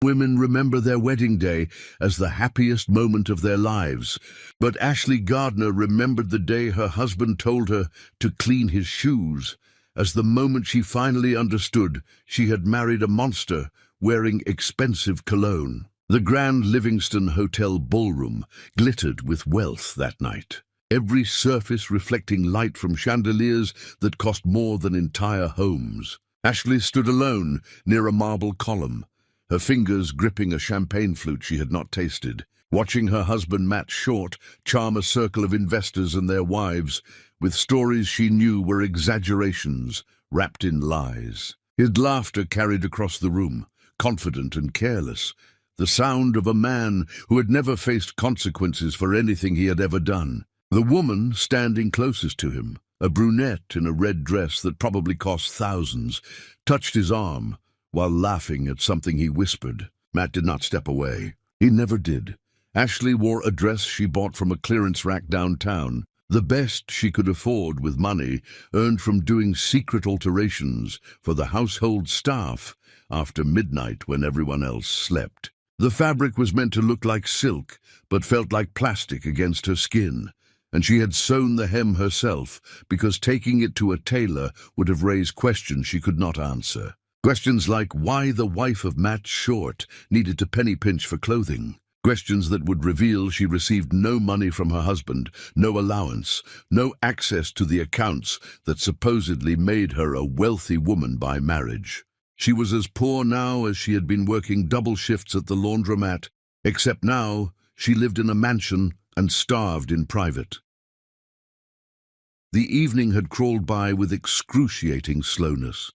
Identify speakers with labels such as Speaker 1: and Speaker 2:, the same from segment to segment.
Speaker 1: Women remember their wedding day as the happiest moment of their lives, but Ashley Gardner remembered the day her husband told her to clean his shoes as the moment she finally understood she had married a monster wearing expensive cologne. The Grand Livingston Hotel ballroom glittered with wealth that night, every surface reflecting light from chandeliers that cost more than entire homes. Ashley stood alone near a marble column, her fingers gripping a champagne flute she had not tasted, watching her husband Matt Short charm a circle of investors and their wives with stories she knew were exaggerations wrapped in lies. His laughter carried across the room, confident and careless, the sound of a man who had never faced consequences for anything he had ever done. The woman standing closest to him, a brunette in a red dress that probably cost thousands, touched his arm while laughing at something he whispered. Matt did not step away. He never did. Ashley wore a dress she bought from a clearance rack downtown, the best she could afford with money earned from doing secret alterations for the household staff after midnight when everyone else slept. The fabric was meant to look like silk, but felt like plastic against her skin, and she had sewn the hem herself because taking it to a tailor would have raised questions she could not answer. Questions like why the wife of Matt Short needed to penny pinch for clothing. Questions that would reveal she received no money from her husband, no allowance, no access to the accounts that supposedly made her a wealthy woman by marriage. She was as poor now as she had been working double shifts at the laundromat, except now she lived in a mansion and starved in private. The evening had crawled by with excruciating slowness.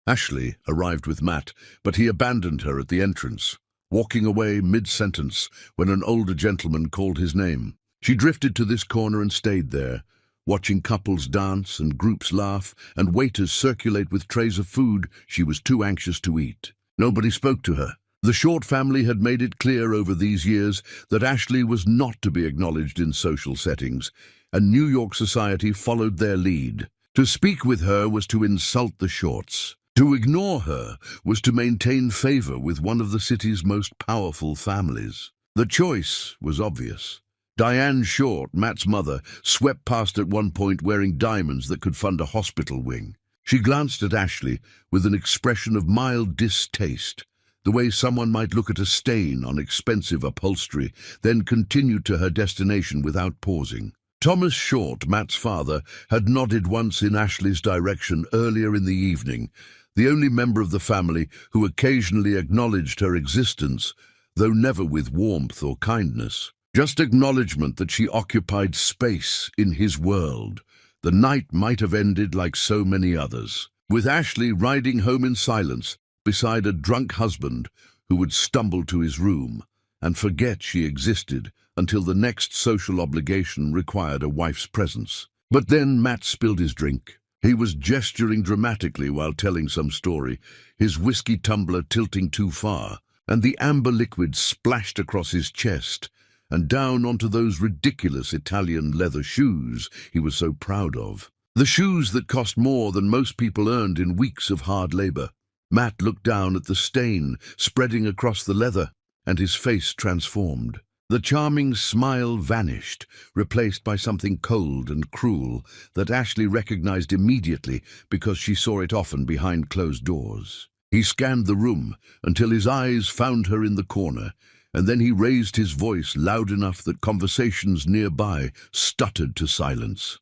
Speaker 1: Ashley arrived with Matt, but he abandoned her at the entrance, walking away mid-sentence when an older gentleman called his name. She drifted to this corner and stayed there, watching couples dance and groups laugh and waiters circulate with trays of food she was too anxious to eat. Nobody spoke to her. The Short family had made it clear over these years that Ashley was not to be acknowledged in social settings, and New York society followed their lead. To speak with her was to insult the Shorts. To ignore her was to maintain favor with one of the city's most powerful families. The choice was obvious. Diane Short, Matt's mother, swept past at one point wearing diamonds that could fund a hospital wing. She glanced at Ashley with an expression of mild distaste, the way someone might look at a stain on expensive upholstery, then continue to her destination without pausing. Thomas Short, Matt's father, had nodded once in Ashley's direction earlier in the evening, the only member of the family who occasionally acknowledged her existence, though never with warmth or kindness. Just acknowledgement that she occupied space in his world. The night might have ended like so many others, with Ashley riding home in silence beside a drunk husband who would stumble to his room and forget she existed until the next social obligation required a wife's presence. But then Matt spilled his drink. He was gesturing dramatically while telling some story, his whiskey tumbler tilting too far, and the amber liquid splashed across his chest and down onto those ridiculous Italian leather shoes he was so proud of. The shoes that cost more than most people earned in weeks of hard labor. Matt looked down at the stain spreading across the leather, and his face transformed. The charming smile vanished, replaced by something cold and cruel that Ashley recognized immediately because she saw it often behind closed doors. He scanned the room until his eyes found her in the corner, and then he raised his voice loud enough that conversations nearby stuttered to silence.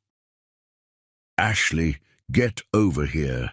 Speaker 1: "Ashley, get over here."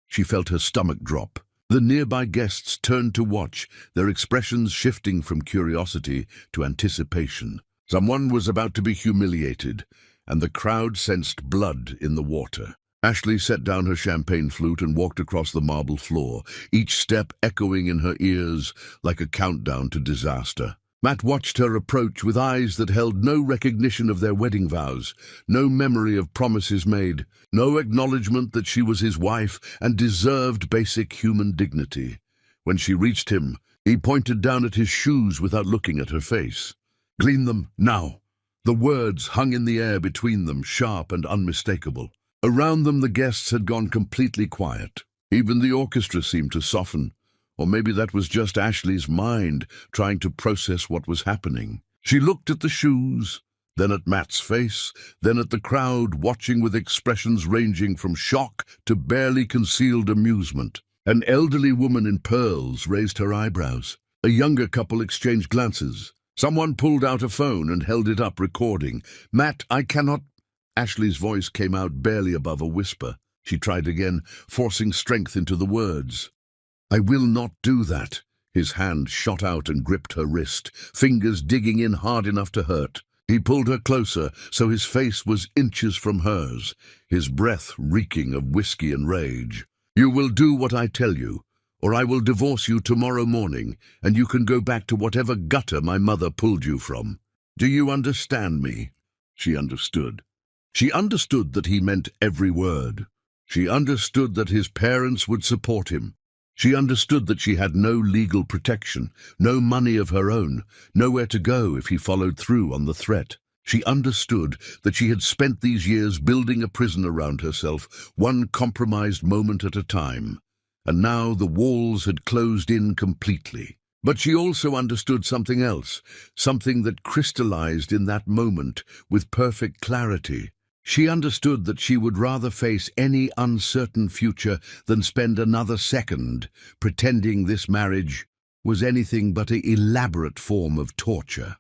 Speaker 1: She felt her stomach drop. The nearby guests turned to watch, their expressions shifting from curiosity to anticipation. Someone was about to be humiliated, and the crowd sensed blood in the water. Ashley set down her champagne flute and walked across the marble floor, each step echoing in her ears like a countdown to disaster. Matt watched her approach with eyes that held no recognition of their wedding vows, no memory of promises made, no acknowledgement that she was his wife and deserved basic human dignity. When she reached him, he pointed down at his shoes without looking at her face. "Clean them, now." The words hung in the air between them, sharp and unmistakable. Around them the guests had gone completely quiet. Even the orchestra seemed to soften, Or maybe that was just Ashley's mind trying to process what was happening. She looked at the shoes, then at Matt's face, then at the crowd watching with expressions ranging from shock to barely concealed amusement. An elderly woman in pearls raised her eyebrows. A younger couple exchanged glances. Someone pulled out a phone and held it up, recording. "Matt, I cannot—" Ashley's voice came out barely above a whisper. She tried again, forcing strength into the words. "I will not do that." His hand shot out and gripped her wrist, fingers digging in hard enough to hurt. He pulled her closer, so his face was inches from hers, his breath reeking of whiskey and rage. "You will do what I tell you, or I will divorce you tomorrow morning, and you can go back to whatever gutter my mother pulled you from. Do you understand me?" She understood. She understood that he meant every word. She understood that his parents would support him. She understood that she had no legal protection, no money of her own, nowhere to go if he followed through on the threat. She understood that she had spent these years building a prison around herself, one compromised moment at a time. And now the walls had closed in completely. But she also understood something else, something that crystallized in that moment with perfect clarity. She understood that she would rather face any uncertain future than spend another second pretending this marriage was anything but an elaborate form of torture.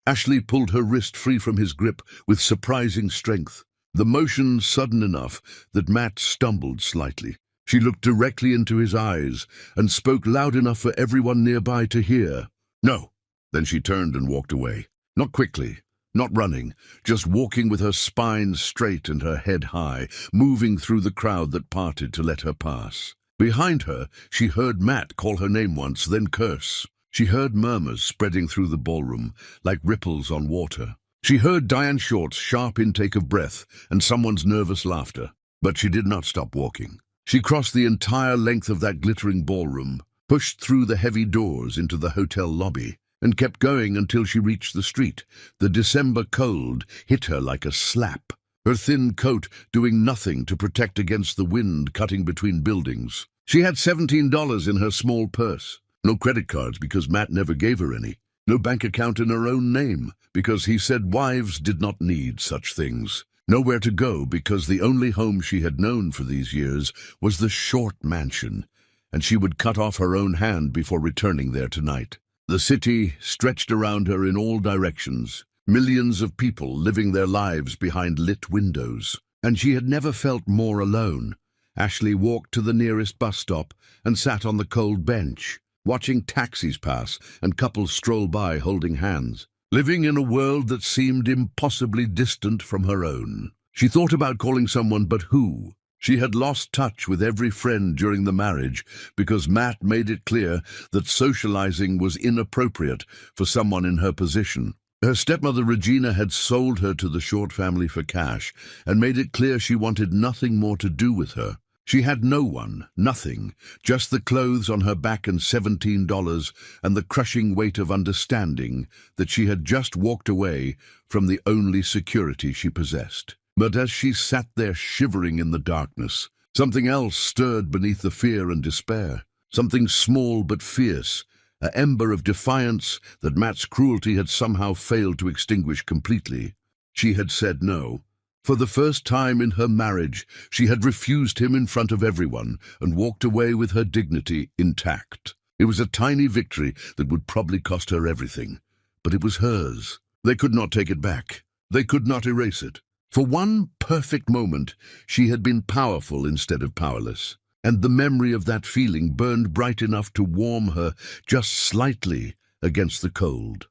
Speaker 1: Ashley pulled her wrist free from his grip with surprising strength, the motion sudden enough that Matt stumbled slightly. She looked directly into his eyes and spoke loud enough for everyone nearby to hear. "No." Then she turned and walked away. Not quickly, not running, just walking with her spine straight and her head high, moving through the crowd that parted to let her pass. Behind her, she heard Matt call her name once, then curse. She heard murmurs spreading through the ballroom, like ripples on water. She heard Diane Short's sharp intake of breath and someone's nervous laughter. But she did not stop walking. She crossed the entire length of that glittering ballroom, pushed through the heavy doors into the hotel lobby, and kept going until she reached the street. The December cold hit her like a slap, her thin coat doing nothing to protect against the wind cutting between buildings. She had $17 in her small purse. No credit cards because Matt never gave her any. No bank account in her own name because he said wives did not need such things. Nowhere to go because the only home she had known for these years was the Short mansion, and she would cut off her own hand before returning there tonight. The city stretched around her in all directions, millions of people living their lives behind lit windows, and she had never felt more alone. Ashley walked to the nearest bus stop and sat on the cold bench, watching taxis pass and couples stroll by holding hands, living in a world that seemed impossibly distant from her own. She thought about calling someone, but who? She had lost touch with every friend during the marriage because Matt made it clear that socializing was inappropriate for someone in her position. Her stepmother Regina had sold her to the Short family for cash and made it clear she wanted nothing more to do with her. She had no one, nothing, just the clothes on her back and $17 and the crushing weight of understanding that she had just walked away from the only security she possessed. But as she sat there shivering in the darkness, something else stirred beneath the fear and despair, something small but fierce, an ember of defiance that Matt's cruelty had somehow failed to extinguish completely. She had said no. For the first time in her marriage, she had refused him in front of everyone and walked away with her dignity intact. It was a tiny victory that would probably cost her everything, but it was hers. They could not take it back. They could not erase it. For one perfect moment, she had been powerful instead of powerless, and the memory of that feeling burned bright enough to warm her just slightly against the cold.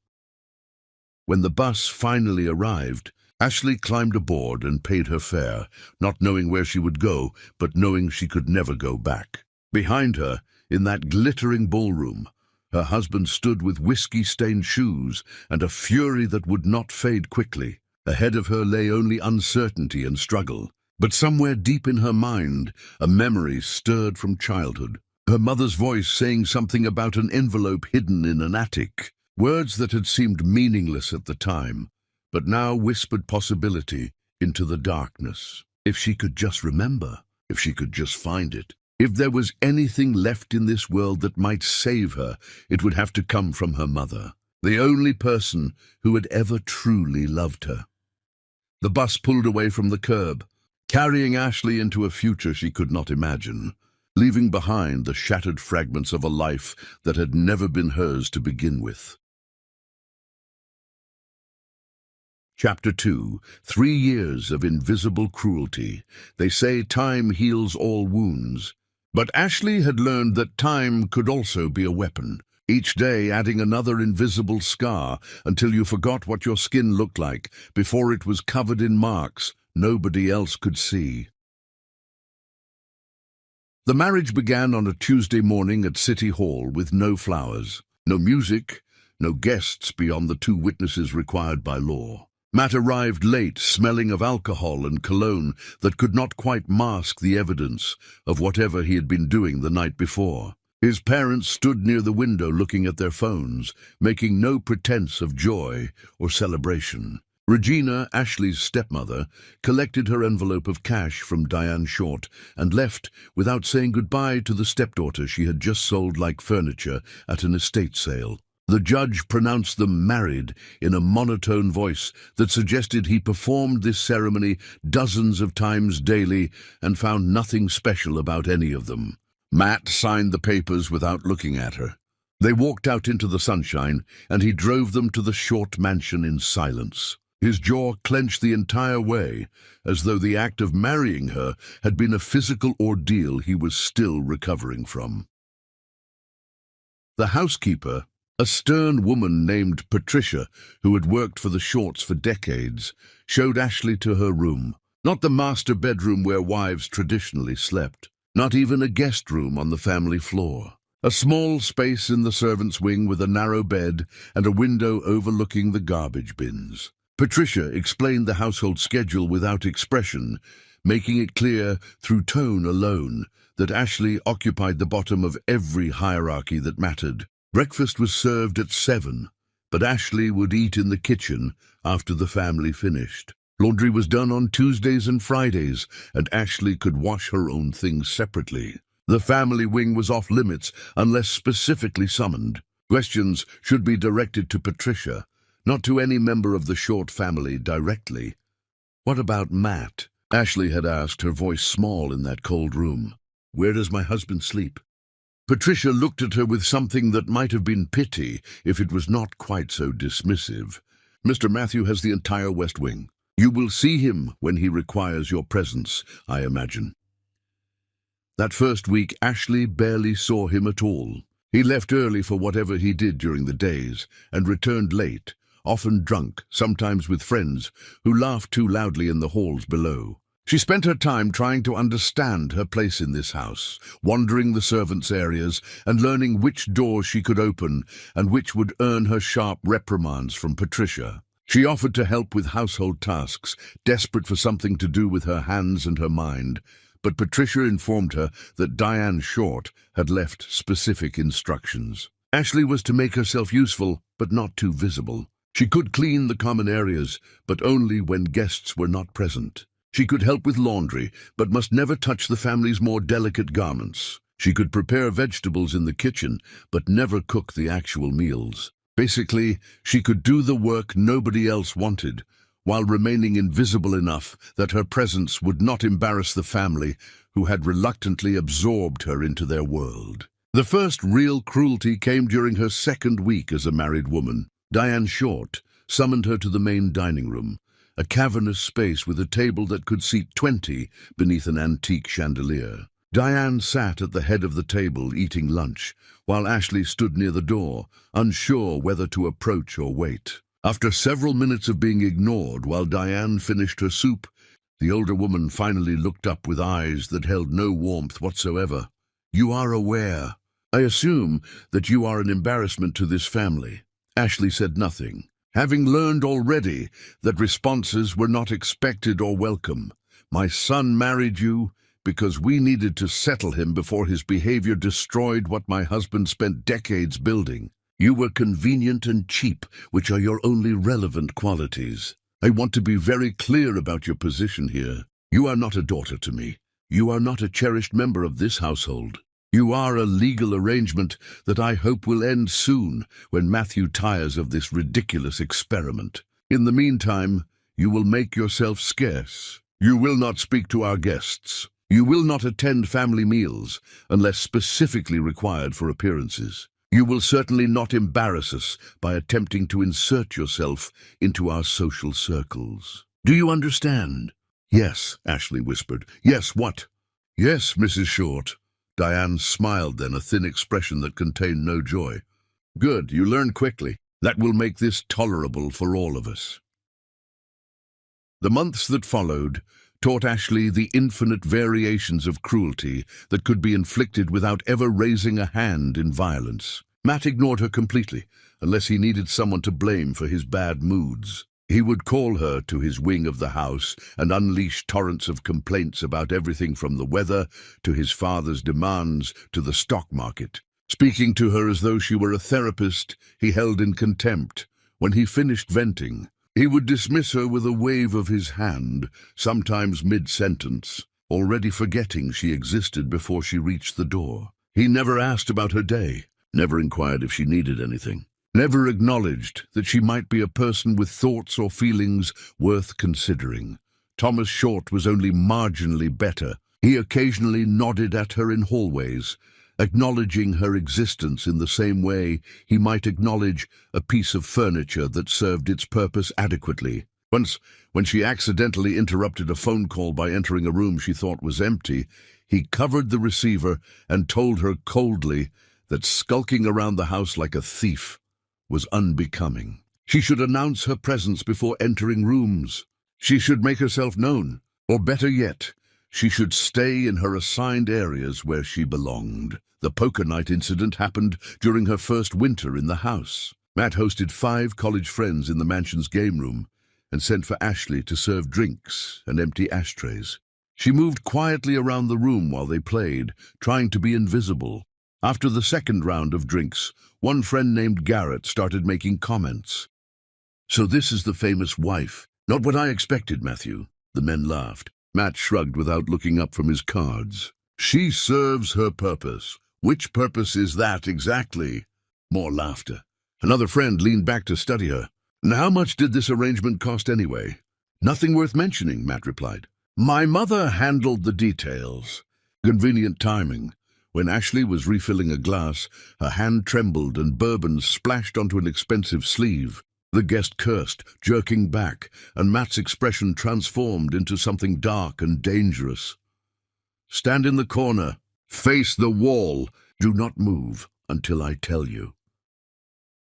Speaker 1: When the bus finally arrived, Ashley climbed aboard and paid her fare, not knowing where she would go, but knowing she could never go back. Behind her, in that glittering ballroom, her husband stood with whiskey-stained shoes and a fury that would not fade quickly. Ahead of her lay only uncertainty and struggle. But somewhere deep in her mind, a memory stirred from childhood. Her mother's voice saying something about an envelope hidden in an attic. Words that had seemed meaningless at the time, but now whispered possibility into the darkness. If she could just remember, if she could just find it. If there was anything left in this world that might save her, it would have to come from her mother, the only person who had ever truly loved her. The bus pulled away from the curb, carrying Ashley into a future she could not imagine, leaving behind the shattered fragments of a life that had never been hers to begin with. Chapter 2. 3 years of invisible cruelty. They say time heals all wounds. But Ashley had learned that time could also be a weapon, each day adding another invisible scar until you forgot what your skin looked like before it was covered in marks nobody else could see. The marriage began on a Tuesday morning at City Hall with no flowers, no music, no guests beyond the 2 witnesses required by law. Matt arrived late, smelling of alcohol and cologne that could not quite mask the evidence of whatever he had been doing the night before. His parents stood near the window looking at their phones, making no pretense of joy or celebration. Regina, Ashley's stepmother, collected her envelope of cash from Diane Short and left without saying goodbye to the stepdaughter she had just sold like furniture at an estate sale. The judge pronounced them married in a monotone voice that suggested he performed this ceremony dozens of times daily and found nothing special about any of them. Matt signed the papers without looking at her. They walked out into the sunshine, and he drove them to the Short mansion in silence. His jaw clenched the entire way, as though the act of marrying her had been a physical ordeal he was still recovering from. The housekeeper, a stern woman named Patricia, who had worked for the Shorts for decades, showed Ashley to her room. Not the master bedroom where wives traditionally slept. Not even a guest room on the family floor. A small space in the servants' wing with a narrow bed and a window overlooking the garbage bins. Patricia explained the household schedule without expression, making it clear through tone alone that Ashley occupied the bottom of every hierarchy that mattered. Breakfast was served at 7, but Ashley would eat in the kitchen after the family finished. Laundry was done on Tuesdays and Fridays, and Ashley could wash her own things separately. The family wing was off limits unless specifically summoned. Questions should be directed to Patricia, not to any member of the Short family directly. "What about Matt?" Ashley had asked, her voice small in that cold room. "Where does my husband sleep?" Patricia looked at her with something that might have been pity if it was not quite so dismissive. "Mr. Matthew has the entire West Wing. You will see him when he requires your presence, I imagine." That first week, Ashley barely saw him at all. He left early for whatever he did during the days, and returned late, often drunk, sometimes with friends, who laughed too loudly in the halls below. She spent her time trying to understand her place in this house, wandering the servants' areas and learning which doors she could open and which would earn her sharp reprimands from Patricia. She offered to help with household tasks, desperate for something to do with her hands and her mind, but Patricia informed her that Diane Short had left specific instructions. Ashley was to make herself useful, but not too visible. She could clean the common areas, but only when guests were not present. She could help with laundry, but must never touch the family's more delicate garments. She could prepare vegetables in the kitchen, but never cook the actual meals. Basically, she could do the work nobody else wanted, while remaining invisible enough that her presence would not embarrass the family who had reluctantly absorbed her into their world. The first real cruelty came during her second week as a married woman. Diane Short summoned her to the main dining room, a cavernous space with a table that could seat 20 beneath an antique chandelier. Diane sat at the head of the table eating lunch, while Ashley stood near the door, unsure whether to approach or wait. After several minutes of being ignored while Diane finished her soup, the older woman finally looked up with eyes that held no warmth whatsoever. "You are aware. I assume that you are an embarrassment to this family." Ashley said nothing, having learned already that responses were not expected or welcome. "My son married you because we needed to settle him before his behavior destroyed what my husband spent decades building. You were convenient and cheap, which are your only relevant qualities. I want to be very clear about your position here. You are not a daughter to me. You are not a cherished member of this household. You are a legal arrangement that I hope will end soon when Matthew tires of this ridiculous experiment. In the meantime, you will make yourself scarce. You will not speak to our guests. You will not attend family meals unless specifically required for appearances. You will certainly not embarrass us by attempting to insert yourself into our social circles. Do you understand? Yes, Ashley whispered. Yes, what? Yes, Mrs. Short. Diane smiled then, a thin expression that contained no joy. Good, you learn quickly. That will make this tolerable for all of us. The months that followed taught Ashley the infinite variations of cruelty that could be inflicted without ever raising a hand in violence. Matt ignored her completely, unless he needed someone to blame for his bad moods. He would call her to his wing of the house and unleash torrents of complaints about everything from the weather to his father's demands to the stock market. Speaking to her as though she were a therapist he held in contempt. When he finished venting, he would dismiss her with a wave of his hand, sometimes mid-sentence, already forgetting she existed before she reached the door. He never asked about her day, never inquired if she needed anything, never acknowledged that she might be a person with thoughts or feelings worth considering. Thomas Short was only marginally better. He occasionally nodded at her in hallways, acknowledging her existence in the same way he might acknowledge a piece of furniture that served its purpose adequately. Once, when she accidentally interrupted a phone call by entering a room she thought was empty, he covered the receiver and told her coldly that skulking around the house like a thief was unbecoming. She should announce her presence before entering rooms. She should make herself known, or better yet, she should stay in her assigned areas where she belonged. The poker night incident happened during her first winter in the house. Matt hosted 5 college friends in the mansion's game room and sent for Ashley to serve drinks and empty ashtrays. She moved quietly around the room while they played, trying to be invisible. After the second round of drinks, one friend named Garrett started making comments. "So this is the famous wife." "Not what I expected, Matthew." The men laughed. Matt shrugged without looking up from his cards. "She serves her purpose." "Which purpose is that exactly?" More laughter. Another friend leaned back to study her. "And how much did this arrangement cost anyway?" "Nothing worth mentioning," Matt replied. "My mother handled the details." Convenient timing. When Ashley was refilling a glass, her hand trembled and bourbon splashed onto an expensive sleeve. The guest cursed, jerking back, and Matt's expression transformed into something dark and dangerous. "Stand in the corner. Face the wall. Do not move until I tell you."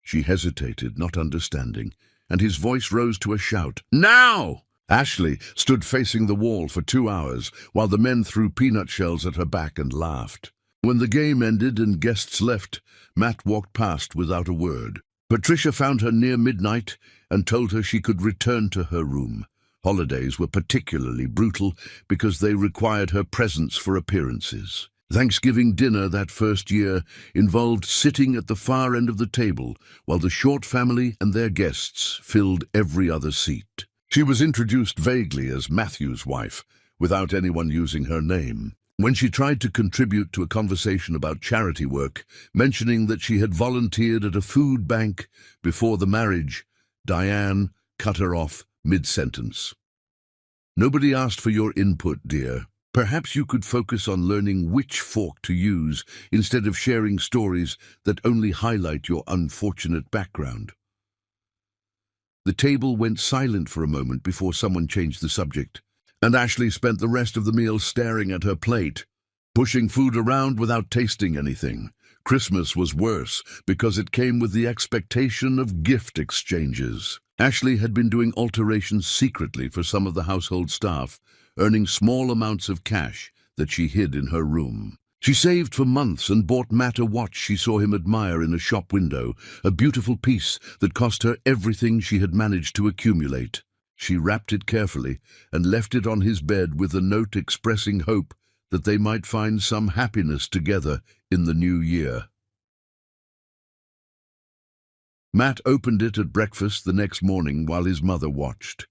Speaker 1: She hesitated, not understanding, and his voice rose to a shout. "Now!" Ashley stood facing the wall for 2 hours, while the men threw peanut shells at her back and laughed. When the game ended and guests left, Matt walked past without a word. Patricia found her near midnight and told her she could return to her room. Holidays were particularly brutal because they required her presence for appearances. Thanksgiving dinner that first year involved sitting at the far end of the table while the Short family and their guests filled every other seat. She was introduced vaguely as Matthew's wife, without anyone using her name. When she tried to contribute to a conversation about charity work, mentioning that she had volunteered at a food bank before the marriage, Diane cut her off mid-sentence. "Nobody asked for your input, dear. Perhaps you could focus on learning which fork to use instead of sharing stories that only highlight your unfortunate background." The table went silent for a moment before someone changed the subject, and Ashley spent the rest of the meal staring at her plate, pushing food around without tasting anything. Christmas was worse because it came with the expectation of gift exchanges. Ashley had been doing alterations secretly for some of the household staff, earning small amounts of cash that she hid in her room. She saved for months and bought Matt a watch she saw him admire in a shop window, a beautiful piece that cost her everything she had managed to accumulate. She wrapped it carefully and left it on his bed with a note expressing hope that they might find some happiness together in the new year. Matt opened it at breakfast the next morning while his mother watched.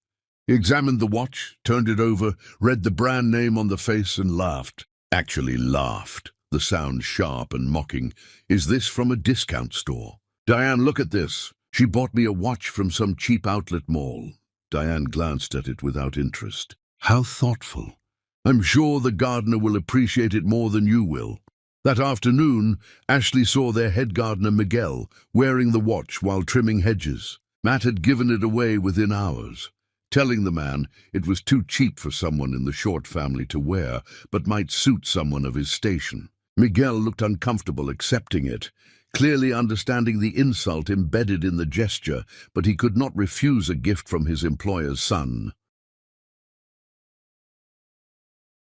Speaker 1: He examined the watch, turned it over, read the brand name on the face and laughed. Actually laughed, the sound sharp and mocking. Is this from a discount store? Diane, look at this. She bought me a watch from some cheap outlet mall. Diane glanced at it without interest. How thoughtful. I'm sure the gardener will appreciate it more than you will. That afternoon, Ashley saw their head gardener Miguel wearing the watch while trimming hedges. Matt had given it away within hours, telling the man it was too cheap for someone in the Short family to wear, but might suit someone of his station. Miguel looked uncomfortable accepting it, clearly understanding the insult embedded in the gesture, but he could not refuse a gift from his employer's son.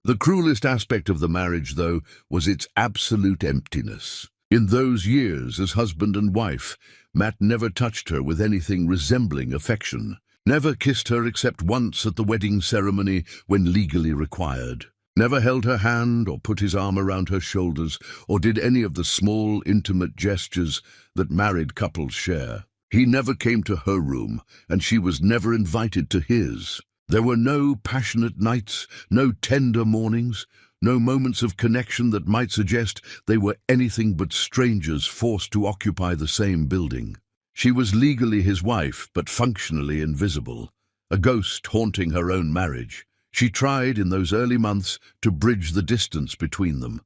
Speaker 1: The cruelest aspect of the marriage, though, was its absolute emptiness. In those years, as husband and wife, Matt never touched her with anything resembling affection, never kissed her except once at the wedding ceremony when legally required, never held her hand or put his arm around her shoulders or did any of the small, intimate gestures that married couples share. He never came to her room, and she was never invited to his. There were no passionate nights, no tender mornings, no moments of connection that might suggest they were anything but strangers forced to occupy the same building. She was legally his wife, but functionally invisible, a ghost haunting her own marriage. She tried in those early months to bridge the distance between them.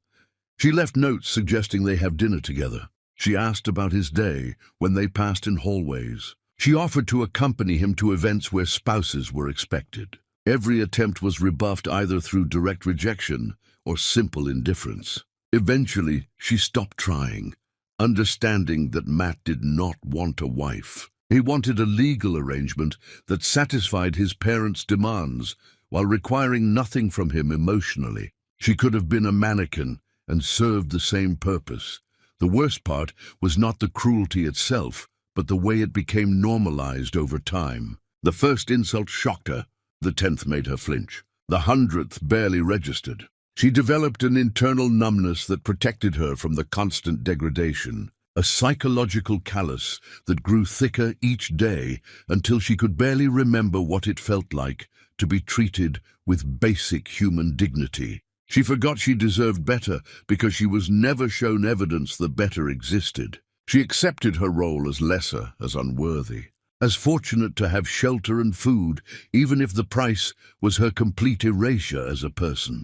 Speaker 1: She left notes suggesting they have dinner together. She asked about his day when they passed in hallways. She offered to accompany him to events where spouses were expected. Every attempt was rebuffed either through direct rejection or simple indifference. Eventually, she stopped trying, understanding that Matt did not want a wife. He wanted a legal arrangement that satisfied his parents' demands while requiring nothing from him emotionally. She could have been a mannequin and served the same purpose. The worst part was not the cruelty itself, but the way it became normalized over time. The first insult shocked her. The 10th made her flinch. The 100th barely registered. She developed an internal numbness that protected her from the constant degradation, a psychological callus that grew thicker each day until she could barely remember what it felt like to be treated with basic human dignity. She forgot she deserved better because she was never shown evidence that better existed. She accepted her role as lesser, as unworthy, as fortunate to have shelter and food, even if the price was her complete erasure as a person.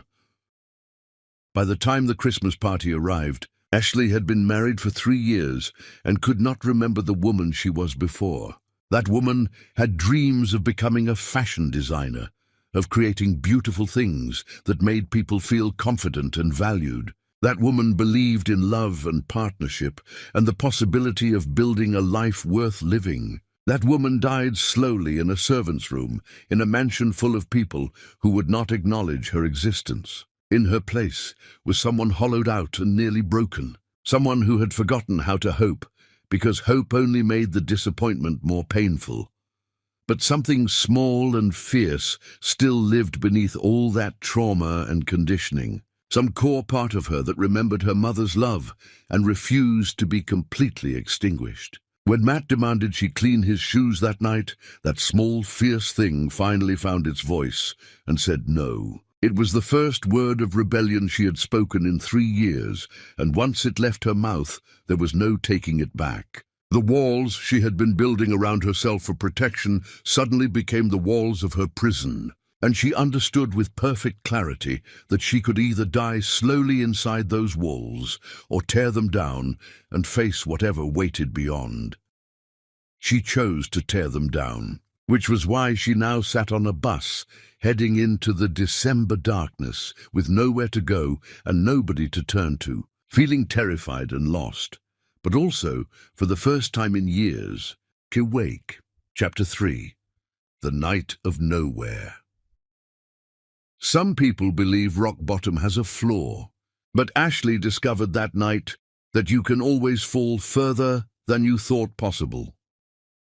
Speaker 1: By the time the Christmas party arrived, Ashley had been married for 3 years and could not remember the woman she was before. That woman had dreams of becoming a fashion designer, of creating beautiful things that made people feel confident and valued. That woman believed in love and partnership and the possibility of building a life worth living. That woman died slowly in a servant's room in a mansion full of people who would not acknowledge her existence. In her place was someone hollowed out and nearly broken, someone who had forgotten how to hope, because hope only made the disappointment more painful. But something small and fierce still lived beneath all that trauma and conditioning. Some core part of her that remembered her mother's love and refused to be completely extinguished. When Matt demanded she clean his shoes that night, that small, fierce thing finally found its voice and said no. It was the first word of rebellion she had spoken in 3 years, and once it left her mouth, there was no taking it back. The walls she had been building around herself for protection suddenly became the walls of her prison. And she understood with perfect clarity that she could either die slowly inside those walls or tear them down and face whatever waited beyond. She chose to tear them down, which was why she now sat on a bus heading into the December darkness with nowhere to go and nobody to turn to, feeling terrified and lost, but also, for the first time in years, awake. Chapter 3. The Night of Nowhere. Some people believe rock bottom has a flaw, but Ashley discovered that night that you can always fall further than you thought possible.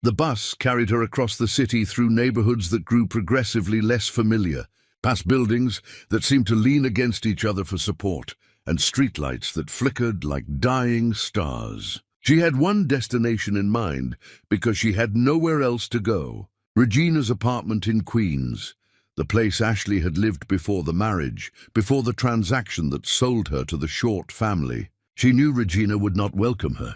Speaker 1: The bus carried her across the city through neighborhoods that grew progressively less familiar, past buildings that seemed to lean against each other for support, and streetlights that flickered like dying stars. She had one destination in mind because she had nowhere else to go. Regina's apartment in Queens, the place Ashley had lived before the marriage, before the transaction that sold her to the Short family. She knew Regina would not welcome her.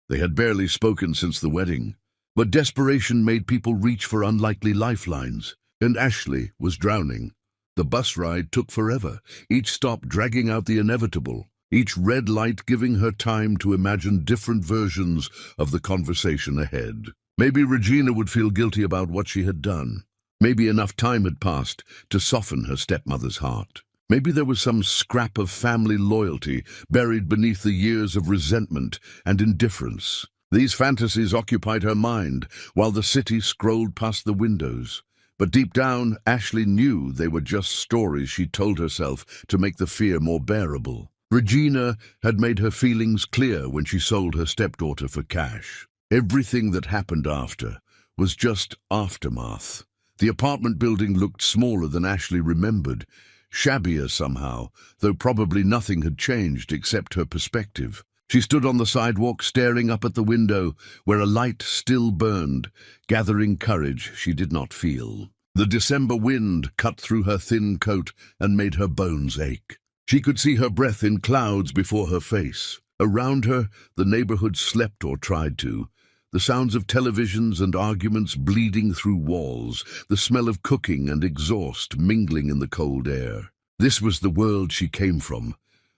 Speaker 1: They had barely spoken since the wedding, but desperation made people reach for unlikely lifelines, and Ashley was drowning. The bus ride took forever, each stop dragging out the inevitable, each red light giving her time to imagine different versions of the conversation ahead. Maybe Regina would feel guilty about what she had done. Maybe enough time had passed to soften her stepmother's heart. Maybe there was some scrap of family loyalty buried beneath the years of resentment and indifference. These fantasies occupied her mind while the city scrolled past the windows. But deep down, Ashley knew they were just stories she told herself to make the fear more bearable. Regina had made her feelings clear when she sold her stepdaughter for cash. Everything that happened after was just aftermath. The apartment building looked smaller than Ashley remembered, shabbier somehow, though probably nothing had changed except her perspective. She stood on the sidewalk staring up at the window where a light still burned, gathering courage she did not feel. The December wind cut through her thin coat and made her bones ache. She could see her breath in clouds before her face. Around her, the neighborhood slept or tried to. The sounds of televisions and arguments bleeding through walls, the smell of cooking and exhaust mingling in the cold air. This was the world she came from,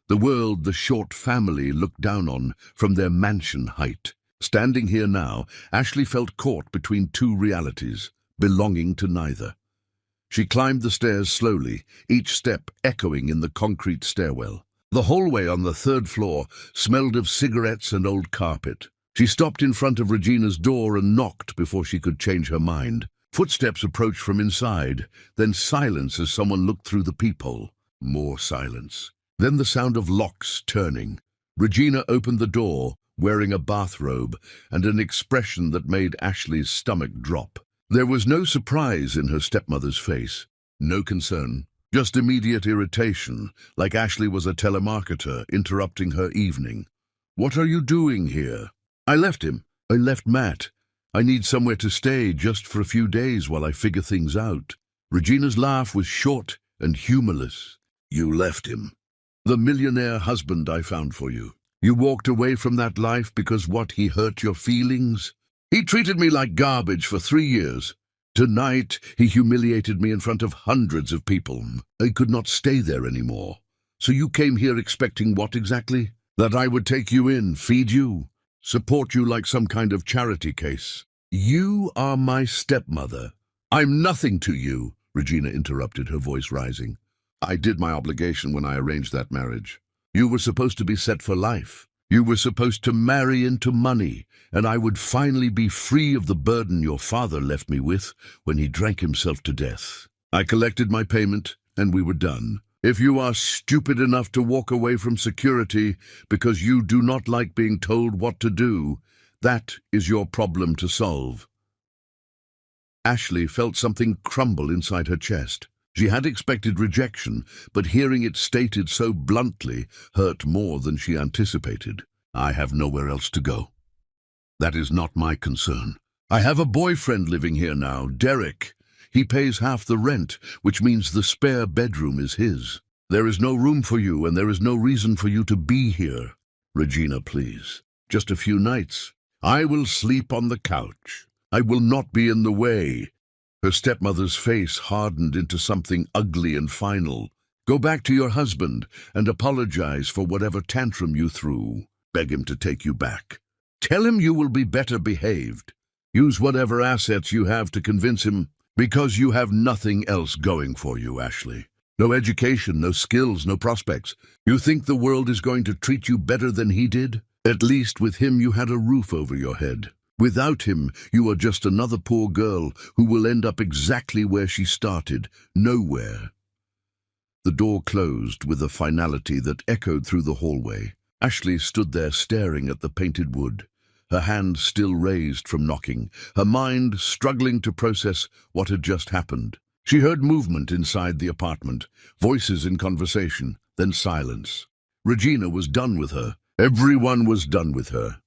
Speaker 1: the world the Short family looked down on from their mansion height. Standing here now, Ashley felt caught between two realities, belonging to neither. She climbed the stairs slowly, each step echoing in the concrete stairwell. The hallway on the third floor smelled of cigarettes and old carpet. She stopped in front of Regina's door and knocked before she could change her mind. Footsteps approached from inside, then silence as someone looked through the peephole. More silence. Then the sound of locks turning. Regina opened the door, wearing a bathrobe and an expression that made Ashley's stomach drop. There was no surprise in her stepmother's face, no concern, just immediate irritation, like Ashley was a telemarketer interrupting her evening. "What are you doing here?" "I left him. I left Matt. I need somewhere to stay just for a few days while I figure things out." Regina's laugh was short and humorless. "You left him. The millionaire husband I found for you. You walked away from that life because what, he hurt your feelings? He treated me like garbage for 3 years. Tonight, he humiliated me in front of hundreds of people. I could not stay there anymore. So you came here expecting what exactly? That I would take you in, feed you, support you like some kind of charity case. You are my stepmother. I'm nothing to you," Regina interrupted, her voice rising. "I did my obligation when I arranged that marriage. You were supposed to be set for life. You were supposed to marry into money, and I would finally be free of the burden your father left me with when he drank himself to death. I collected my payment, and we were done. If you are stupid enough to walk away from security because you do not like being told what to do, that is your problem to solve." Ashley felt something crumble inside her chest. She had expected rejection, but hearing it stated so bluntly hurt more than she anticipated. "I have nowhere else to go. That is not my concern. I have a boyfriend living here now, Derek. He pays half the rent, which means the spare bedroom is his. There is no room for you, and there is no reason for you to be here. Regina, please. Just a few nights. I will sleep on the couch. I will not be in the way." Her stepmother's face hardened into something ugly and final. "Go back to your husband and apologize for whatever tantrum you threw. Beg him to take you back. Tell him you will be better behaved. Use whatever assets you have to convince him, because you have nothing else going for you, Ashley. No education, no skills, no prospects. You think the world is going to treat you better than he did? At least with him you had a roof over your head. Without him, you are just another poor girl who will end up exactly where she started, nowhere." The door closed with a finality that echoed through the hallway. Ashley stood there staring at the painted wood, her hand still raised from knocking, her mind struggling to process what had just happened. She heard movement inside the apartment, voices in conversation, then silence. Regina was done with her. Everyone was done with her.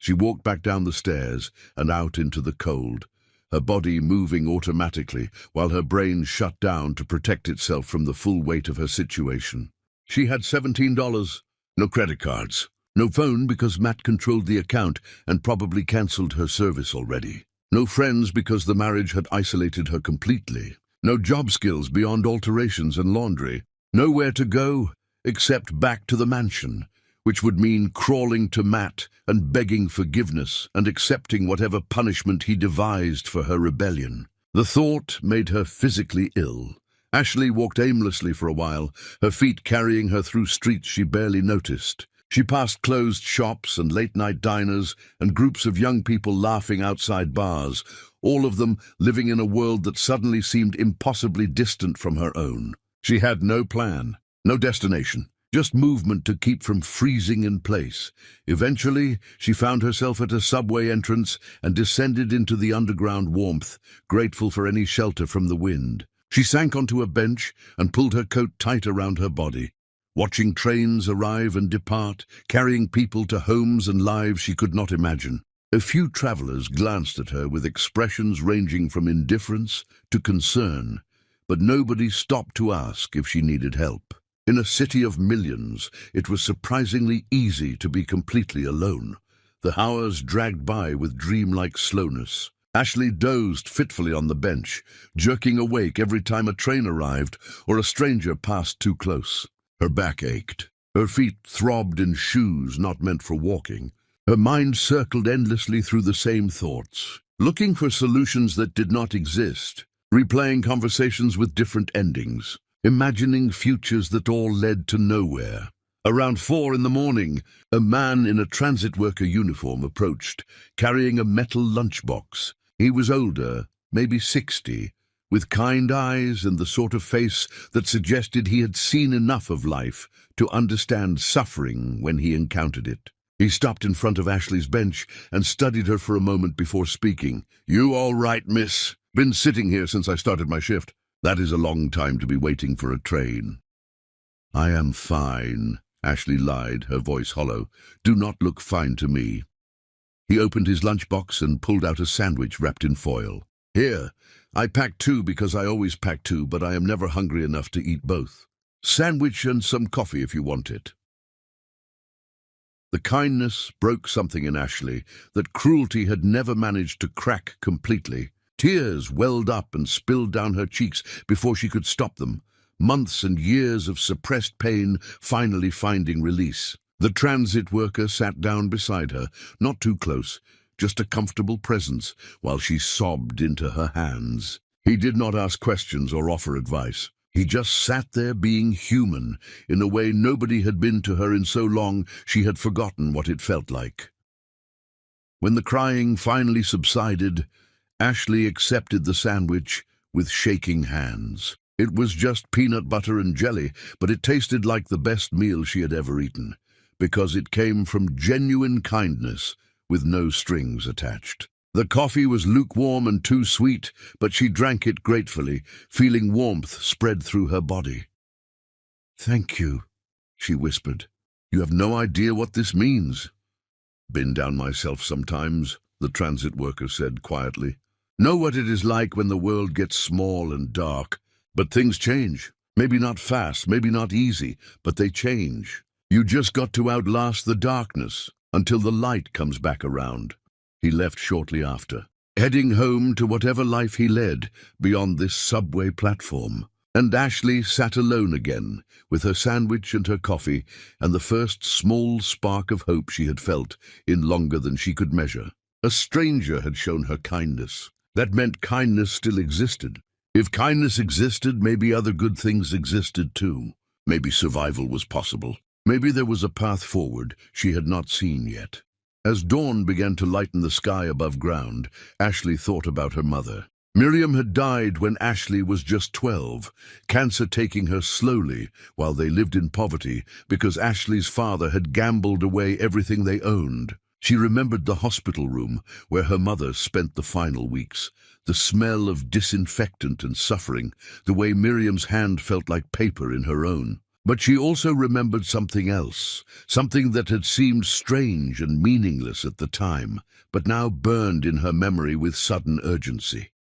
Speaker 1: She walked back down the stairs and out into the cold, her body moving automatically while her brain shut down to protect itself from the full weight of her situation. She had $17, no credit cards, no phone because Matt controlled the account and probably cancelled her service already. No friends because the marriage had isolated her completely. No job skills beyond alterations and laundry. Nowhere to go except back to the mansion, which would mean crawling to Matt and begging forgiveness and accepting whatever punishment he devised for her rebellion. The thought made her physically ill. Ashley walked aimlessly for a while, her feet carrying her through streets she barely noticed. She passed closed shops and late-night diners and groups of young people laughing outside bars, all of them living in a world that suddenly seemed impossibly distant from her own. She had no plan, no destination, just movement to keep from freezing in place. Eventually, she found herself at a subway entrance and descended into the underground warmth, grateful for any shelter from the wind. She sank onto a bench and pulled her coat tight around her body, watching trains arrive and depart, carrying people to homes and lives she could not imagine. A few travelers glanced at her with expressions ranging from indifference to concern, but nobody stopped to ask if she needed help. In a city of millions, it was surprisingly easy to be completely alone. The hours dragged by with dreamlike slowness. Ashley dozed fitfully on the bench, jerking awake every time a train arrived or a stranger passed too close. Her back ached. Her feet throbbed in shoes not meant for walking. Her mind circled endlessly through the same thoughts, looking for solutions that did not exist, replaying conversations with different endings, imagining futures that all led to nowhere. Around 4 in the morning, a man in a transit worker uniform approached, carrying a metal lunchbox. He was older, maybe 60, with kind eyes and the sort of face that suggested he had seen enough of life to understand suffering when he encountered it. He stopped in front of Ashley's bench and studied her for a moment before speaking. "You all right, miss? Been sitting here since I started my shift. That is a long time to be waiting for a train." "I am fine," Ashley lied, her voice hollow. "Do not look fine to me." He opened his lunchbox and pulled out a sandwich wrapped in foil. "Here, I packed 2 because I always pack 2, but I am never hungry enough to eat both. Sandwich and some coffee if you want it." The kindness broke something in Ashley that cruelty had never managed to crack completely. Tears welled up and spilled down her cheeks before she could stop them. Months and years of suppressed pain finally finding release. The transit worker sat down beside her, not too close, just a comfortable presence, while she sobbed into her hands. He did not ask questions or offer advice. He just sat there being human, in a way nobody had been to her in so long she had forgotten what it felt like. When the crying finally subsided, Ashley accepted the sandwich with shaking hands. It was just peanut butter and jelly, but it tasted like the best meal she had ever eaten, because it came from genuine kindness with no strings attached. The coffee was lukewarm and too sweet, but she drank it gratefully, feeling warmth spread through her body. "Thank you," she whispered. "You have no idea what this means." "Been down myself sometimes," the transit worker said quietly. "Know what it is like when the world gets small and dark. But things change. Maybe not fast, maybe not easy, but they change. You just got to outlast the darkness until the light comes back around." He left shortly after, heading home to whatever life he led beyond this subway platform. And Ashley sat alone again, with her sandwich and her coffee, and the first small spark of hope she had felt in longer than she could measure. A stranger had shown her kindness. That meant kindness still existed. If kindness existed, maybe other good things existed too. Maybe survival was possible. Maybe there was a path forward she had not seen yet. As dawn began to lighten the sky above ground, Ashley thought about her mother. Miriam had died when Ashley was just 12, cancer taking her slowly while they lived in poverty because Ashley's father had gambled away everything they owned. She remembered the hospital room where her mother spent the final weeks, the smell of disinfectant and suffering, the way Miriam's hand felt like paper in her own. But she also remembered something else, something that had seemed strange and meaningless at the time, but now burned in her memory with sudden urgency.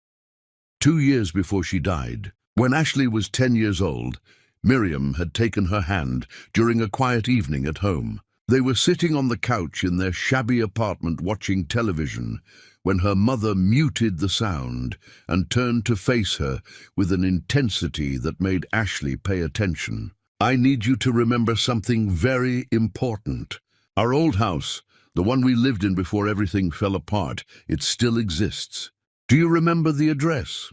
Speaker 1: 2 years before she died, when Ashley was 10 years old, Miriam had taken her hand during a quiet evening at home. They were sitting on the couch in their shabby apartment watching television when her mother muted the sound and turned to face her with an intensity that made Ashley pay attention. "I need you to remember something very important. Our old house, the one we lived in before everything fell apart, it still exists. Do you remember the address?"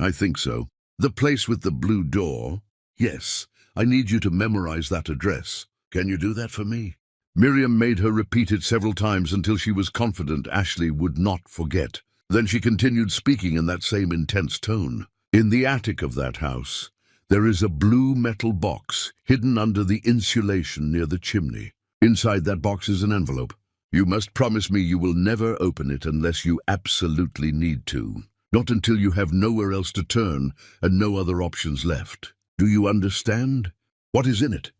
Speaker 1: "I think so. The place with the blue door?" "Yes, I need you to memorize that address. Can you do that for me?" Miriam made her repeat it several times until she was confident Ashley would not forget. Then she continued speaking in that same intense tone. "In the attic of that house, there is a blue metal box hidden under the insulation near the chimney. Inside that box is an envelope. You must promise me you will never open it unless you absolutely need to. Not until you have nowhere else to turn and no other options left. Do you understand? What is in it?"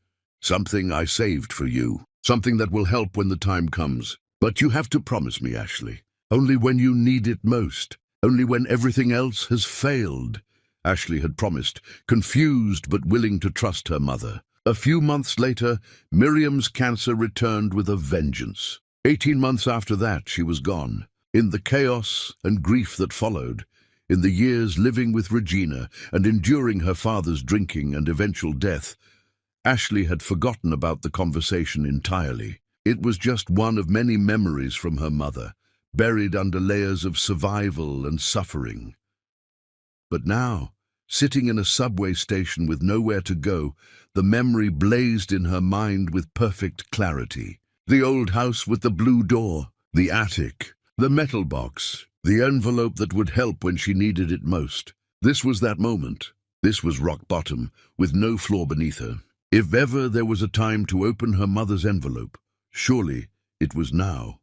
Speaker 1: "Something I saved for you. Something that will help when the time comes. But you have to promise me, Ashley. Only when you need it most. Only when everything else has failed." Ashley had promised, confused but willing to trust her mother. A few months later, Miriam's cancer returned with a vengeance. 18 months after that, she was gone. In the chaos and grief that followed, in the years living with Regina and enduring her father's drinking and eventual death, Ashley had forgotten about the conversation entirely. It was just one of many memories from her mother, buried under layers of survival and suffering. But now, sitting in a subway station with nowhere to go, the memory blazed in her mind with perfect clarity. The old house with the blue door, the attic, the metal box, the envelope that would help when she needed it most. This was that moment. This was rock bottom, with no floor beneath her. If ever there was a time to open her mother's envelope, surely it was now.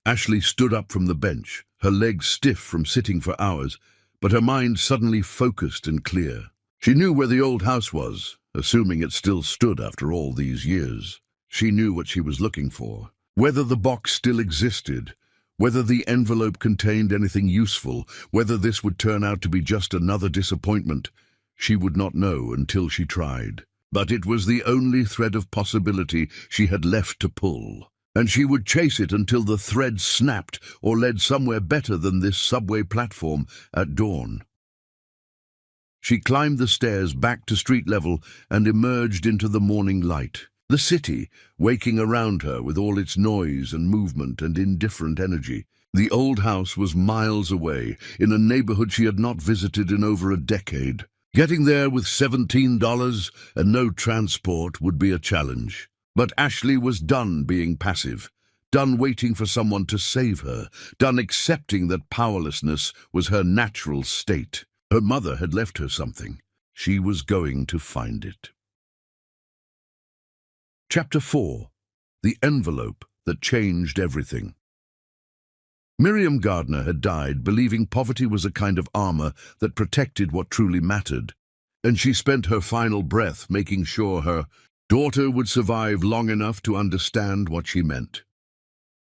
Speaker 1: Ashley stood up from the bench, her legs stiff from sitting for hours, but her mind suddenly focused and clear. She knew where the old house was, assuming it still stood after all these years. She knew what she was looking for. Whether the box still existed, whether the envelope contained anything useful, whether this would turn out to be just another disappointment, she would not know until she tried. But it was the only thread of possibility she had left to pull, and she would chase it until the thread snapped or led somewhere better than this subway platform at dawn. She climbed the stairs back to street level and emerged into the morning light. The city, waking around her with all its noise and movement and indifferent energy. The old house was miles away, in a neighborhood she had not visited in over a decade. Getting there with $17 and no transport would be a challenge. But Ashley was done being passive, done waiting for someone to save her, done accepting that powerlessness was her natural state. Her mother had left her something. She was going to find it. Chapter 4. The Envelope That Changed Everything. Miriam Gardner had died believing poverty was a kind of armor that protected what truly mattered, and she spent her final breath making sure her daughter would survive long enough to understand what she meant.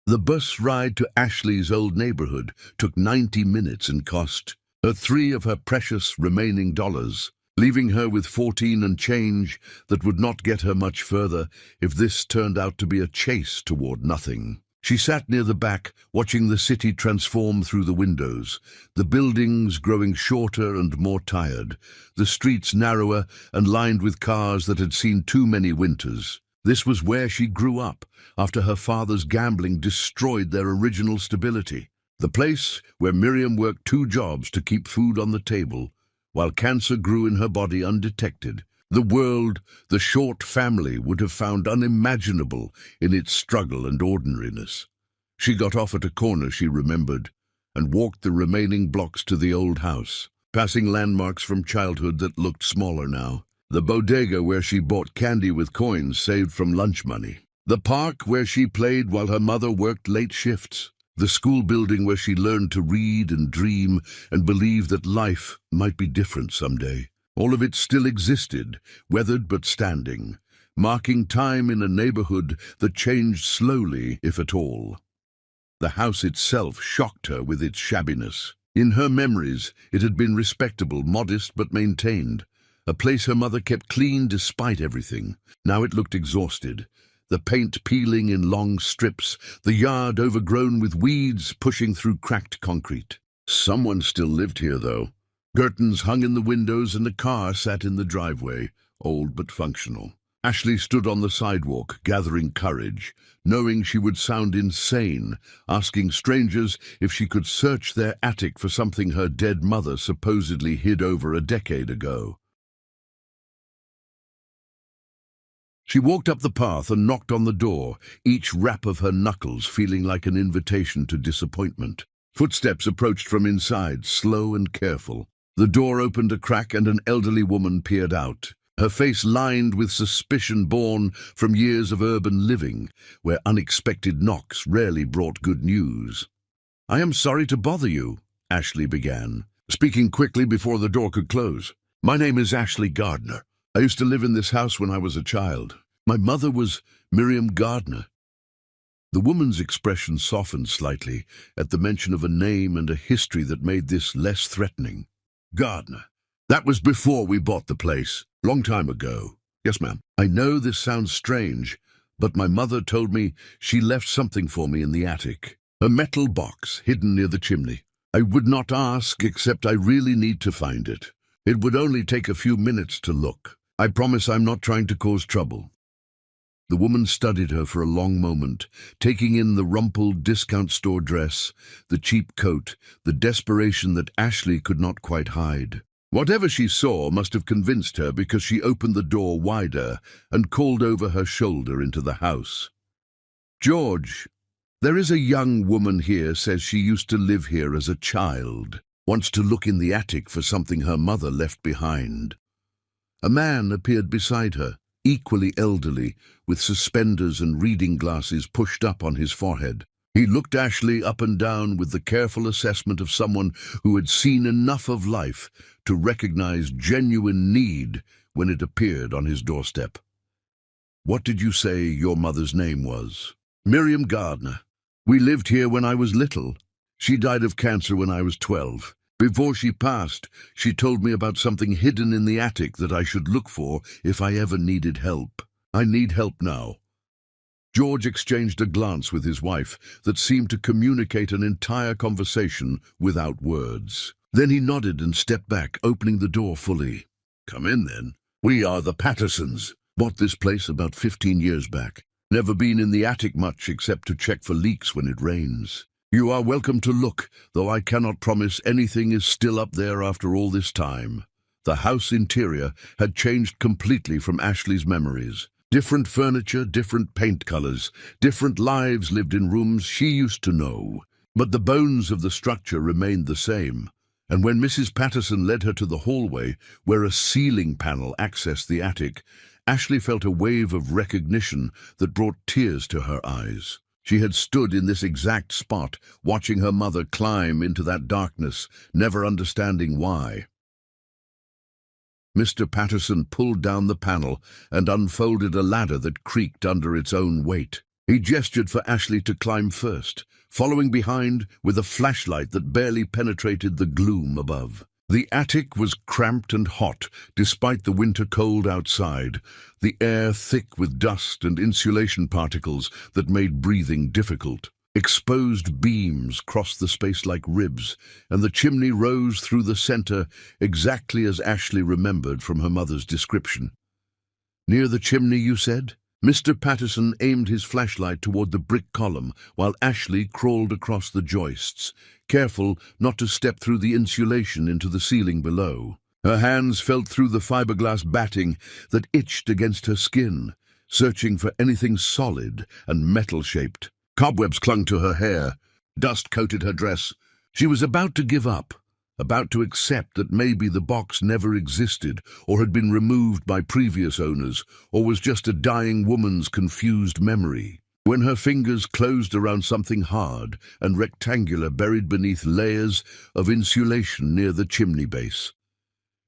Speaker 1: The bus ride to Ashley's old neighborhood took 90 minutes and cost her 3 of her precious remaining dollars, leaving her with 14 and change that would not get her much further if this turned out to be a chase toward nothing. She sat near the back, watching the city transform through the windows, the buildings growing shorter and more tired, the streets narrower and lined with cars that had seen too many winters. This was where she grew up, after her father's gambling destroyed their original stability. The place where Miriam worked 2 jobs to keep food on the table, while cancer grew in her body undetected. The world the short family would have found unimaginable in its struggle and ordinariness. She got off at a corner she remembered and walked the remaining blocks to the old house, passing landmarks from childhood that looked smaller now. The bodega where she bought candy with coins saved from lunch money. The park where she played while her mother worked late shifts. The school building where she learned to read and dream and believe that life might be different someday. All of it still existed, weathered but standing, marking time in a neighborhood that changed slowly, if at all. The house itself shocked her with its shabbiness. In her memories, it had been respectable, modest but maintained, a place her mother kept clean despite everything. Now it looked exhausted, the paint peeling in long strips, the yard overgrown with weeds pushing through cracked concrete. Someone still lived here, though. Curtains hung in the windows and a car sat in the driveway, old but functional. Ashley stood on the sidewalk, gathering courage, knowing she would sound insane, asking strangers if she could search their attic for something her dead mother supposedly hid over a decade ago. She walked up the path and knocked on the door, each rap of her knuckles feeling like an invitation to disappointment. Footsteps approached from inside, slow and careful. The door opened a crack and an elderly woman peered out, her face lined with suspicion born from years of urban living, where unexpected knocks rarely brought good news. "I am sorry to bother you," Ashley began, speaking quickly before the door could close. "My name is Ashley Gardner. I used to live in this house when I was a child. My mother was Miriam Gardner." The woman's expression softened slightly at the mention of a name and a history that made this less threatening. "Gardner. That was before we bought the place. Long time ago. Yes, ma'am. I know this sounds strange, but my mother told me she left something for me in the attic. A metal box hidden near the chimney. I would not ask, except I really need to find it. It would only take a few minutes to look. I promise I'm not trying to cause trouble." The woman studied her for a long moment, taking in the rumpled discount store dress, the cheap coat, the desperation that Ashley could not quite hide. Whatever she saw must have convinced her, because she opened the door wider and called over her shoulder into the house. "George, there is a young woman here says she used to live here as a child, wants to look in the attic for something her mother left behind." A man appeared beside her, equally elderly, with suspenders and reading glasses pushed up on his forehead. He looked Ashley up and down with the careful assessment of someone who had seen enough of life to recognize genuine need when it appeared on his doorstep. "What did you say your mother's name was?" "Miriam Gardner. We lived here when I was little. She died of cancer when I was 12. Before she passed, she told me about something hidden in the attic that I should look for if I ever needed help. I need help now." George exchanged a glance with his wife that seemed to communicate an entire conversation without words. Then he nodded and stepped back, opening the door fully. "Come in, then. We are the Pattersons. Bought this place about 15 years back. Never been in the attic much except to check for leaks when it rains. You are welcome to look, though I cannot promise anything is still up there after all this time." The house interior had changed completely from Ashley's memories. Different furniture, different paint colors, different lives lived in rooms she used to know. But the bones of the structure remained the same. And when Mrs. Patterson led her to the hallway, where a ceiling panel accessed the attic, Ashley felt a wave of recognition that brought tears to her eyes. She had stood in this exact spot, watching her mother climb into that darkness, never understanding why. Mr. Patterson pulled down the panel and unfolded a ladder that creaked under its own weight. He gestured for Ashley to climb first, following behind with a flashlight that barely penetrated the gloom above. The attic was cramped and hot, despite the winter cold outside, the air thick with dust and insulation particles that made breathing difficult. Exposed beams crossed the space like ribs, and the chimney rose through the center exactly as Ashley remembered from her mother's description. "Near the chimney, you said?" Mr. Patterson aimed his flashlight toward the brick column, while Ashley crawled across the joists, careful not to step through the insulation into the ceiling below. Her hands felt through the fiberglass batting that itched against her skin, searching for anything solid and metal-shaped. Cobwebs clung to her hair. Dust coated her dress. She was about to give up, about to accept that maybe the box never existed or had been removed by previous owners or was just a dying woman's confused memory, when her fingers closed around something hard and rectangular buried beneath layers of insulation near the chimney base.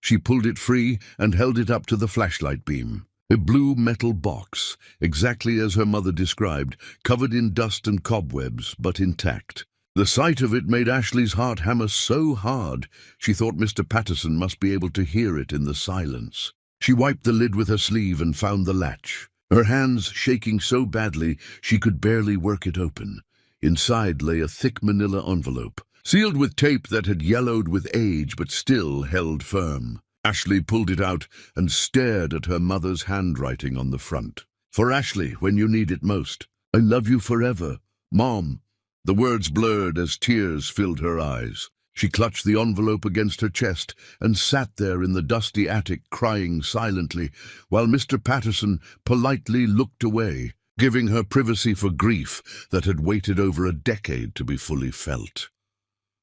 Speaker 1: She pulled it free and held it up to the flashlight beam. A blue metal box, exactly as her mother described, covered in dust and cobwebs, but intact. The sight of it made Ashley's heart hammer so hard, she thought Mr. Patterson must be able to hear it in the silence. She wiped the lid with her sleeve and found the latch, her hands shaking so badly she could barely work it open. Inside lay a thick manila envelope, sealed with tape that had yellowed with age but still held firm. Ashley pulled it out and stared at her mother's handwriting on the front. "For Ashley, when you need it most. I love you forever, Mom." The words blurred as tears filled her eyes. She clutched the envelope against her chest and sat there in the dusty attic crying silently, while Mr. Patterson politely looked away, giving her privacy for grief that had waited over a decade to be fully felt.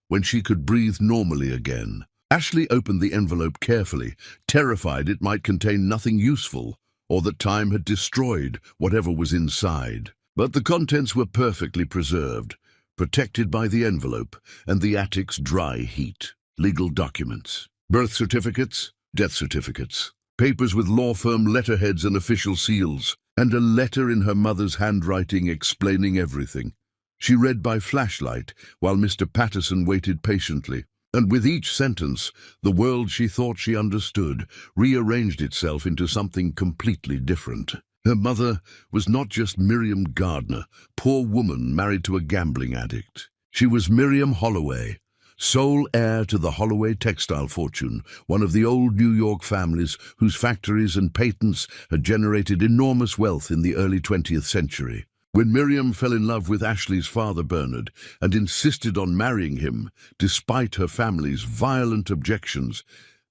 Speaker 1: When she could breathe normally again, Ashley opened the envelope carefully, terrified it might contain nothing useful, or that time had destroyed whatever was inside. But the contents were perfectly preserved, protected by the envelope and the attic's dry heat. Legal documents, birth certificates, death certificates, papers with law firm letterheads and official seals, and a letter in her mother's handwriting explaining everything. She read by flashlight while Mr. Patterson waited patiently. And with each sentence, the world she thought she understood rearranged itself into something completely different. Her mother was not just Miriam Gardner, poor woman married to a gambling addict. She was Miriam Holloway, sole heir to the Holloway textile fortune, one of the old New York families whose factories and patents had generated enormous wealth in the early 20th century. When Miriam fell in love with Ashley's father, Bernard, and insisted on marrying him, despite her family's violent objections,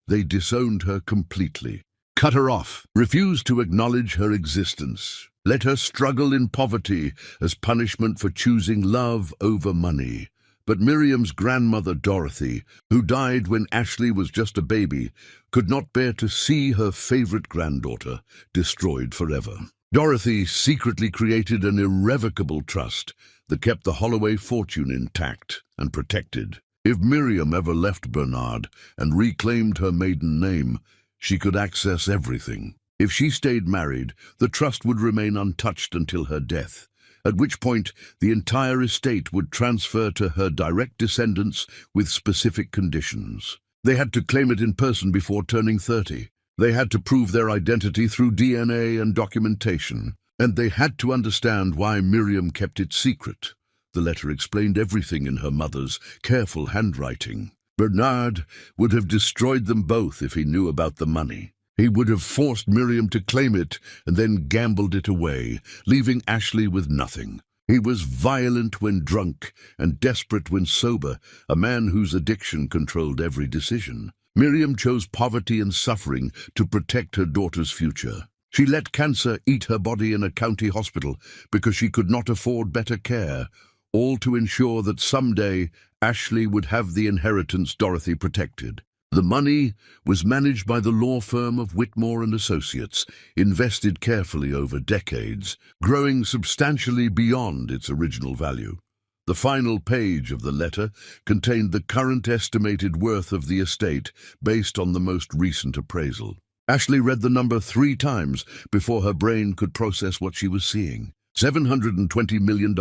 Speaker 1: they disowned her completely, cut her off, refused to acknowledge her existence, let her struggle in poverty as punishment for choosing love over money. But Miriam's grandmother, Dorothy, who died when Ashley was just a baby, could not bear to see her favorite granddaughter destroyed forever. Dorothy secretly created an irrevocable trust that kept the Holloway fortune intact and protected. If Miriam ever left Bernard and reclaimed her maiden name, she could access everything. If she stayed married, the trust would remain untouched until her death, at which point the entire estate would transfer to her direct descendants with specific conditions. They had to claim it in person before turning 30. They had to prove their identity through DNA and documentation, and they had to understand why Miriam kept it secret. The letter explained everything in her mother's careful handwriting. Bernard would have destroyed them both if he knew about the money. He would have forced Miriam to claim it and then gambled it away, leaving Ashley with nothing. He was violent when drunk and desperate when sober, a man whose addiction controlled every decision. Miriam chose poverty and suffering to protect her daughter's future. She let cancer eat her body in a county hospital because she could not afford better care, all to ensure that someday Ashley would have the inheritance Dorothy protected. The money was managed by the law firm of Whitmore and Associates, invested carefully over decades, growing substantially beyond its original value. The final page of the letter contained the current estimated worth of the estate based on the most recent appraisal. Ashley read the number 3 times before her brain could process what she was seeing. $720 million.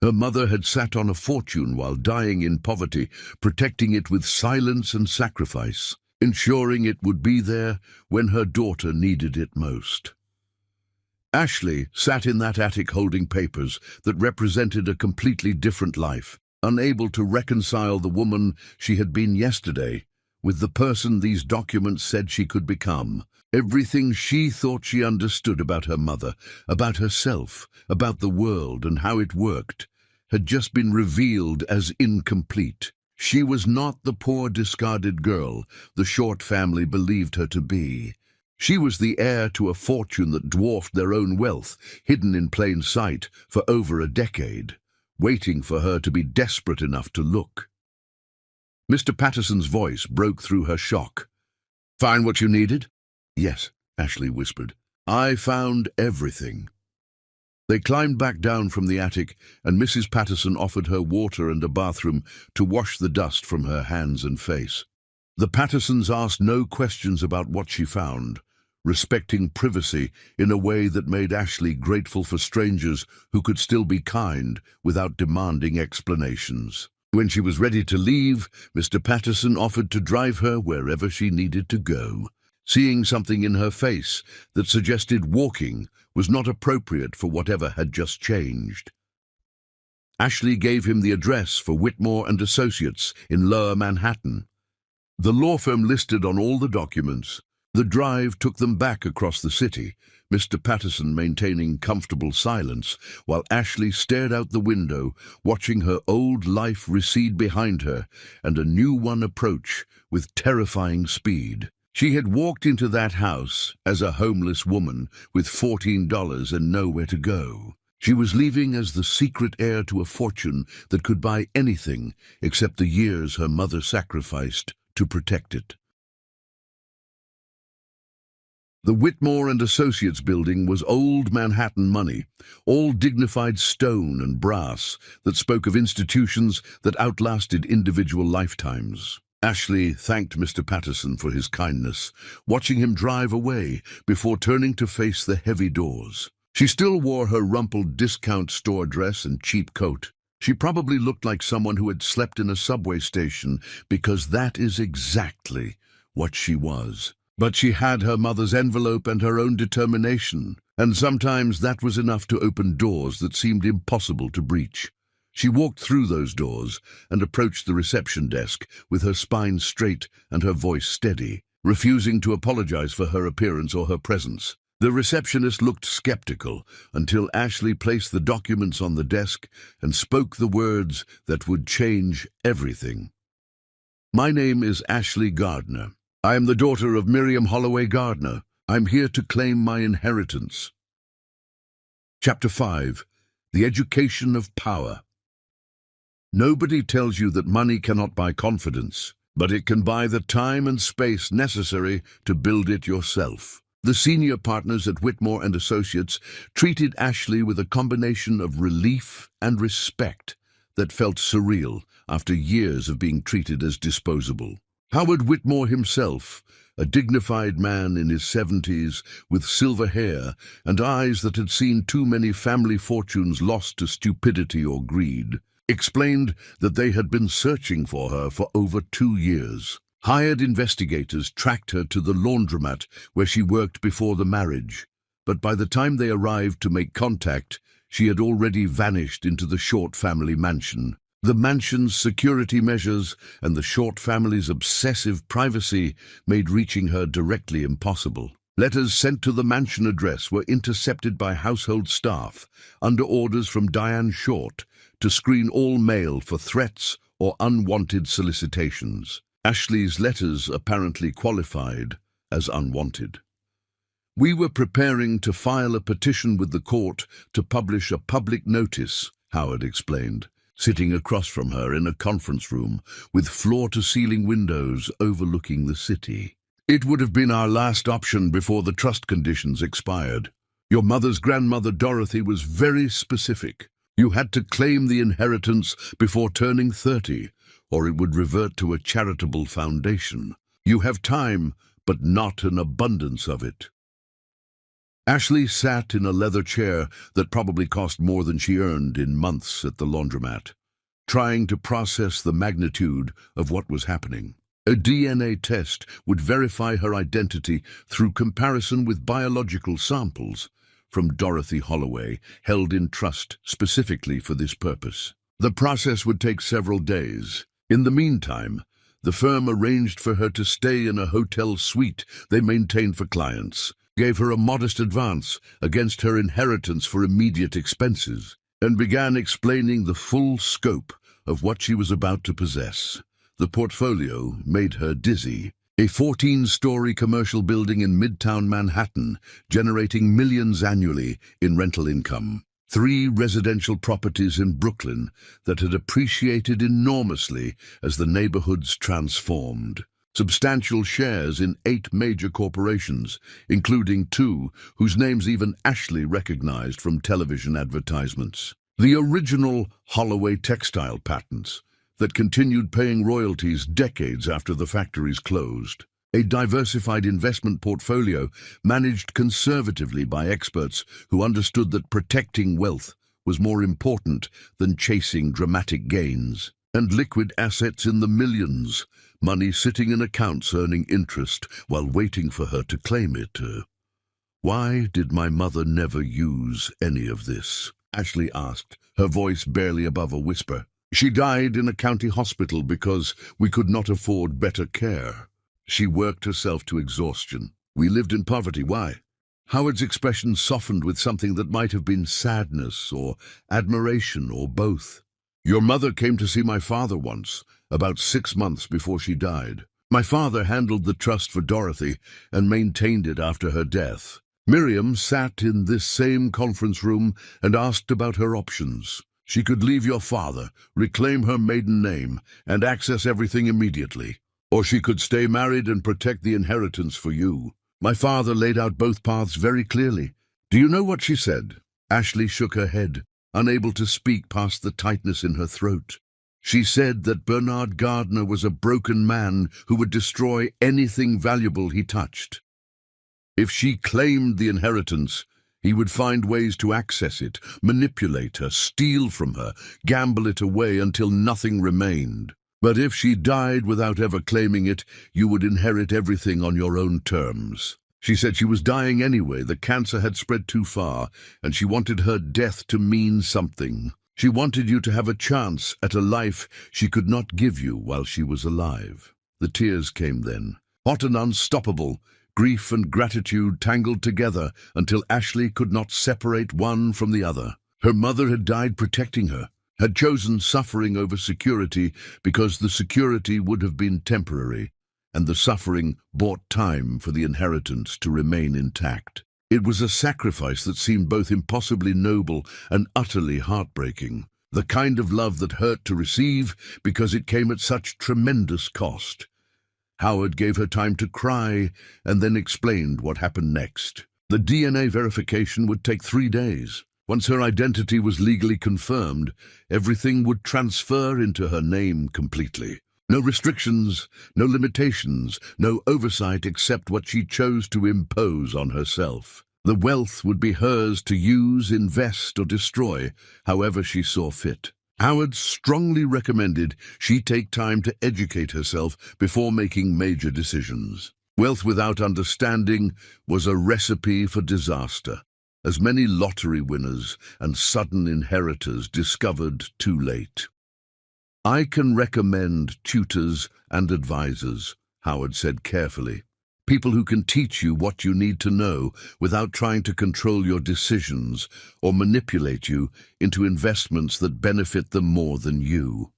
Speaker 1: Her mother had sat on a fortune while dying in poverty, protecting it with silence and sacrifice, ensuring it would be there when her daughter needed it most. Ashley sat in that attic holding papers that represented a completely different life, unable to reconcile the woman she had been yesterday with the person these documents said she could become. Everything she thought she understood about her mother, about herself, about the world and how it worked, had just been revealed as incomplete. She was not the poor discarded girl the Short family believed her to be. She was the heir to a fortune that dwarfed their own wealth, hidden in plain sight for over a decade, waiting for her to be desperate enough to look. Mr. Patterson's voice broke through her shock. "Find what you needed?" "Yes," Ashley whispered. "I found everything." They climbed back down from the attic, and Mrs. Patterson offered her water and a bathroom to wash the dust from her hands and face. The Pattersons asked no questions about what she found, respecting privacy in a way that made Ashley grateful for strangers who could still be kind without demanding explanations. When she was ready to leave, Mr. Patterson offered to drive her wherever she needed to go. Seeing something in her face that suggested walking was not appropriate for whatever had just changed. Ashley gave him the address for Whitmore and Associates in Lower Manhattan. The law firm listed on all the documents. The drive took them back across the city, Mr. Patterson maintaining comfortable silence, while Ashley stared out the window, watching her old life recede behind her and a new one approach with terrifying speed. She had walked into that house as a homeless woman with $14 and nowhere to go. She was leaving as the secret heir to a fortune that could buy anything except the years her mother sacrificed to protect it. The Whitmore and Associates building was old Manhattan money, all dignified stone and brass that spoke of institutions that outlasted individual lifetimes. Ashley thanked Mr. Patterson for his kindness, watching him drive away before turning to face the heavy doors. She still wore her rumpled discount store dress and cheap coat. She probably looked like someone who had slept in a subway station, because that is exactly what she was. But she had her mother's envelope and her own determination, and sometimes that was enough to open doors that seemed impossible to breach. She walked through those doors and approached the reception desk with her spine straight and her voice steady, refusing to apologize for her appearance or her presence. The receptionist looked skeptical until Ashley placed the documents on the desk and spoke the words that would change everything. "My name is Ashley Gardner. I am the daughter of Miriam Holloway Gardner. I'm here to claim my inheritance." Chapter 5. The Education of Power. Nobody tells you that money cannot buy confidence, but it can buy the time and space necessary to build it yourself. The senior partners at Whitmore and Associates treated Ashley with a combination of relief and respect that felt surreal after years of being treated as disposable. Howard Whitmore himself, a dignified man in his 70s with silver hair and eyes that had seen too many family fortunes lost to stupidity or greed, explained that they had been searching for her for over 2 years. Hired investigators tracked her to the laundromat where she worked before the marriage, but by the time they arrived to make contact, she had already vanished into the Short family mansion. The mansion's security measures and the Short family's obsessive privacy made reaching her directly impossible. Letters sent to the mansion address were intercepted by household staff under orders from Diane Short to screen all mail for threats or unwanted solicitations. Ashley's letters apparently qualified as unwanted. "We were preparing to file a petition with the court to publish a public notice," Howard explained, sitting across from her in a conference room with floor-to-ceiling windows overlooking the city. "It would have been our last option before the trust conditions expired. Your mother's grandmother Dorothy was very specific. You had to claim the inheritance before turning 30, or it would revert to a charitable foundation. You have time, but not an abundance of it." Ashley sat in a leather chair that probably cost more than she earned in months at the laundromat, trying to process the magnitude of what was happening. A DNA test would verify her identity through comparison with biological samples from Dorothy Holloway, held in trust specifically for this purpose. The process would take several days. In the meantime, the firm arranged for her to stay in a hotel suite they maintained for clients, gave her a modest advance against her inheritance for immediate expenses, and began explaining the full scope of what she was about to possess. The portfolio made her dizzy. A 14-story commercial building in Midtown Manhattan, generating millions annually in rental income. 3 residential properties in Brooklyn that had appreciated enormously as the neighborhoods transformed. Substantial shares in 8 major corporations, including 2 whose names even Ashley recognized from television advertisements. The original Holloway textile patents, that continued paying royalties decades after the factories closed. A diversified investment portfolio managed conservatively by experts who understood that protecting wealth was more important than chasing dramatic gains. And liquid assets in the millions, money sitting in accounts earning interest while waiting for her to claim it. Why did my mother never use any of this? Ashley asked, her voice barely above a whisper. She died in a county hospital because we could not afford better care. She worked herself to exhaustion. We lived in poverty. Why? Howard's expression softened with something that might have been sadness or admiration or both. Your mother came to see my father once, about 6 months before she died. My father handled the trust for Dorothy and maintained it after her death. Miriam sat in this same conference room and asked about her options. She could leave your father, reclaim her maiden name, and access everything immediately. Or she could stay married and protect the inheritance for you. My father laid out both paths very clearly. Do you know what she said? Ashley shook her head, unable to speak past the tightness in her throat. She said that Bernard Gardner was a broken man who would destroy anything valuable he touched. If she claimed the inheritance, he would find ways to access it, manipulate her, steal from her, gamble it away until nothing remained. But if she died without ever claiming it, you would inherit everything on your own terms. She said she was dying anyway. The cancer had spread too far, and she wanted her death to mean something. She wanted you to have a chance at a life she could not give you while she was alive. The tears came then, hot and unstoppable, grief and gratitude tangled together until Ashley could not separate one from the other. Her mother had died protecting her, had chosen suffering over security because the security would have been temporary, and the suffering bought time for the inheritance to remain intact. It was a sacrifice that seemed both impossibly noble and utterly heartbreaking, the kind of love that hurt to receive because it came at such tremendous cost. Howard gave her time to cry and then explained what happened next. The DNA verification would take 3 days. Once her identity was legally confirmed, everything would transfer into her name completely. No restrictions, no limitations, no oversight except what she chose to impose on herself. The wealth would be hers to use, invest, or destroy, however she saw fit. Howard strongly recommended she take time to educate herself before making major decisions. Wealth without understanding was a recipe for disaster, as many lottery winners and sudden inheritors discovered too late. I can recommend tutors and advisors, Howard said carefully. People who can teach you what you need to know without trying to control your decisions or manipulate you into investments that benefit them more than you.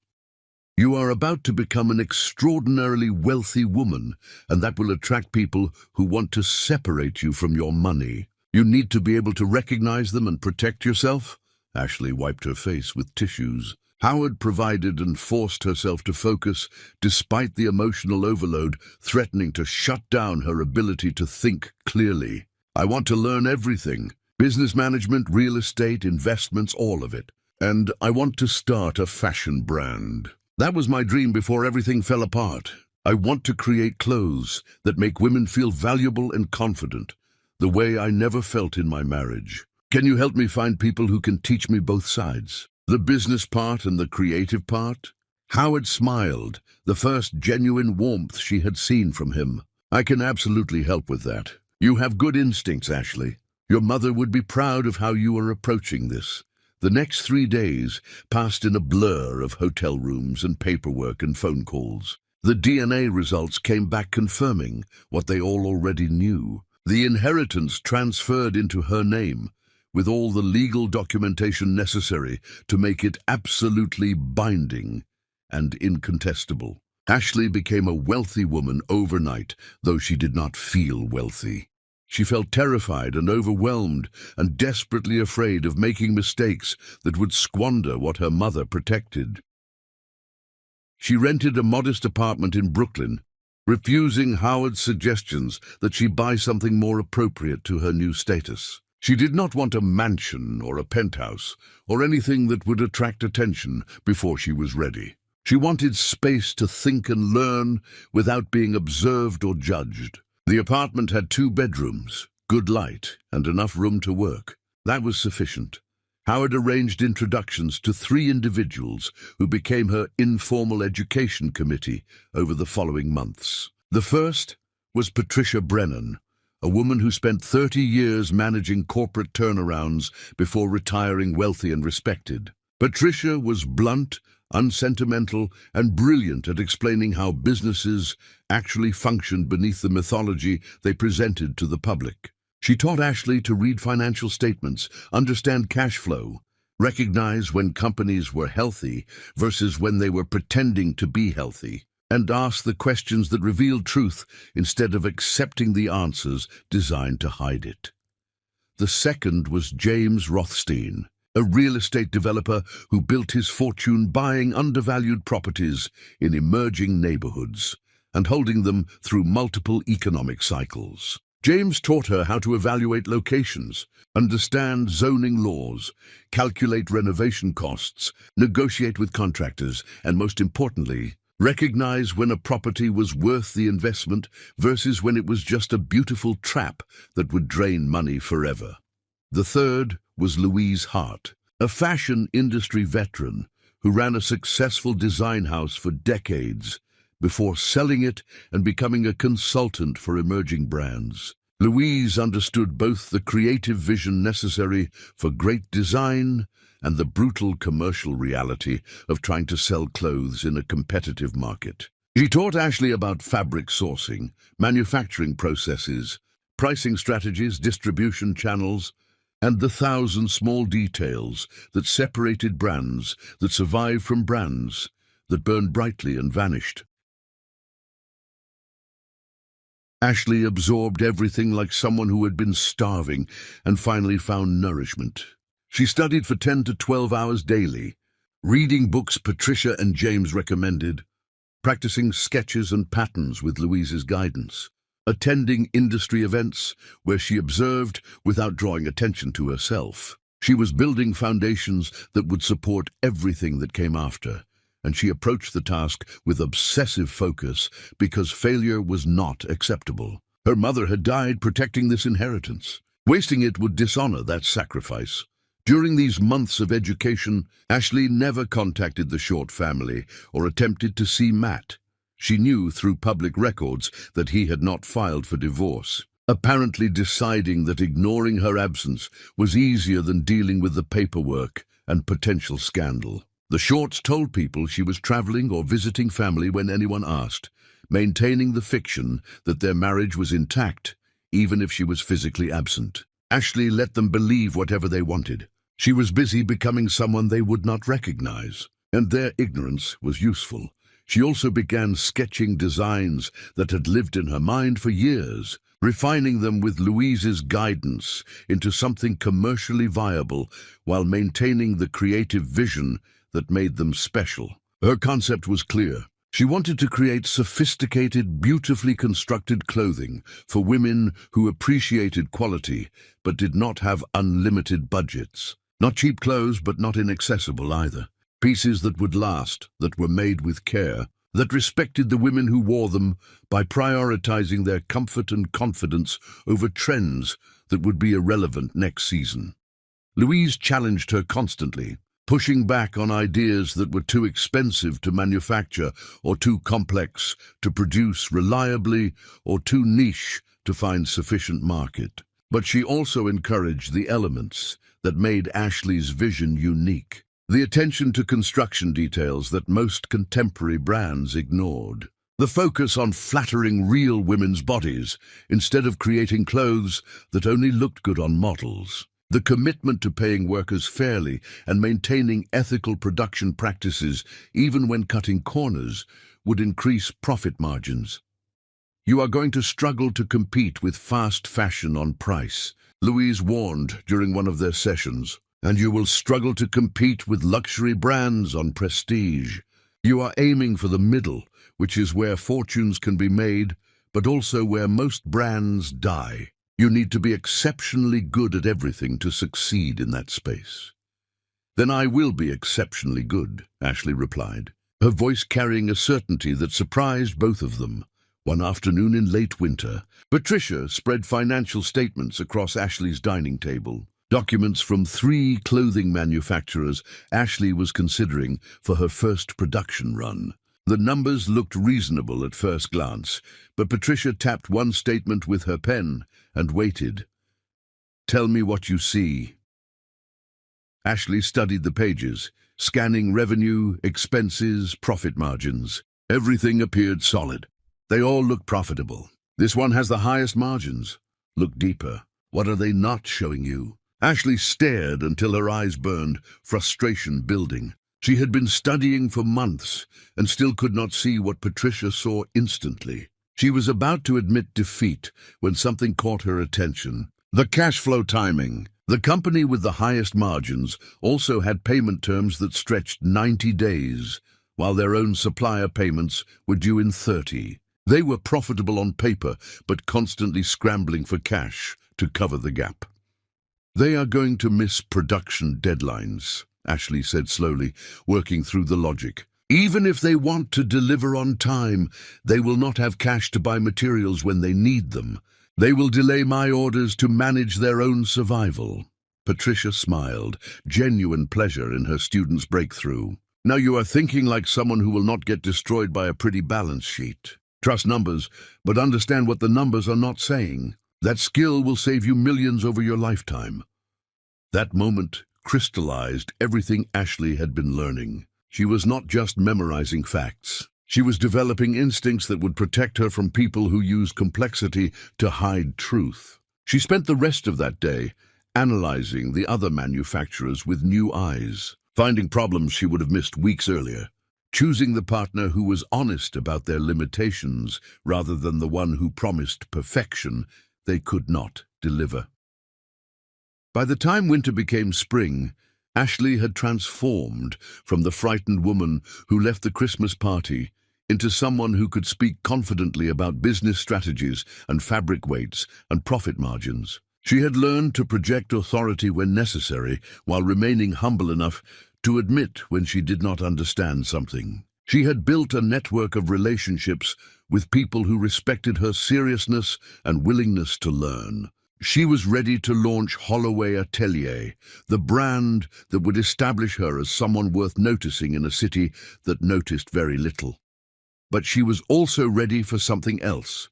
Speaker 1: You are about to become an extraordinarily wealthy woman, and that will attract people who want to separate you from your money. You need to be able to recognize them and protect yourself. Ashley wiped her face with tissues. Howard provided and forced herself to focus despite the emotional overload threatening to shut down her ability to think clearly. I want to learn everything. Business management, real estate, investments, all of it. And I want to start a fashion brand. That was my dream before everything fell apart. I want to create clothes that make women feel valuable and confident, the way I never felt in my marriage. Can you help me find people who can teach me both sides? The business part and the creative part? Howard smiled, the first genuine warmth she had seen from him. I can absolutely help with that. You have good instincts, Ashley. Your mother would be proud of how you are approaching this. The next 3 days passed in a blur of hotel rooms and paperwork and phone calls. The DNA results came back confirming what they all already knew. The inheritance transferred into her name, with all the legal documentation necessary to make it absolutely binding and incontestable. Ashley became a wealthy woman overnight, though she did not feel wealthy. She felt terrified and overwhelmed and desperately afraid of making mistakes that would squander what her mother protected. She rented a modest apartment in Brooklyn, refusing Howard's suggestions that she buy something more appropriate to her new status. She did not want a mansion or a penthouse or anything that would attract attention before she was ready. She wanted space to think and learn without being observed or judged. The apartment had 2 bedrooms, good light, and enough room to work. That was sufficient. Howard arranged introductions to 3 individuals who became her informal education committee over the following months. The first was Patricia Brennan, a woman who spent 30 years managing corporate turnarounds before retiring wealthy and respected. Patricia was blunt, unsentimental, and brilliant at explaining how businesses actually functioned beneath the mythology they presented to the public. She taught Ashley to read financial statements, understand cash flow, recognize when companies were healthy versus when they were pretending to be healthy, and ask the questions that revealed truth instead of accepting the answers designed to hide it. The second was James Rothstein, a real estate developer who built his fortune buying undervalued properties in emerging neighborhoods and holding them through multiple economic cycles. James taught her how to evaluate locations, understand zoning laws, calculate renovation costs, negotiate with contractors, and most importantly, recognize when a property was worth the investment versus when it was just a beautiful trap that would drain money forever. The third was Louise Hart, a fashion industry veteran who ran a successful design house for decades before selling it and becoming a consultant for emerging brands. Louise understood both the creative vision necessary for great design and the brutal commercial reality of trying to sell clothes in a competitive market. She taught Ashley about fabric sourcing, manufacturing processes, pricing strategies, distribution channels, and the 1,000 small details that separated brands that survived from brands that burned brightly and vanished. Ashley absorbed everything like someone who had been starving and finally found nourishment. She studied for 10 to 12 hours daily, reading books Patricia and James recommended, practicing sketches and patterns with Louise's guidance, attending industry events where she observed without drawing attention to herself. She was building foundations that would support everything that came after, and she approached the task with obsessive focus because failure was not acceptable. Her mother had died protecting this inheritance. Wasting it would dishonor that sacrifice. During these months of education, Ashley never contacted the Short family or attempted to see Matt. She knew through public records that he had not filed for divorce, apparently deciding that ignoring her absence was easier than dealing with the paperwork and potential scandal. The Shorts told people she was traveling or visiting family when anyone asked, maintaining the fiction that their marriage was intact, even if she was physically absent. Ashley let them believe whatever they wanted. She was busy becoming someone they would not recognize, and their ignorance was useful. She also began sketching designs that had lived in her mind for years, refining them with Louise's guidance into something commercially viable while maintaining the creative vision that made them special. Her concept was clear. She wanted to create sophisticated, beautifully constructed clothing for women who appreciated quality but did not have unlimited budgets. Not cheap clothes, but not inaccessible either. Pieces that would last, that were made with care, that respected the women who wore them by prioritizing their comfort and confidence over trends that would be irrelevant next season. Louise challenged her constantly, pushing back on ideas that were too expensive to manufacture or too complex to produce reliably or too niche to find sufficient market. But she also encouraged the elements that made Ashley's vision unique. The attention to construction details that most contemporary brands ignored. The focus on flattering real women's bodies instead of creating clothes that only looked good on models. The commitment to paying workers fairly and maintaining ethical production practices, even when cutting corners, would increase profit margins. You are going to struggle to compete with fast fashion on price, Louise warned during one of their sessions, and you will struggle to compete with luxury brands on prestige. You are aiming for the middle, which is where fortunes can be made, but also where most brands die. You need to be exceptionally good at everything to succeed in that space. Then I will be exceptionally good, Ashley replied. her voice carrying a certainty that surprised both of them. One afternoon in late winter, Patricia spread financial statements across Ashley's dining table. Documents from 3 clothing manufacturers Ashley was considering for her first production run. The numbers looked reasonable at first glance, but Patricia tapped one statement with her pen and waited. "Tell me what you see." Ashley studied the pages, scanning revenue, expenses, profit margins. Everything appeared solid. They all looked profitable. "This one has the highest margins." "Look deeper. What are they not showing you?" Ashley stared until her eyes burned, frustration building. She had been studying for months and still could not see what Patricia saw instantly. She was about to admit defeat when something caught her attention. The cash flow timing. The company with the highest margins also had payment terms that stretched 90 days, while their own supplier payments were due in 30. They were profitable on paper, but constantly scrambling for cash to cover the gap. "They are going to miss production deadlines," Ashley said slowly, working through the logic. "Even if they want to deliver on time, they will not have cash to buy materials when they need them. They will delay my orders to manage their own survival." Patricia smiled, genuine pleasure in her student's breakthrough. "Now you are thinking like someone who will not get destroyed by a pretty balance sheet. Trust numbers, but understand what the numbers are not saying. That skill will save you millions over your lifetime." That moment crystallized everything Ashley had been learning. She was not just memorizing facts. She was developing instincts that would protect her from people who used complexity to hide truth. She spent the rest of that day analyzing the other manufacturers with new eyes, finding problems she would have missed weeks earlier, choosing the partner who was honest about their limitations rather than the one who promised perfection they could not deliver. By the time winter became spring, Ashley had transformed from the frightened woman who left the Christmas party into someone who could speak confidently about business strategies and fabric weights and profit margins. She had learned to project authority when necessary, while remaining humble enough to admit when she did not understand something. She had built a network of relationships with people who respected her seriousness and willingness to learn. She was ready to launch Holloway Atelier, the brand that would establish her as someone worth noticing in a city that noticed very little. But she was also ready for something else,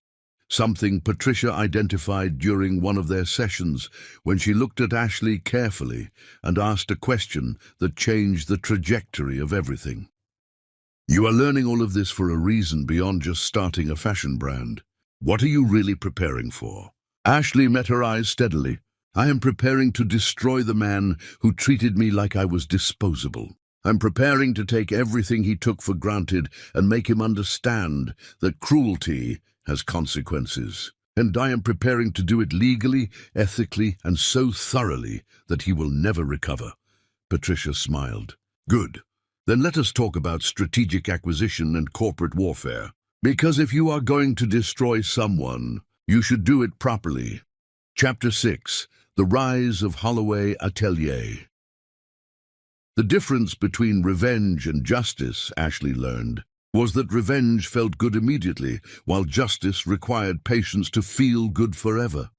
Speaker 1: something Patricia identified during one of their sessions when she looked at Ashley carefully and asked a question that changed the trajectory of everything. "You are learning all of this for a reason beyond just starting a fashion brand. What are you really preparing for?" Ashley met her eyes steadily. "I am preparing to destroy the man who treated me like I was disposable. I'm preparing to take everything he took for granted and make him understand that cruelty has consequences. And I am preparing to do it legally, ethically, and so thoroughly that he will never recover." Patricia smiled. "Good. Then let us talk about strategic acquisition and corporate warfare. Because if you are going to destroy someone, you should do it properly." Chapter 6. The Rise of Holloway Atelier. The difference between revenge and justice, Ashley learned, was that revenge felt good immediately, while justice required patience to feel good forever.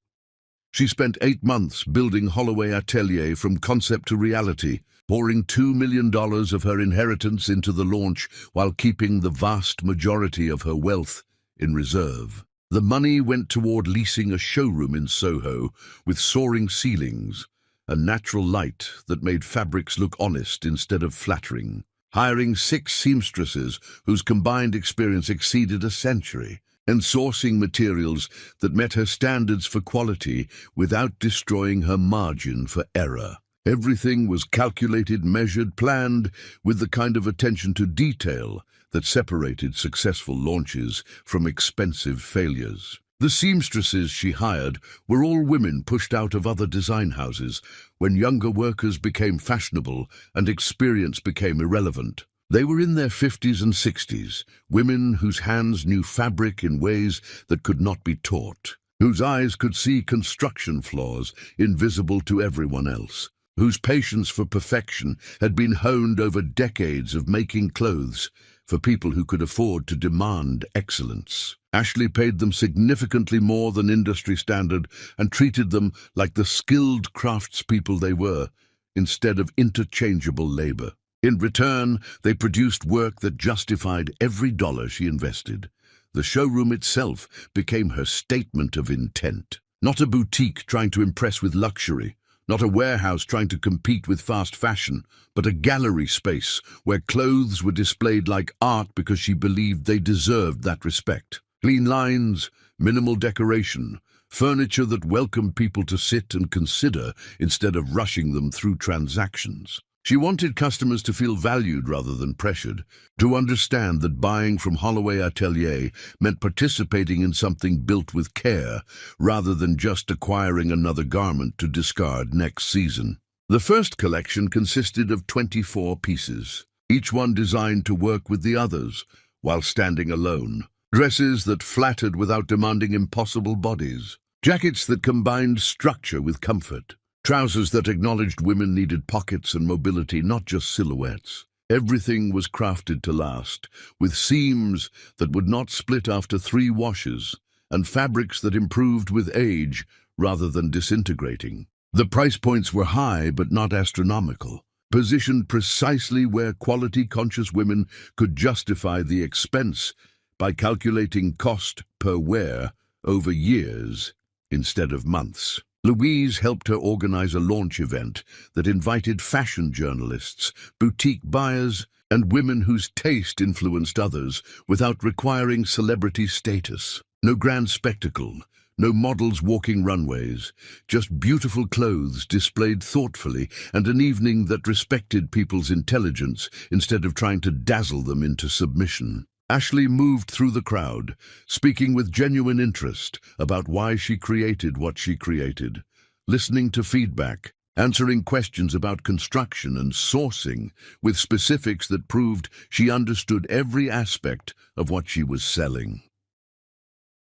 Speaker 1: She spent 8 months building Holloway Atelier from concept to reality, pouring $2 million of her inheritance into the launch while keeping the vast majority of her wealth in reserve. The money went toward leasing a showroom in Soho with soaring ceilings, a natural light that made fabrics look honest instead of flattering, hiring 6 seamstresses whose combined experience exceeded a century, and sourcing materials that met her standards for quality without destroying her margin for error. Everything was calculated, measured, planned, with the kind of attention to detail that separated successful launches from expensive failures. The seamstresses she hired were all women pushed out of other design houses when younger workers became fashionable and experience became irrelevant. They were in their 50s and 60s, women whose hands knew fabric in ways that could not be taught, whose eyes could see construction flaws invisible to everyone else. whose patience for perfection had been honed over decades of making clothes for people who could afford to demand excellence. Ashley paid them significantly more than industry standard and treated them like the skilled craftspeople they were, instead of interchangeable labor. In return, they produced work that justified every dollar she invested. The showroom itself became her statement of intent. Not a boutique trying to impress with luxury, not a warehouse trying to compete with fast fashion, but a gallery space where clothes were displayed like art because she believed they deserved that respect. Clean lines, minimal decoration, furniture that welcomed people to sit and consider instead of rushing them through transactions. She wanted customers to feel valued rather than pressured, to understand that buying from Holloway Atelier meant participating in something built with care, rather than just acquiring another garment to discard next season. The first collection consisted of 24 pieces, each one designed to work with the others, while standing alone. Dresses that flattered without demanding impossible bodies. Jackets that combined structure with comfort. Trousers that acknowledged women needed pockets and mobility, not just silhouettes. Everything was crafted to last, with seams that would not split after 3 washes, and fabrics that improved with age rather than disintegrating. The price points were high but not astronomical, positioned precisely where quality-conscious women could justify the expense by calculating cost per wear over years instead of months. Louise helped her organize a launch event that invited fashion journalists, boutique buyers, and women whose taste influenced others without requiring celebrity status. No grand spectacle, no models walking runways, just beautiful clothes displayed thoughtfully and an evening that respected people's intelligence instead of trying to dazzle them into submission. Ashley moved through the crowd, speaking with genuine interest about why she created what she created, listening to feedback, answering questions about construction and sourcing with specifics that proved she understood every aspect of what she was selling.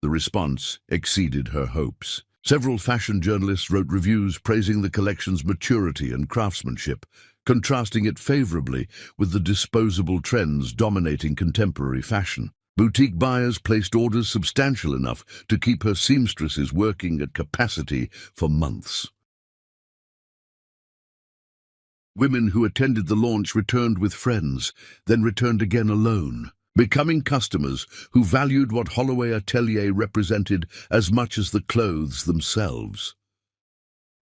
Speaker 1: The response exceeded her hopes. Several fashion journalists wrote reviews praising the collection's maturity and craftsmanship, contrasting it favorably with the disposable trends dominating contemporary fashion. Boutique buyers placed orders substantial enough to keep her seamstresses working at capacity for months. Women who attended the launch returned with friends, then returned again alone, becoming customers who valued what Holloway Atelier represented as much as the clothes themselves.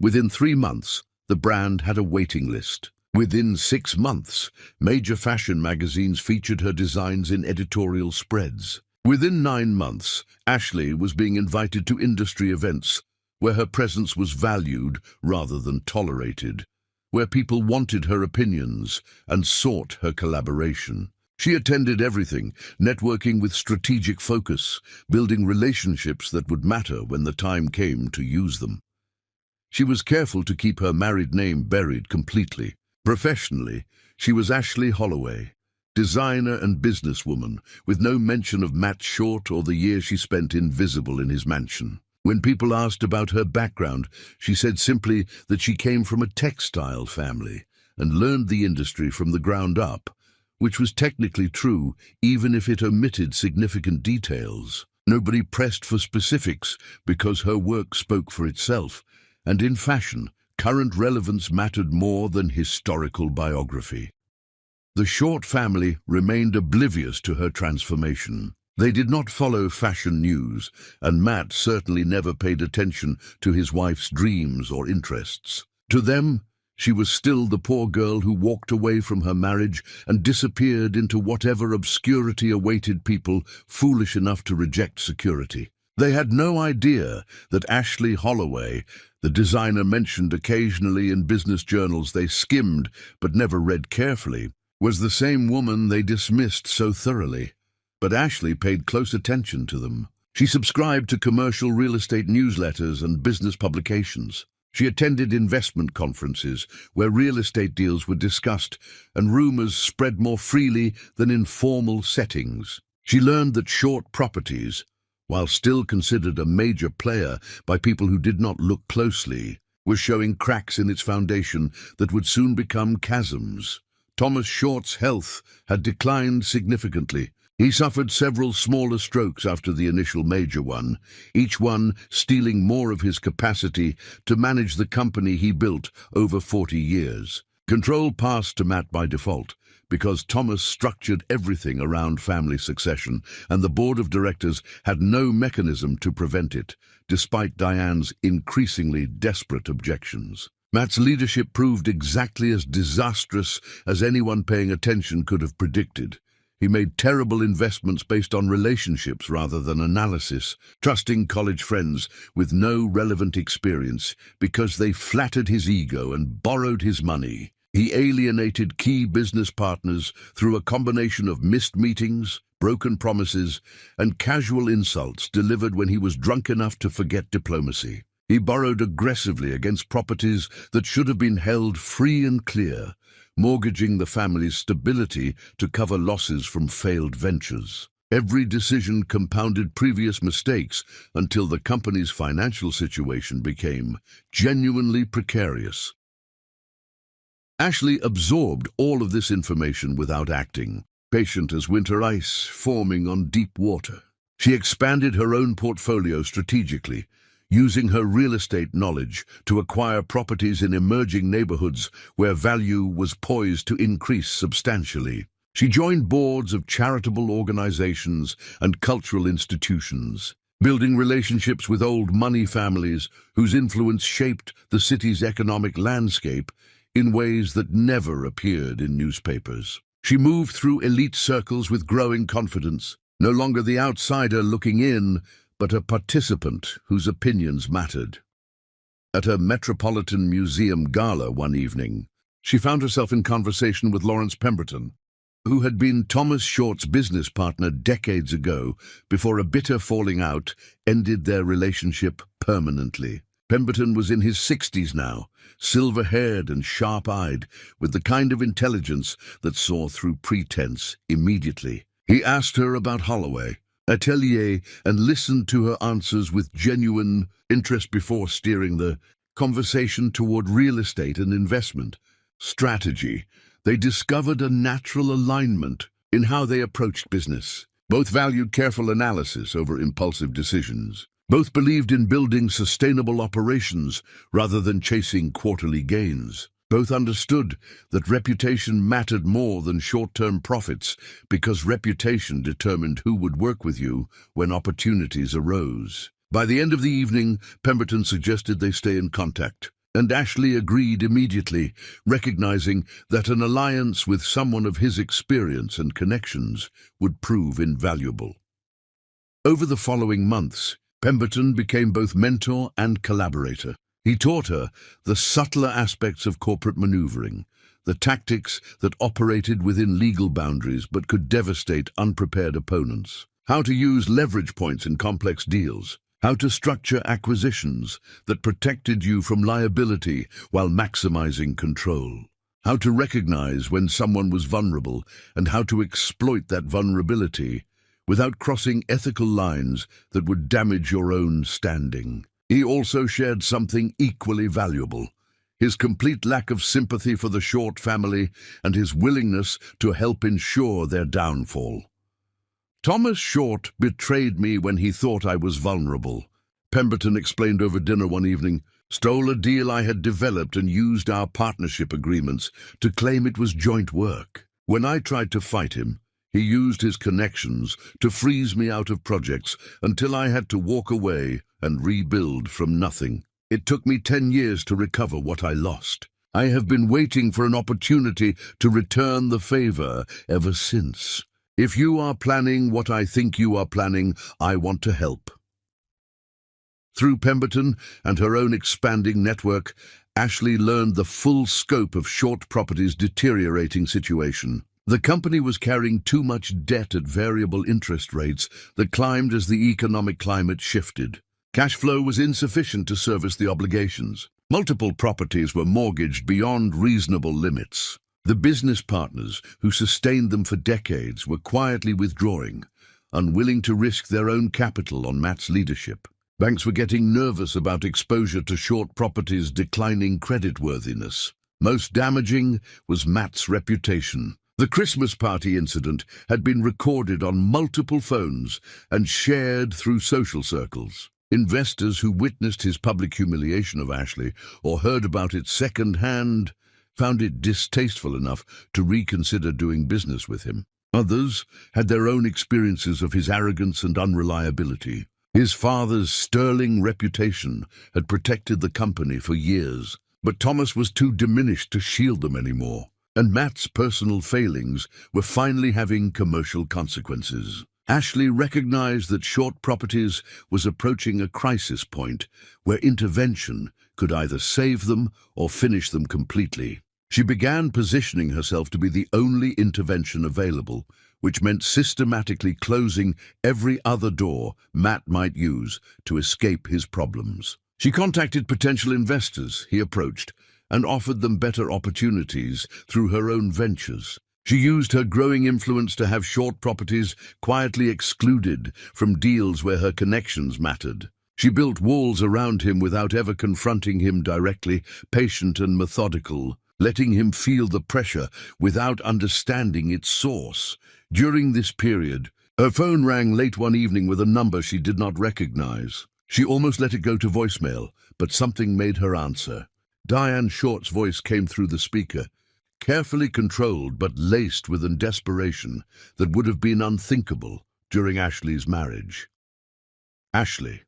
Speaker 1: Within 3 months, the brand had a waiting list. Within 6 months, major fashion magazines featured her designs in editorial spreads. Within 9 months, Ashley was being invited to industry events, where her presence was valued rather than tolerated, where people wanted her opinions and sought her collaboration. She attended everything, networking with strategic focus, building relationships that would matter when the time came to use them. She was careful to keep her married name buried completely. Professionally, she was Ashley Holloway, designer and businesswoman, with no mention of Matt Short or the year she spent invisible in his mansion. When people asked about her background, she said simply that she came from a textile family and learned the industry from the ground up, which was technically true even if it omitted significant details. Nobody pressed for specifics because her work spoke for itself, and in fashion, current relevance mattered more than historical biography. The Short family remained oblivious to her transformation. They did not follow fashion news, and Matt certainly never paid attention to his wife's dreams or interests. To them, she was still the poor girl who walked away from her marriage and disappeared into whatever obscurity awaited people foolish enough to reject security. They had no idea that Ashley Holloway, the designer mentioned occasionally in business journals they skimmed but never read carefully, was the same woman they dismissed so thoroughly. But Ashley paid close attention to them. She subscribed to commercial real estate newsletters and business publications. She attended investment conferences where real estate deals were discussed and rumors spread more freely than in formal settings. She learned that Short Properties, while still considered a major player by people who did not look closely, was showing cracks in its foundation that would soon become chasms. Thomas Short's health had declined significantly. He suffered several smaller strokes after the initial major one, each one stealing more of his capacity to manage the company he built over 40 years. Control passed to Matt by default, because Thomas structured everything around family succession, and the board of directors had no mechanism to prevent it, despite Diane's increasingly desperate objections. Matt's leadership proved exactly as disastrous as anyone paying attention could have predicted. He made terrible investments based on relationships rather than analysis, trusting college friends with no relevant experience because they flattered his ego and borrowed his money. He alienated key business partners through a combination of missed meetings, broken promises, and casual insults delivered when he was drunk enough to forget diplomacy. He borrowed aggressively against properties that should have been held free and clear, mortgaging the family's stability to cover losses from failed ventures. Every decision compounded previous mistakes until the company's financial situation became genuinely precarious. Ashley absorbed all of this information without acting, patient as winter ice forming on deep water. She expanded her own portfolio strategically, using her real estate knowledge to acquire properties in emerging neighborhoods where value was poised to increase substantially. She joined boards of charitable organizations and cultural institutions, building relationships with old money families whose influence shaped the city's economic landscape in ways that never appeared in newspapers. She moved through elite circles with growing confidence, no longer the outsider looking in, but a participant whose opinions mattered. At a Metropolitan Museum gala one evening, she found herself in conversation with Lawrence Pemberton, who had been Thomas Short's business partner decades ago before a bitter falling out ended their relationship permanently. Pemberton was in his 60s now, silver-haired and sharp-eyed, with the kind of intelligence that saw through pretense immediately. He asked her about Holloway, Atelier, and listened to her answers with genuine interest before steering the conversation toward real estate and investment strategy. They discovered a natural alignment in how they approached business. Both valued careful analysis over impulsive decisions. Both believed in building sustainable operations rather than chasing quarterly gains. Both understood that reputation mattered more than short-term profits because reputation determined who would work with you when opportunities arose. By the end of the evening, Pemberton suggested they stay in contact, and Ashley agreed immediately, recognizing that an alliance with someone of his experience and connections would prove invaluable. Over the following months, Pemberton became both mentor and collaborator. He taught her the subtler aspects of corporate maneuvering, the tactics that operated within legal boundaries but could devastate unprepared opponents, how to use leverage points in complex deals, how to structure acquisitions that protected you from liability while maximizing control, how to recognize when someone was vulnerable and how to exploit that vulnerability without crossing ethical lines that would damage your own standing. He also shared something equally valuable: his complete lack of sympathy for the Short family and his willingness to help ensure their downfall. Thomas Short betrayed me when he thought I was vulnerable, Pemberton explained over dinner one evening. Stole a deal I had developed and used our partnership agreements to claim it was joint work. When I tried to fight him, he used his connections to freeze me out of projects until I had to walk away and rebuild from nothing. It took me 10 years to recover what I lost. I have been waiting for an opportunity to return the favor ever since. If you are planning what I think you are planning, I want to help. Through Pemberton and her own expanding network, Ashley learned the full scope of Short Properties' deteriorating situation. The company was carrying too much debt at variable interest rates that climbed as the economic climate shifted. Cash flow was insufficient to service the obligations. Multiple properties were mortgaged beyond reasonable limits. The business partners who sustained them for decades were quietly withdrawing, unwilling to risk their own capital on Matt's leadership. Banks were getting nervous about exposure to short properties' declining creditworthiness. Most damaging was Matt's reputation. The Christmas party incident had been recorded on multiple phones and shared through social circles. Investors who witnessed his public humiliation of Ashley or heard about it second-hand found it distasteful enough to reconsider doing business with him. Others had their own experiences of his arrogance and unreliability. His father's sterling reputation had protected the company for years, but Thomas was too diminished to shield them anymore, and Matt's personal failings were finally having commercial consequences. Ashley recognized that short properties was approaching a crisis point where intervention could either save them or finish them completely. She began positioning herself to be the only intervention available, which meant systematically closing every other door Matt might use to escape his problems. She contacted potential investors he approached and offered them better opportunities through her own ventures. She used her growing influence to have short properties quietly excluded from deals where her connections mattered. She built walls around him without ever confronting him directly, patient and methodical, letting him feel the pressure without understanding its source. During this period, her phone rang late one evening with a number she did not recognize. She almost let it go to voicemail, but something made her answer. Diane Short's voice came through the speaker, carefully controlled but laced with a desperation that would have been unthinkable during Ashley's marriage. "Ashley,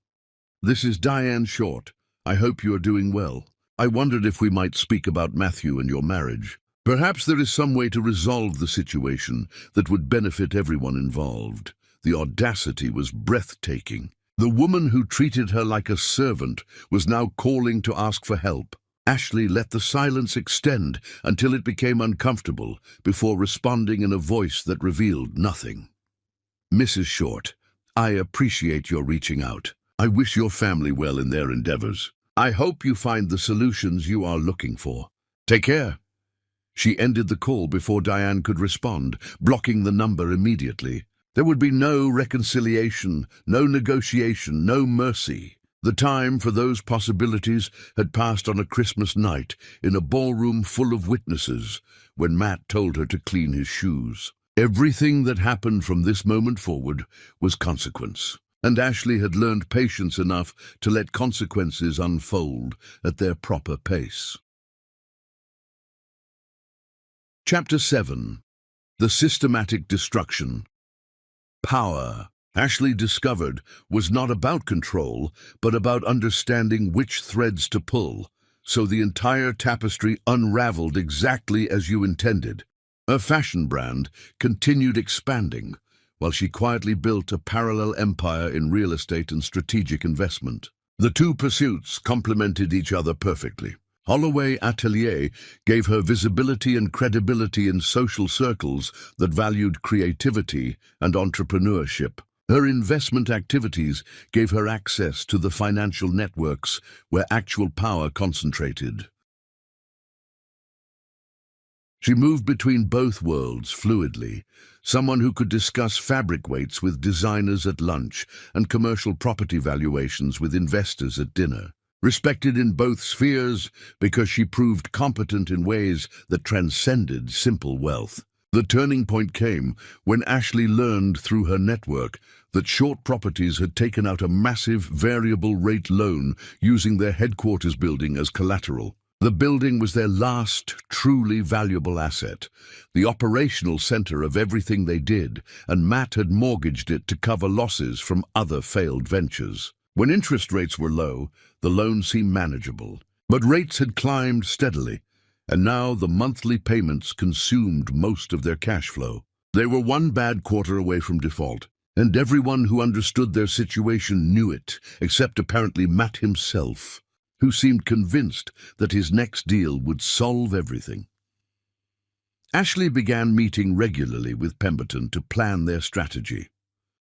Speaker 1: this is Diane Short. I hope you are doing well. I wondered if we might speak about Matthew and your marriage. Perhaps there is some way to resolve the situation that would benefit everyone involved." The audacity was breathtaking. The woman who treated her like a servant was now calling to ask for help. Ashley let the silence extend until it became uncomfortable before responding in a voice that revealed nothing. "Mrs. Short, I appreciate your reaching out. I wish your family well in their endeavors. I hope you find the solutions you are looking for. Take care." She ended the call before Diane could respond, blocking the number immediately. There would be no reconciliation, no negotiation, no mercy. The time for those possibilities had passed on a Christmas night in a ballroom full of witnesses when Matt told her to clean his shoes. Everything that happened from this moment forward was consequence, and Ashley had learned patience enough to let consequences unfold at their proper pace. Chapter 7. The Systematic Destruction. Power, Ashley discovered, was not about control, but about understanding which threads to pull, so the entire tapestry unraveled exactly as you intended. Her fashion brand continued expanding, while she quietly built a parallel empire in real estate and strategic investment. The two pursuits complemented each other perfectly. Holloway Atelier gave her visibility and credibility in social circles that valued creativity and entrepreneurship. Her investment activities gave her access to the financial networks where actual power concentrated. She moved between both worlds fluidly, someone who could discuss fabric weights with designers at lunch and commercial property valuations with investors at dinner. Respected in both spheres because she proved competent in ways that transcended simple wealth. The turning point came when Ashley learned through her network that Short Properties had taken out a massive variable rate loan using their headquarters building as collateral. The building was their last truly valuable asset, the operational center of everything they did, and Matt had mortgaged it to cover losses from other failed ventures. When interest rates were low, the loan seemed manageable, but rates had climbed steadily, and now the monthly payments consumed most of their cash flow. They were one bad quarter away from default, and everyone who understood their situation knew it, except apparently Matt himself, who seemed convinced that his next deal would solve everything. Ashley began meeting regularly with Pemberton to plan their strategy.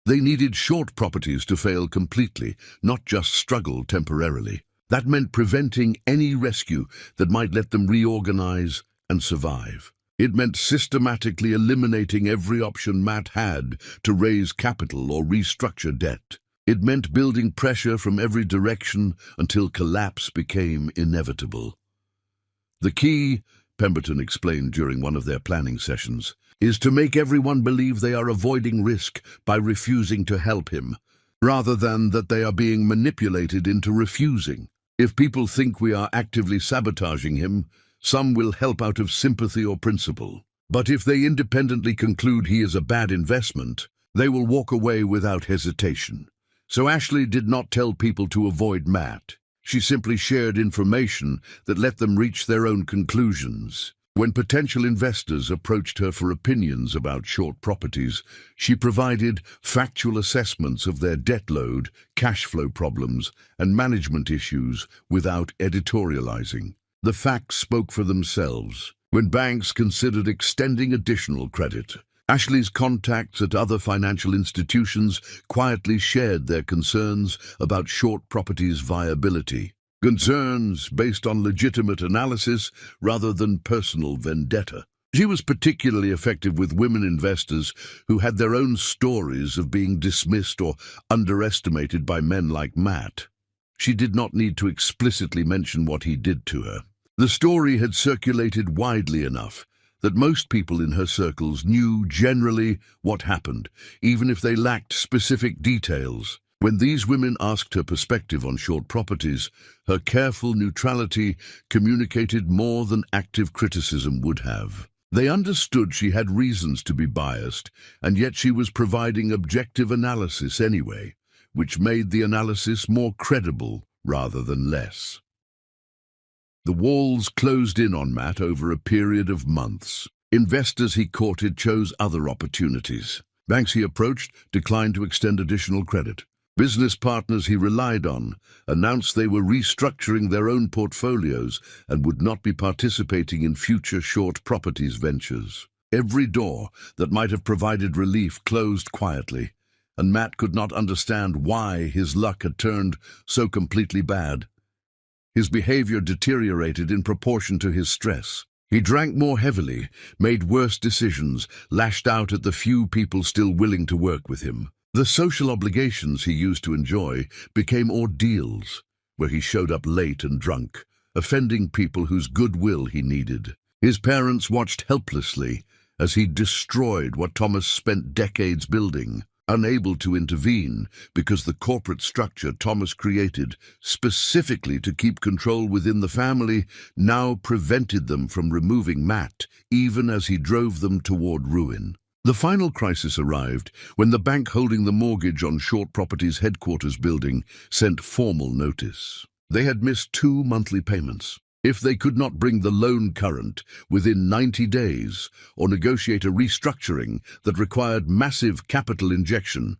Speaker 1: They needed Short Properties to fail completely, not just struggle temporarily. That meant preventing any rescue that might let them reorganize and survive. It meant systematically eliminating every option Matt had to raise capital or restructure debt. It meant building pressure from every direction until collapse became inevitable. The key, Pemberton explained during one of their planning sessions, is to make everyone believe they are avoiding risk by refusing to help him, rather than that they are being manipulated into refusing. If people think we are actively sabotaging him, some will help out of sympathy or principle. But if they independently conclude he is a bad investment, they will walk away without hesitation. So Ashley did not tell people to avoid Matt. She simply shared information that let them reach their own conclusions. When potential investors approached her for opinions about short properties, she provided factual assessments of their debt load, cash flow problems, and management issues without editorializing. The facts spoke for themselves. When banks considered extending additional credit, Ashley's contacts at other financial institutions quietly shared their concerns about short properties' viability. Concerns based on legitimate analysis rather than personal vendetta. She was particularly effective with women investors who had their own stories of being dismissed or underestimated by men like Matt. She did not need to explicitly mention what he did to her. The story had circulated widely enough that most people in her circles knew generally what happened, even if they lacked specific details. When these women asked her perspective on short properties, her careful neutrality communicated more than active criticism would have. They understood she had reasons to be biased, and yet she was providing objective analysis anyway, which made the analysis more credible rather than less. The walls closed in on Matt over a period of months. Investors he courted chose other opportunities. Banks he approached declined to extend additional credit. Business partners he relied on announced they were restructuring their own portfolios and would not be participating in future short properties ventures. Every door that might have provided relief closed quietly, and Matt could not understand why his luck had turned so completely bad. His behavior deteriorated in proportion to his stress. He drank more heavily, made worse decisions, lashed out at the few people still willing to work with him. The social obligations he used to enjoy became ordeals, where he showed up late and drunk, offending people whose goodwill he needed. His parents watched helplessly as he destroyed what Thomas spent decades building, unable to intervene because the corporate structure Thomas created specifically to keep control within the family now prevented them from removing Matt, even as he drove them toward ruin. The final crisis arrived when the bank holding the mortgage on Short Properties' headquarters building sent formal notice. They had missed 2 monthly payments. If they could not bring the loan current within 90 days or negotiate a restructuring that required massive capital injection,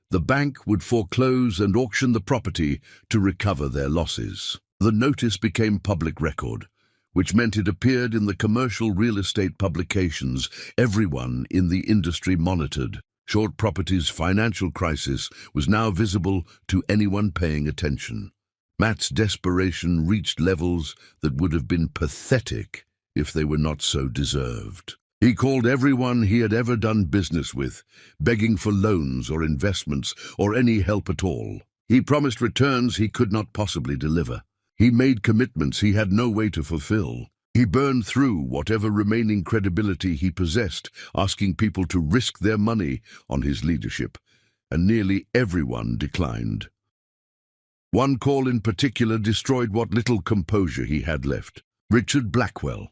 Speaker 1: the bank would foreclose and auction the property to recover their losses. The notice became public record, which meant it appeared in the commercial real estate publications everyone in the industry monitored. Short Properties' financial crisis was now visible to anyone paying attention. Matt's desperation reached levels that would have been pathetic if they were not so deserved. He called everyone he had ever done business with, begging for loans or investments or any help at all. He promised returns he could not possibly deliver. He made commitments he had no way to fulfill. He burned through whatever remaining credibility he possessed, asking people to risk their money on his leadership, and nearly everyone declined. One call in particular destroyed what little composure he had left. Richard Blackwell,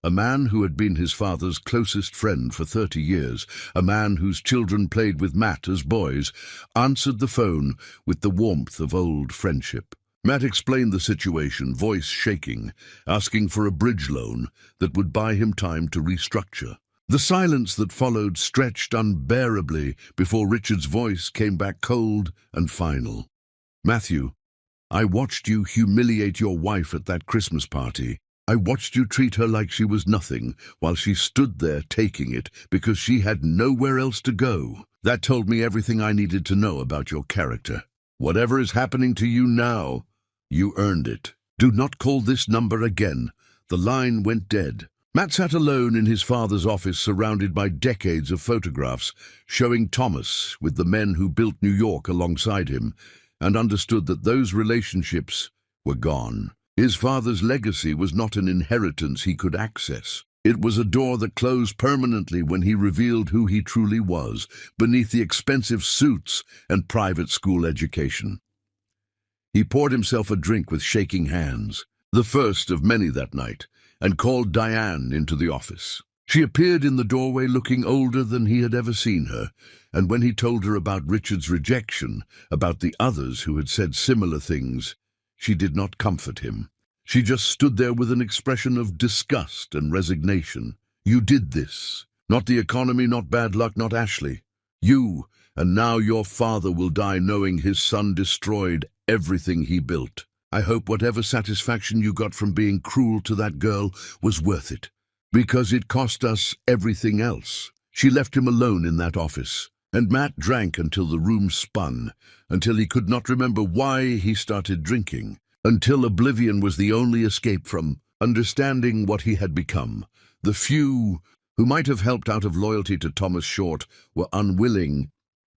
Speaker 1: a man who had been his father's closest friend for 30 years, a man whose children played with Matt as boys, answered the phone with the warmth of old friendship. Matt explained the situation, voice shaking, asking for a bridge loan that would buy him time to restructure. The silence that followed stretched unbearably before Richard's voice came back cold and final. "Matthew, I watched you humiliate your wife at that Christmas party. I watched you treat her like she was nothing while she stood there taking it because she had nowhere else to go. That told me everything I needed to know about your character. Whatever is happening to you now, you earned it. Do not call this number again." The line went dead. Matt sat alone in his father's office, surrounded by decades of photographs showing Thomas with the men who built New York alongside him, and understood that those relationships were gone. His father's legacy was not an inheritance he could access. It was a door that closed permanently when he revealed who he truly was, beneath the expensive suits and private school education. He poured himself a drink with shaking hands, the first of many that night, and called Diane into the office. She appeared in the doorway looking older than he had ever seen her, and when he told her about Richard's rejection, about the others who had said similar things, she did not comfort him. She just stood there with an expression of disgust and resignation. You did this. Not the economy, not bad luck, not Ashley. You, and now your father will die knowing his son destroyed everything he built. I hope whatever satisfaction you got from being cruel to that girl was worth it, because it cost us everything else. She left him alone in that office, and Matt drank until the room spun, until he could not remember why he started drinking, until oblivion was the only escape from understanding what he had become. The few who might have helped out of loyalty to Thomas Short were unwilling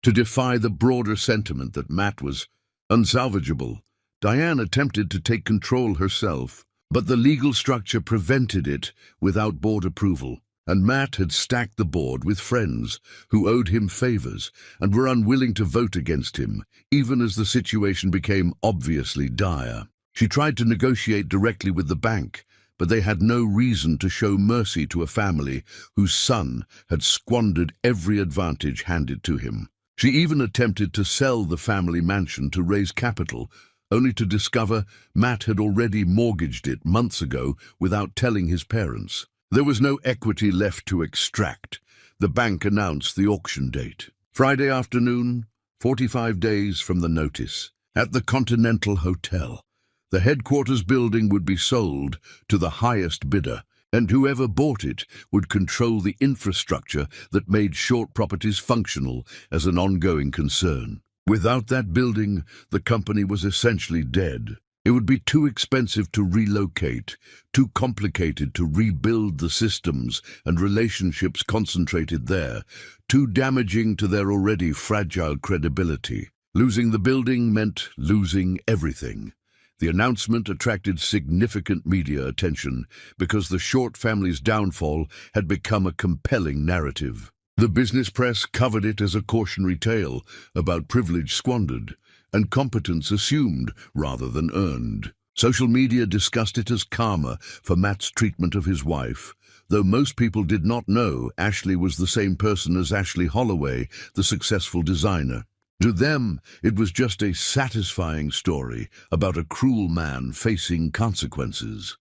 Speaker 1: to defy the broader sentiment that Matt was unsalvageable. Diane attempted to take control herself, but the legal structure prevented it without board approval, and Matt had stacked the board with friends who owed him favors and were unwilling to vote against him, even as the situation became obviously dire. She tried to negotiate directly with the bank, but they had no reason to show mercy to a family whose son had squandered every advantage handed to him. She even attempted to sell the family mansion to raise capital, only to discover Matt had already mortgaged it months ago without telling his parents. There was no equity left to extract. The bank announced the auction date. Friday afternoon, 45 days from the notice, at the Continental Hotel. The headquarters building would be sold to the highest bidder, and whoever bought it would control the infrastructure that made Short Properties functional as an ongoing concern. Without that building, the company was essentially dead. It would be too expensive to relocate, too complicated to rebuild the systems and relationships concentrated there, too damaging to their already fragile credibility. Losing the building meant losing everything. The announcement attracted significant media attention because the Short family's downfall had become a compelling narrative. The business press covered it as a cautionary tale about privilege squandered and competence assumed rather than earned. Social media discussed it as karma for Matt's treatment of his wife, though most people did not know Ashley was the same person as Ashley Holloway, the successful designer. To them, it was just a satisfying story about a cruel man facing consequences.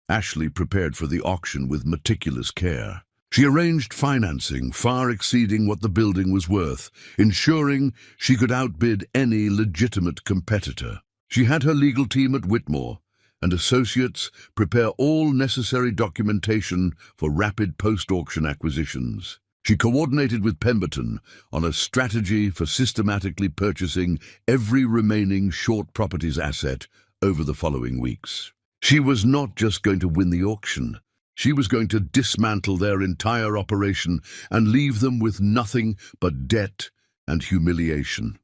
Speaker 1: Ashley prepared for the auction with meticulous care. She arranged financing far exceeding what the building was worth, ensuring she could outbid any legitimate competitor. She had her legal team at Whitmore and associates prepare all necessary documentation for rapid post-auction acquisitions. She coordinated with Pemberton on a strategy for systematically purchasing every remaining Short Properties asset over the following weeks. She was not just going to win the auction. She was going to dismantle their entire operation and leave them with nothing but debt and humiliation.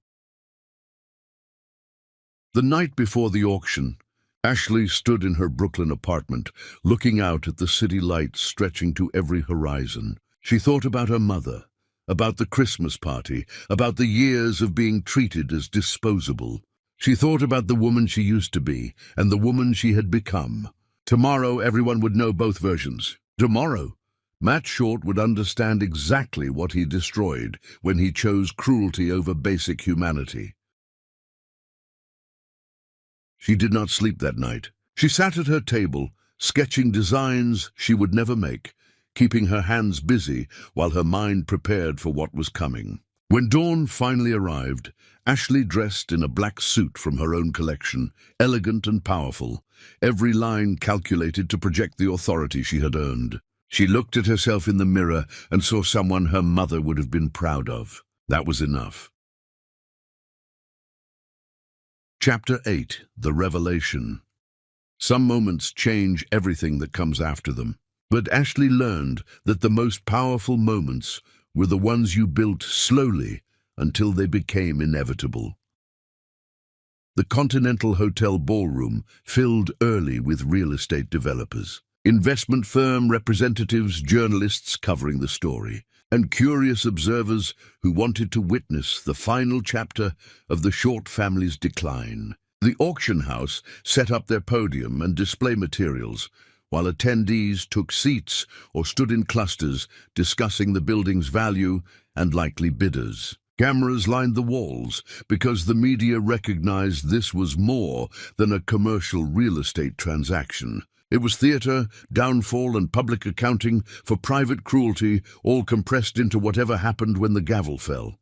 Speaker 1: The night before the auction, Ashley stood in her Brooklyn apartment, looking out at the city lights stretching to every horizon. She thought about her mother, about the Christmas party, about the years of being treated as disposable. She thought about the woman she used to be and the woman she had become. Tomorrow, everyone would know both versions. Tomorrow, Matt Short would understand exactly what he destroyed when he chose cruelty over basic humanity. She did not sleep that night. She sat at her table, sketching designs she would never make, keeping her hands busy while her mind prepared for what was coming. When dawn finally arrived, Ashley dressed in a black suit from her own collection, elegant and powerful, every line calculated to project the authority she had earned. She looked at herself in the mirror and saw someone her mother would have been proud of. That was enough. Chapter 8. The Revelation. Some moments change everything that comes after them. But Ashley learned that the most powerful moments were the ones you built slowly until they became inevitable. The Continental Hotel ballroom filled early with real estate developers, investment firm representatives, journalists covering the story, and curious observers who wanted to witness the final chapter of the Short family's decline. The auction house set up their podium and display materials, while attendees took seats or stood in clusters discussing the building's value and likely bidders. Cameras lined the walls because the media recognized this was more than a commercial real estate transaction. It was theater, downfall, and public accounting for private cruelty, all compressed into whatever happened when the gavel fell.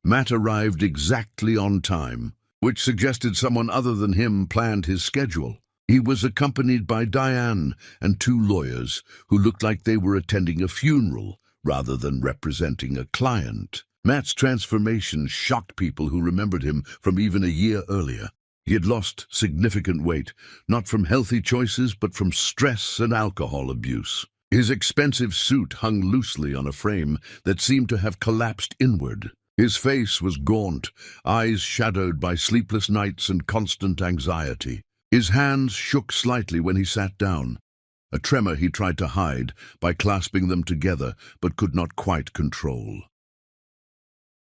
Speaker 1: Matt arrived exactly on time, which suggested someone other than him planned his schedule. He was accompanied by Diane and two lawyers who looked like they were attending a funeral rather than representing a client. Matt's transformation shocked people who remembered him from even a year earlier. He had lost significant weight, not from healthy choices, but from stress and alcohol abuse. His expensive suit hung loosely on a frame that seemed to have collapsed inward. His face was gaunt, eyes shadowed by sleepless nights and constant anxiety. His hands shook slightly when he sat down, a tremor he tried to hide by clasping them together but could not quite control.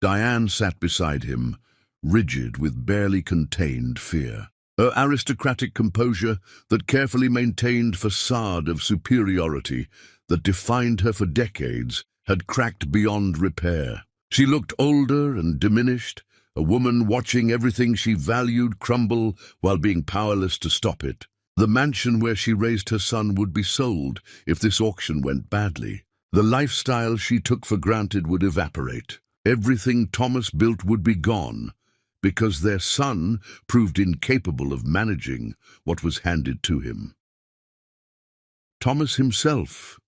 Speaker 1: Diane sat beside him, rigid with barely contained fear. Her aristocratic composure, that carefully maintained facade of superiority that defined her for decades, had cracked beyond repair. She looked older and diminished, a woman watching everything she valued crumble while being powerless to stop it. The mansion where she raised her son would be sold if this auction went badly. The lifestyle she took for granted would evaporate. Everything Thomas built would be gone, because their son proved incapable of managing what was handed to him. Thomas himself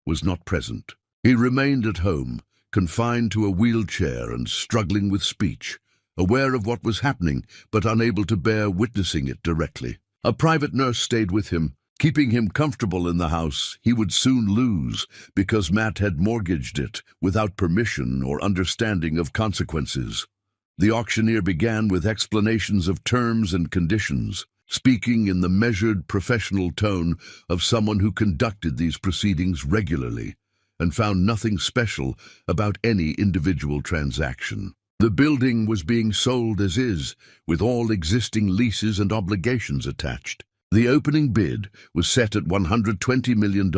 Speaker 1: was not present. He remained at home, confined to a wheelchair and struggling with speech, aware of what was happening but unable to bear witnessing it directly. A private nurse stayed with him, keeping him comfortable in the house he would soon lose because Matt had mortgaged it without permission or understanding of consequences. The auctioneer began with explanations of terms and conditions, speaking in the measured, professional tone of someone who conducted these proceedings regularly and found nothing special about any individual transaction. The building was being sold as is, with all existing leases and obligations attached. The opening bid was set at $120 million,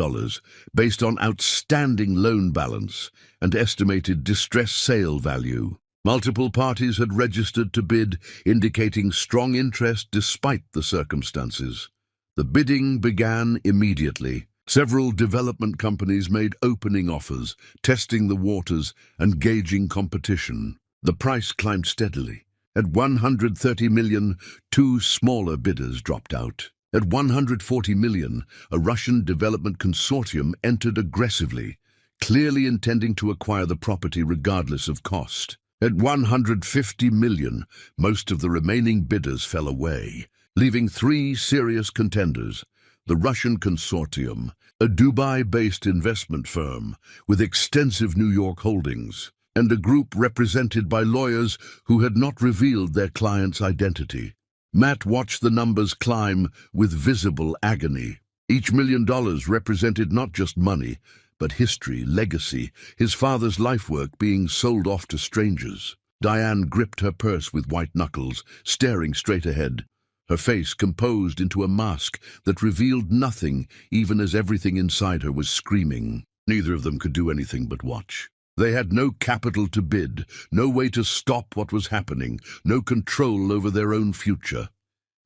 Speaker 1: based on outstanding loan balance and estimated distressed sale value. Multiple parties had registered to bid, indicating strong interest despite the circumstances. The bidding began immediately. Several development companies made opening offers, testing the waters and gauging competition. The price climbed steadily. At $130 million, two smaller bidders dropped out. At $140 million, a Russian development consortium entered aggressively, clearly intending to acquire the property regardless of cost. At $150 million, most of the remaining bidders fell away, leaving three serious contenders: the Russian consortium, a Dubai-based investment firm with extensive New York holdings, and a group represented by lawyers who had not revealed their client's identity. Matt watched the numbers climb with visible agony. Each $1 million represented not just money, but history, legacy, his father's lifework being sold off to strangers. Diane gripped her purse with white knuckles, staring straight ahead, her face composed into a mask that revealed nothing, even as everything inside her was screaming. Neither of them could do anything but watch. They had no capital to bid, no way to stop what was happening, no control over their own future.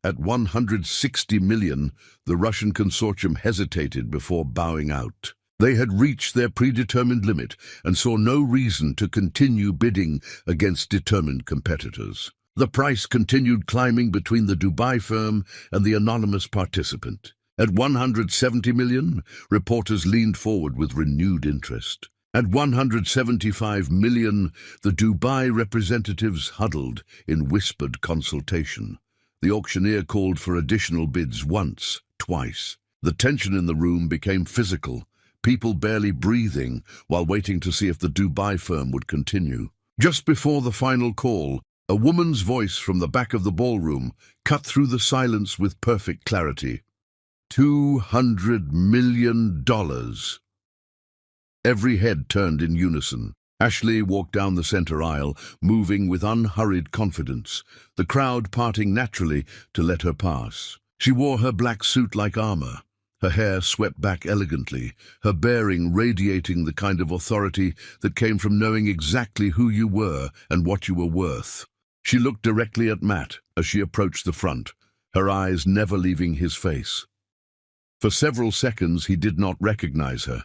Speaker 1: At $160 million, the Russian consortium hesitated before bowing out. They had reached their predetermined limit and saw no reason to continue bidding against determined competitors. The price continued climbing between the Dubai firm and the anonymous participant. At $170 million, reporters leaned forward with renewed interest. At $175 million, the Dubai representatives huddled in whispered consultation. The auctioneer called for additional bids once, twice. The tension in the room became physical, people barely breathing while waiting to see if the Dubai firm would continue. Just before the final call, a woman's voice from the back of the ballroom cut through the silence with perfect clarity. $200 million. Every head turned in unison. Ashley walked down the center aisle, moving with unhurried confidence, the crowd parting naturally to let her pass. She wore her black suit like armor, her hair swept back elegantly, her bearing radiating the kind of authority that came from knowing exactly who you were and what you were worth. She looked directly at Matt as she approached the front, her eyes never leaving his face. For several seconds he did not recognize her.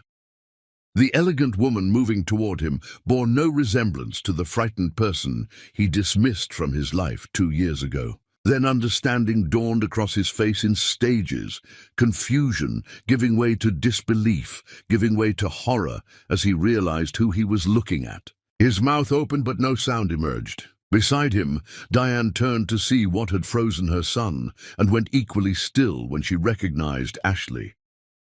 Speaker 1: The elegant woman moving toward him bore no resemblance to the frightened person he dismissed from his life 2 years ago. Then understanding dawned across his face in stages, confusion giving way to disbelief, giving way to horror as he realized who he was looking at. His mouth opened but no sound emerged. Beside him, Diane turned to see what had frozen her son and went equally still when she recognized Ashley.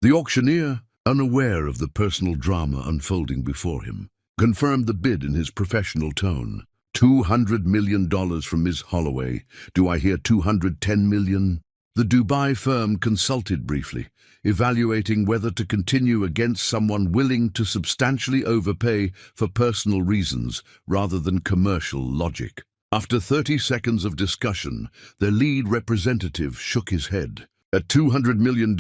Speaker 1: The auctioneer, unaware of the personal drama unfolding before him, confirmed the bid in his professional tone. $200 million from Ms. Holloway. Do I hear $210 million? The Dubai firm consulted briefly, evaluating whether to continue against someone willing to substantially overpay for personal reasons rather than commercial logic. After 30 seconds of discussion, their lead representative shook his head. At $200 million,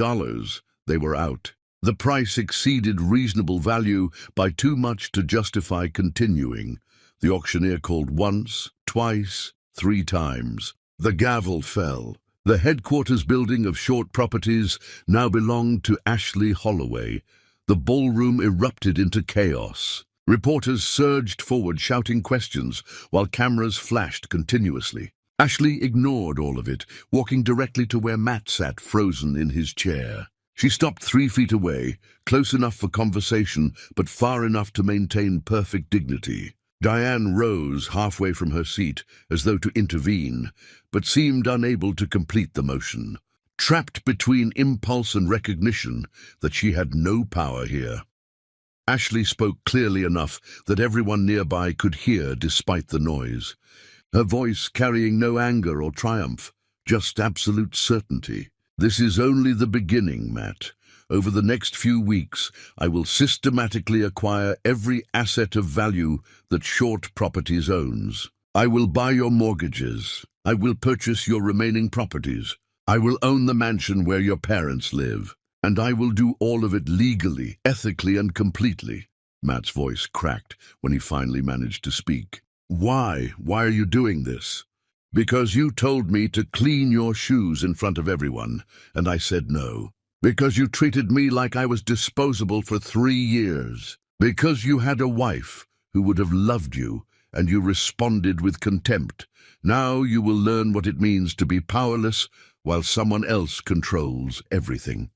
Speaker 1: they were out. The price exceeded reasonable value by too much to justify continuing. The auctioneer called once, twice, 3 times. The gavel fell. The headquarters building of Short Properties now belonged to Ashley Holloway. The ballroom erupted into chaos. Reporters surged forward shouting questions while cameras flashed continuously. Ashley ignored all of it, walking directly to where Matt sat frozen in his chair. She stopped 3 feet away, close enough for conversation, but far enough to maintain perfect dignity. Diane rose halfway from her seat, as though to intervene, but seemed unable to complete the motion. Trapped between impulse and recognition that she had no power here. Ashley spoke clearly enough that everyone nearby could hear despite the noise. Her voice carrying no anger or triumph, just absolute certainty. This is only the beginning, Matt. Over the next few weeks, I will systematically acquire every asset of value that Short Properties owns. I will buy your mortgages. I will purchase your remaining properties. I will own the mansion where your parents live. And I will do all of it legally, ethically, and completely. Matt's voice cracked when he finally managed to speak. Why? Why are you doing this? Because you told me to clean your shoes in front of everyone, and I said no. Because you treated me like I was disposable for 3 years. Because you had a wife who would have loved you, and you responded with contempt. Now you will learn what it means to be powerless while someone else controls everything.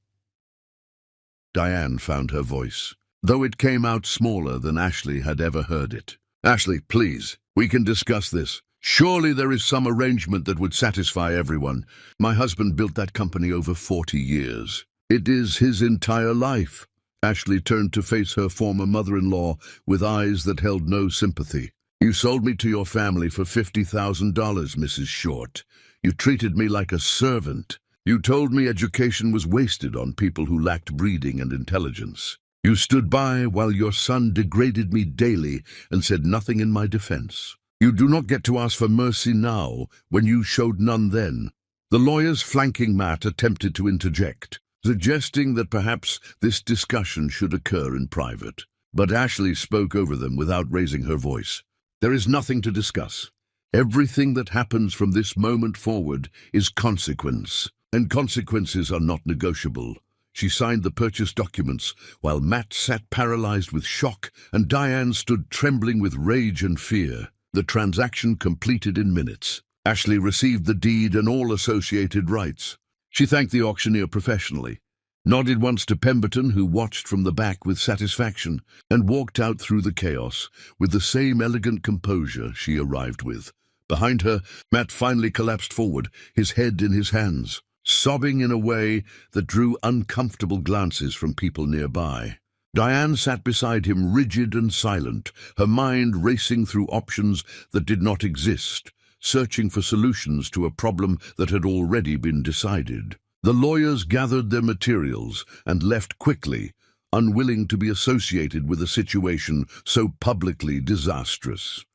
Speaker 1: Diane found her voice, though it came out smaller than Ashley had ever heard it. Ashley, please, we can discuss this. Surely there is some arrangement that would satisfy everyone. My husband built that company over 40 years. It is his entire life. Ashley turned to face her former mother-in-law with eyes that held no sympathy. You sold me to your family for $50,000, Mrs. Short. You treated me like a servant. You told me education was wasted on people who lacked breeding and intelligence. You stood by while your son degraded me daily and said nothing in my defense. You do not get to ask for mercy now when you showed none then. The lawyers flanking Matt attempted to interject, suggesting that perhaps this discussion should occur in private. But Ashley spoke over them without raising her voice. There is nothing to discuss. Everything that happens from this moment forward is consequence, and consequences are not negotiable. She signed the purchase documents while Matt sat paralyzed with shock and Diane stood trembling with rage and fear. The transaction completed in minutes. Ashley received the deed and all associated rights. She thanked the auctioneer professionally, nodded once to Pemberton, who watched from the back with satisfaction, and walked out through the chaos with the same elegant composure she arrived with. Behind her, Matt finally collapsed forward, his head in his hands. sobbing in a way that drew uncomfortable glances from people nearby. Diane sat beside him, rigid and silent, her mind racing through options that did not exist, searching for solutions to a problem that had already been decided. The lawyers gathered their materials and left quickly, unwilling to be associated with a situation so publicly disastrous.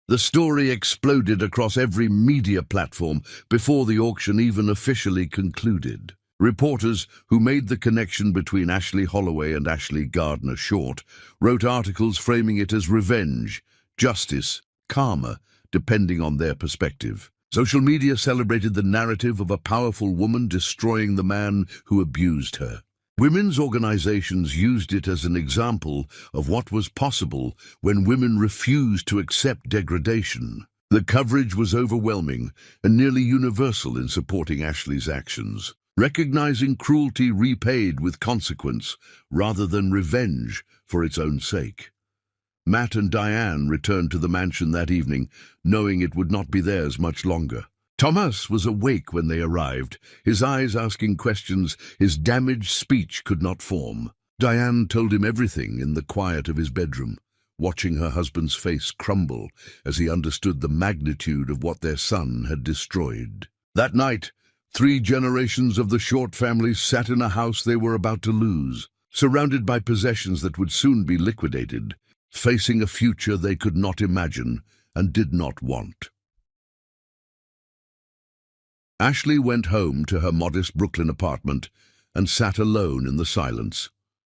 Speaker 1: The story exploded across every media platform before the auction even officially concluded. Reporters who made the connection between Ashley Holloway and Ashley Gardner Short wrote articles framing it as revenge, justice, karma, depending on their perspective. Social media celebrated the narrative of a powerful woman destroying the man who abused her. Women's organizations used it as an example of what was possible when women refused to accept degradation. The coverage was overwhelming and nearly universal in supporting Ashley's actions, recognizing cruelty repaid with consequence rather than revenge for its own sake. Matt and Diane returned to the mansion that evening, knowing it would not be theirs much longer. Thomas was awake when they arrived, his eyes asking questions his damaged speech could not form. Diane told him everything in the quiet of his bedroom, watching her husband's face crumble as he understood the magnitude of what their son had destroyed. That night, 3 generations of the Short family sat in a house they were about to lose, surrounded by possessions that would soon be liquidated, facing a future they could not imagine and did not want. Ashley went home to her modest Brooklyn apartment and sat alone in the silence,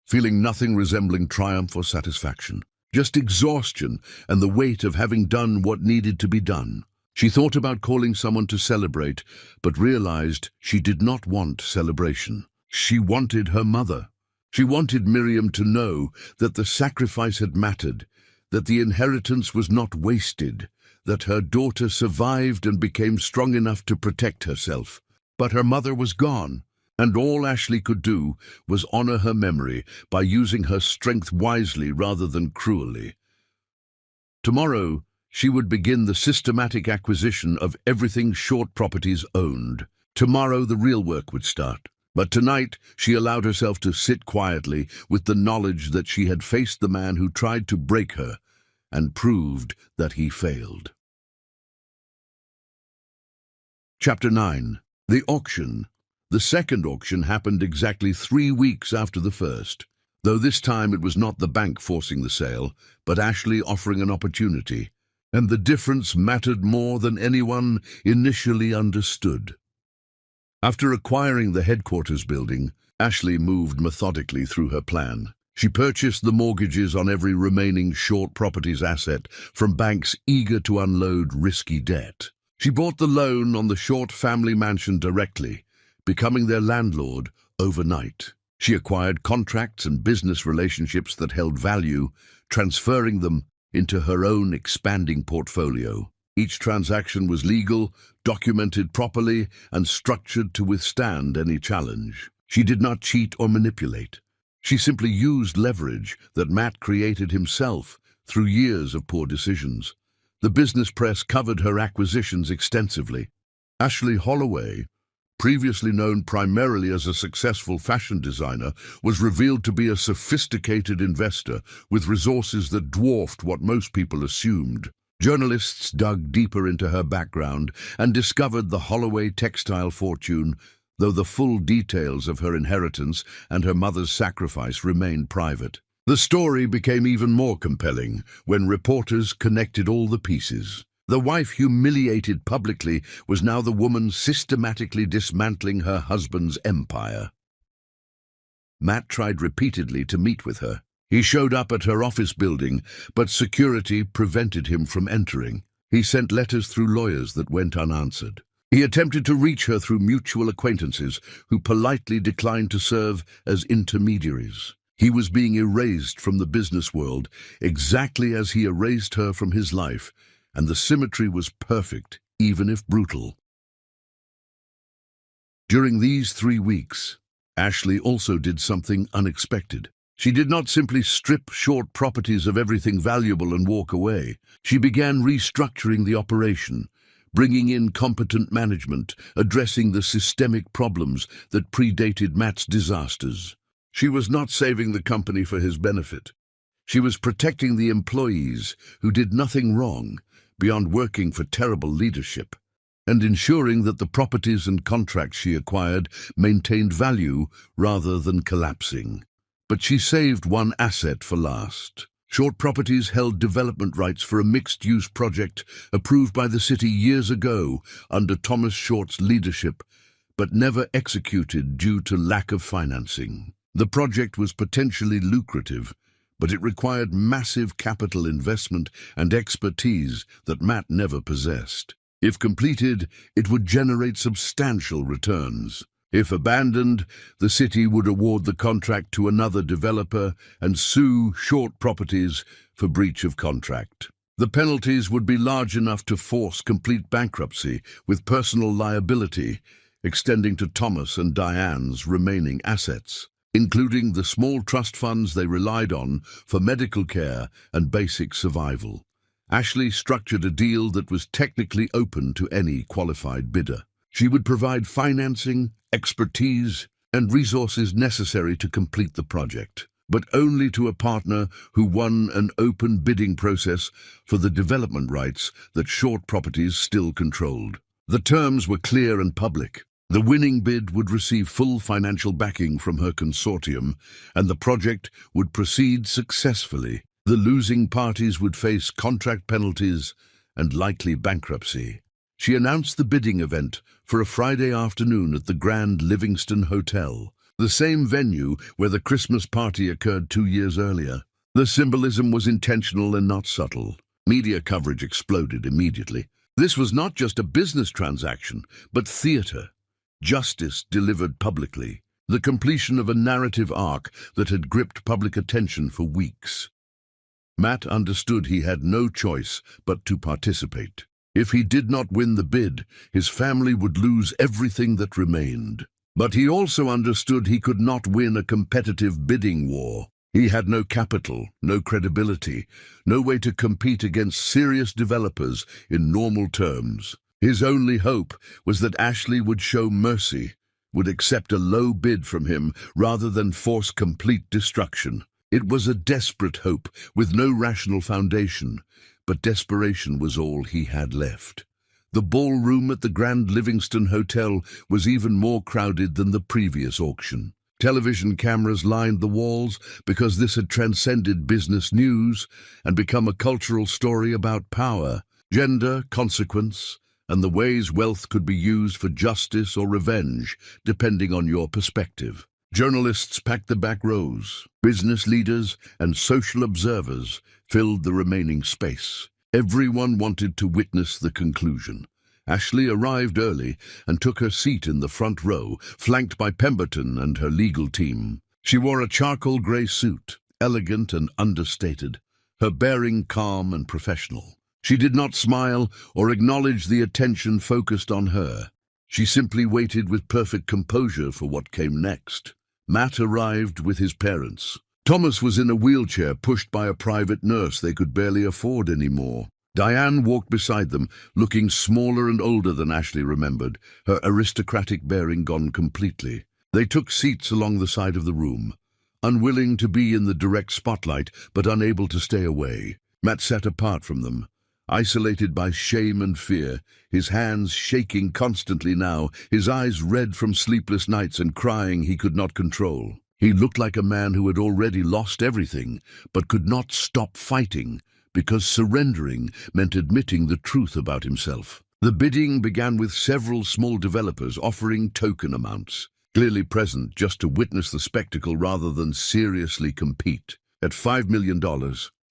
Speaker 1: feeling nothing resembling triumph or satisfaction, just exhaustion and the weight of having done what needed to be done. She thought about calling someone to celebrate, but realized she did not want celebration. She wanted her mother. She wanted Miriam to know that the sacrifice had mattered, that the inheritance was not wasted, that her daughter survived and became strong enough to protect herself. But her mother was gone, and all Ashley could do was honor her memory by using her strength wisely rather than cruelly. Tomorrow, she would begin the systematic acquisition of everything Short Properties owned. Tomorrow, the real work would start. But tonight, she allowed herself to sit quietly with the knowledge that she had faced the man who tried to break her and proved that he failed. Chapter 9. The Auction. The second auction happened exactly 3 weeks after the first, though this time it was not the bank forcing the sale, but Ashley offering an opportunity, and the difference mattered more than anyone initially understood. After acquiring the headquarters building, Ashley moved methodically through her plan. She purchased the mortgages on every remaining Short Properties asset from banks eager to unload risky debt. She bought the loan on the Short family mansion directly, becoming their landlord overnight. She acquired contracts and business relationships that held value, transferring them into her own expanding portfolio. Each transaction was legal, documented properly, and structured to withstand any challenge. She did not cheat or manipulate. She simply used leverage that Matt created himself through years of poor decisions. The business press covered her acquisitions extensively. Ashley Holloway, previously known primarily as a successful fashion designer, was revealed to be a sophisticated investor with resources that dwarfed what most people assumed. Journalists dug deeper into her background and discovered the Holloway textile fortune, though the full details of her inheritance and her mother's sacrifice remained private. The story became even more compelling when reporters connected all the pieces. The wife humiliated publicly was now the woman systematically dismantling her husband's empire. Matt tried repeatedly to meet with her. He showed up at her office building, but security prevented him from entering. He sent letters through lawyers that went unanswered. He attempted to reach her through mutual acquaintances who politely declined to serve as intermediaries. He was being erased from the business world exactly as he erased her from his life, and the symmetry was perfect, even if brutal. During these 3 weeks, Ashley also did something unexpected. She did not simply strip Short Properties of everything valuable and walk away. She began restructuring the operation, bringing in competent management, addressing the systemic problems that predated Matt's disasters. She was not saving the company for his benefit. She was protecting the employees who did nothing wrong beyond working for terrible leadership, and ensuring that the properties and contracts she acquired maintained value rather than collapsing. But she saved one asset for last. Short Properties held development rights for a mixed-use project approved by the city years ago under Thomas Short's leadership, but never executed due to lack of financing. The project was potentially lucrative, but it required massive capital investment and expertise that Matt never possessed. If completed, it would generate substantial returns. If abandoned, the city would award the contract to another developer and sue Short Properties for breach of contract. The penalties would be large enough to force complete bankruptcy, with personal liability extending to Thomas and Diane's remaining assets, including the small trust funds they relied on for medical care and basic survival. Ashley structured a deal that was technically open to any qualified bidder. She would provide financing, expertise, and resources necessary to complete the project, but only to a partner who won an open bidding process for the development rights that Short Properties still controlled. The terms were clear and public. The winning bid would receive full financial backing from her consortium, and the project would proceed successfully. The losing parties would face contract penalties and likely bankruptcy. She announced the bidding event for a Friday afternoon at the Grand Livingston Hotel, the same venue where the Christmas party occurred 2 years earlier. The symbolism was intentional and not subtle. Media coverage exploded immediately. This was not just a business transaction, but theater. Justice delivered publicly. The completion of a narrative arc that had gripped public attention for weeks. Matt understood he had no choice but to participate. If he did not win the bid, his family would lose everything that remained. But he also understood he could not win a competitive bidding war. He had no capital, no credibility, no way to compete against serious developers in normal terms. His only hope was that Ashley would show mercy, would accept a low bid from him rather than force complete destruction. It was a desperate hope with no rational foundation, but desperation was all he had left. The ballroom at the Grand Livingston Hotel was even more crowded than the previous auction. Television cameras lined the walls because this had transcended business news and become a cultural story about power, gender, consequence, and the ways wealth could be used for justice or revenge, depending on your perspective. Journalists packed the back rows. Business leaders and social observers filled the remaining space. Everyone wanted to witness the conclusion. Ashley arrived early and took her seat in the front row, flanked by Pemberton and her legal team. She wore a charcoal grey suit, elegant and understated, her bearing calm and professional. She did not smile or acknowledge the attention focused on her. She simply waited with perfect composure for what came next. Matt arrived with his parents. Thomas was in a wheelchair pushed by a private nurse they could barely afford anymore. Diane walked beside them, looking smaller and older than Ashley remembered, her aristocratic bearing gone completely. They took seats along the side of the room, unwilling to be in the direct spotlight, but unable to stay away. Matt sat apart from them, isolated by shame and fear, his hands shaking constantly now, his eyes red from sleepless nights and crying he could not control. He looked like a man who had already lost everything, but could not stop fighting, because surrendering meant admitting the truth about himself. The bidding began with several small developers offering token amounts, clearly present just to witness the spectacle rather than seriously compete. At $5 million,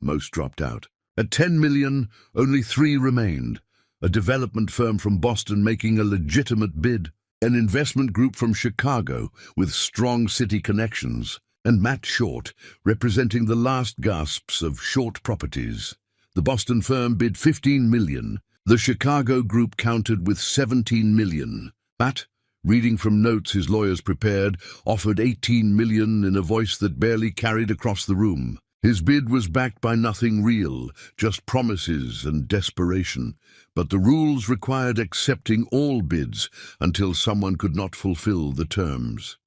Speaker 1: most dropped out. At $10 million, only 3 remained. A development firm from Boston making a legitimate bid, an investment group from Chicago with strong city connections, and Matt Short, representing the last gasps of Short Properties. The Boston firm bid $15 million. The Chicago group countered with $17 million. Matt, reading from notes his lawyers prepared, offered $18 million in a voice that barely carried across the room. His bid was backed by nothing real, just promises and desperation, but the rules required accepting all bids until someone could not fulfill the terms.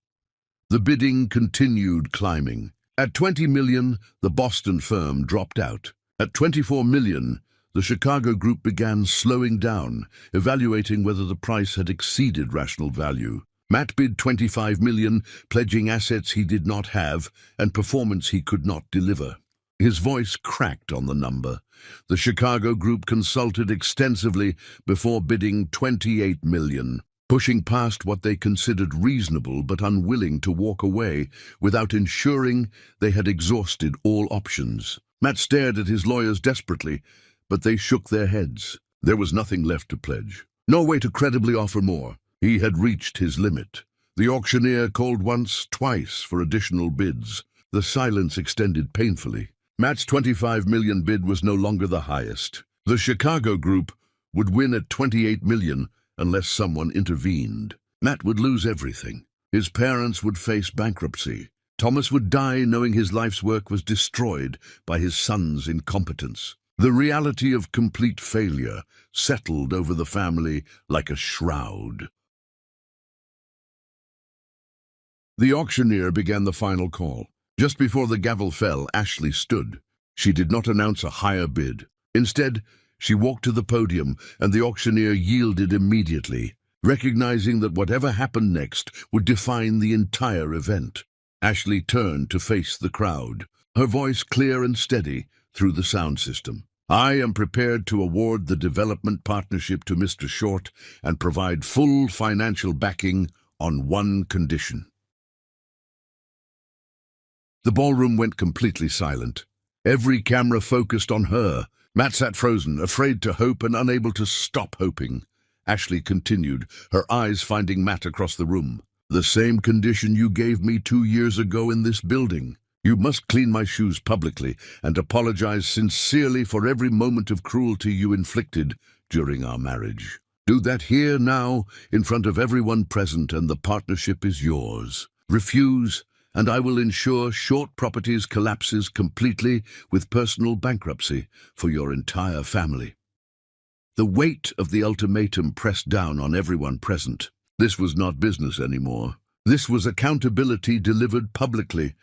Speaker 1: The bidding continued climbing. At 20 million, the Boston firm dropped out. At 24 million, the Chicago group began slowing down, evaluating whether the price had exceeded rational value. Matt bid 25 million, pledging assets he did not have and performance he could not deliver. His voice cracked on the number. The Chicago group consulted extensively before bidding 28 million, pushing past what they considered reasonable but unwilling to walk away without ensuring they had exhausted all options. Matt stared at his lawyers desperately, but they shook their heads. There was nothing left to pledge. No way to credibly offer more. He had reached his limit. The auctioneer called once, twice for additional bids. The silence extended painfully. Matt's 25 million bid was no longer the highest. The Chicago group would win at 28 million unless someone intervened. Matt would lose everything. His parents would face bankruptcy. Thomas would die knowing his life's work was destroyed by his son's incompetence. The reality of complete failure settled over the family like a shroud. The auctioneer began the final call. Just before the gavel fell, Ashley stood. She did not announce a higher bid. Instead, she walked to the podium, and the auctioneer yielded immediately, recognizing that whatever happened next would define the entire event. Ashley turned to face the crowd, her voice clear and steady through the sound system. I am prepared to award the development partnership to Mr. Short and provide full financial backing on one condition. The ballroom went completely silent. Every camera focused on her. Matt sat frozen, afraid to hope and unable to stop hoping. Ashley continued, her eyes finding Matt across the room. The same condition you gave me 2 years ago in this building. You must clean my shoes publicly and apologize sincerely for every moment of cruelty you inflicted during our marriage. Do that here now, in front of everyone present, and the partnership is yours. Refuse, and I will ensure Short Properties collapses completely with personal bankruptcy for your entire family. The weight of the ultimatum pressed down on everyone present. This was not business anymore. This was accountability delivered publicly.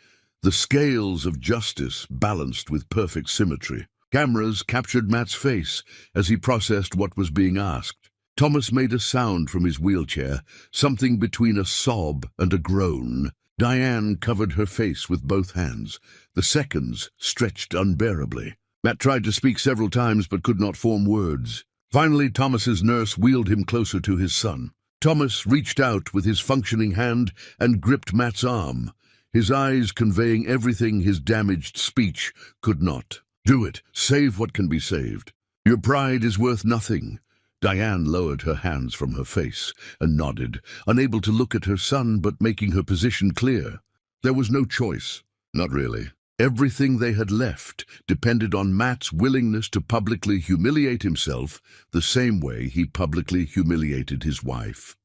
Speaker 1: The scales of justice balanced with perfect symmetry. Cameras captured Matt's face as he processed what was being asked. Thomas made a sound from his wheelchair, something between a sob and a groan. Diane covered her face with both hands. The seconds stretched unbearably. Matt tried to speak several times but could not form words. Finally, Thomas's nurse wheeled him closer to his son. Thomas reached out with his functioning hand and gripped Matt's arm, his eyes conveying everything his damaged speech could not. Do it. Save what can be saved. Your pride is worth nothing. Diane lowered her hands from her face and nodded, unable to look at her son but making her position clear. There was no choice. Not really. Everything they had left depended on Matt's willingness to publicly humiliate himself the same way he publicly humiliated his wife.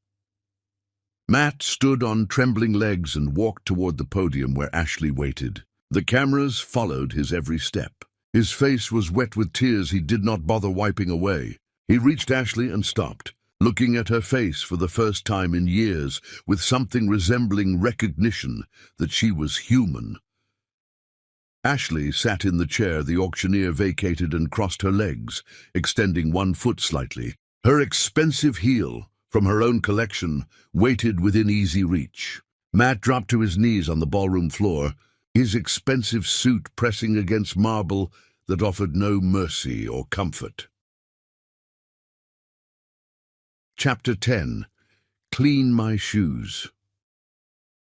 Speaker 1: Matt stood on trembling legs and walked toward the podium where Ashley waited. The cameras followed his every step. His face was wet with tears he did not bother wiping away. He reached Ashley and stopped, looking at her face for the first time in years with something resembling recognition that she was human. Ashley sat in the chair the auctioneer vacated and crossed her legs, extending one foot slightly. Her expensive heel, from her own collection, waited within easy reach. Matt dropped to his knees on the ballroom floor, his expensive suit pressing against marble that offered no mercy or comfort. Chapter 10. Clean My Shoes.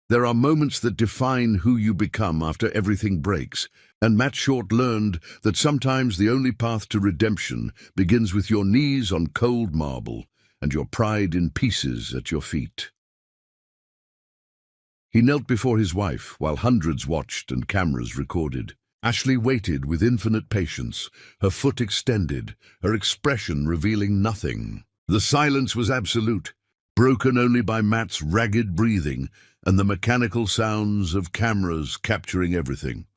Speaker 1: There are moments that define who you become after everything breaks, and Matt Short learned that sometimes the only path to redemption begins with your knees on cold marble and your pride in pieces at your feet. He knelt before his wife while hundreds watched and cameras recorded. Ashley waited with infinite patience, her foot extended, her expression revealing nothing. The silence was absolute, broken only by Matt's ragged breathing and the mechanical sounds of cameras capturing everything.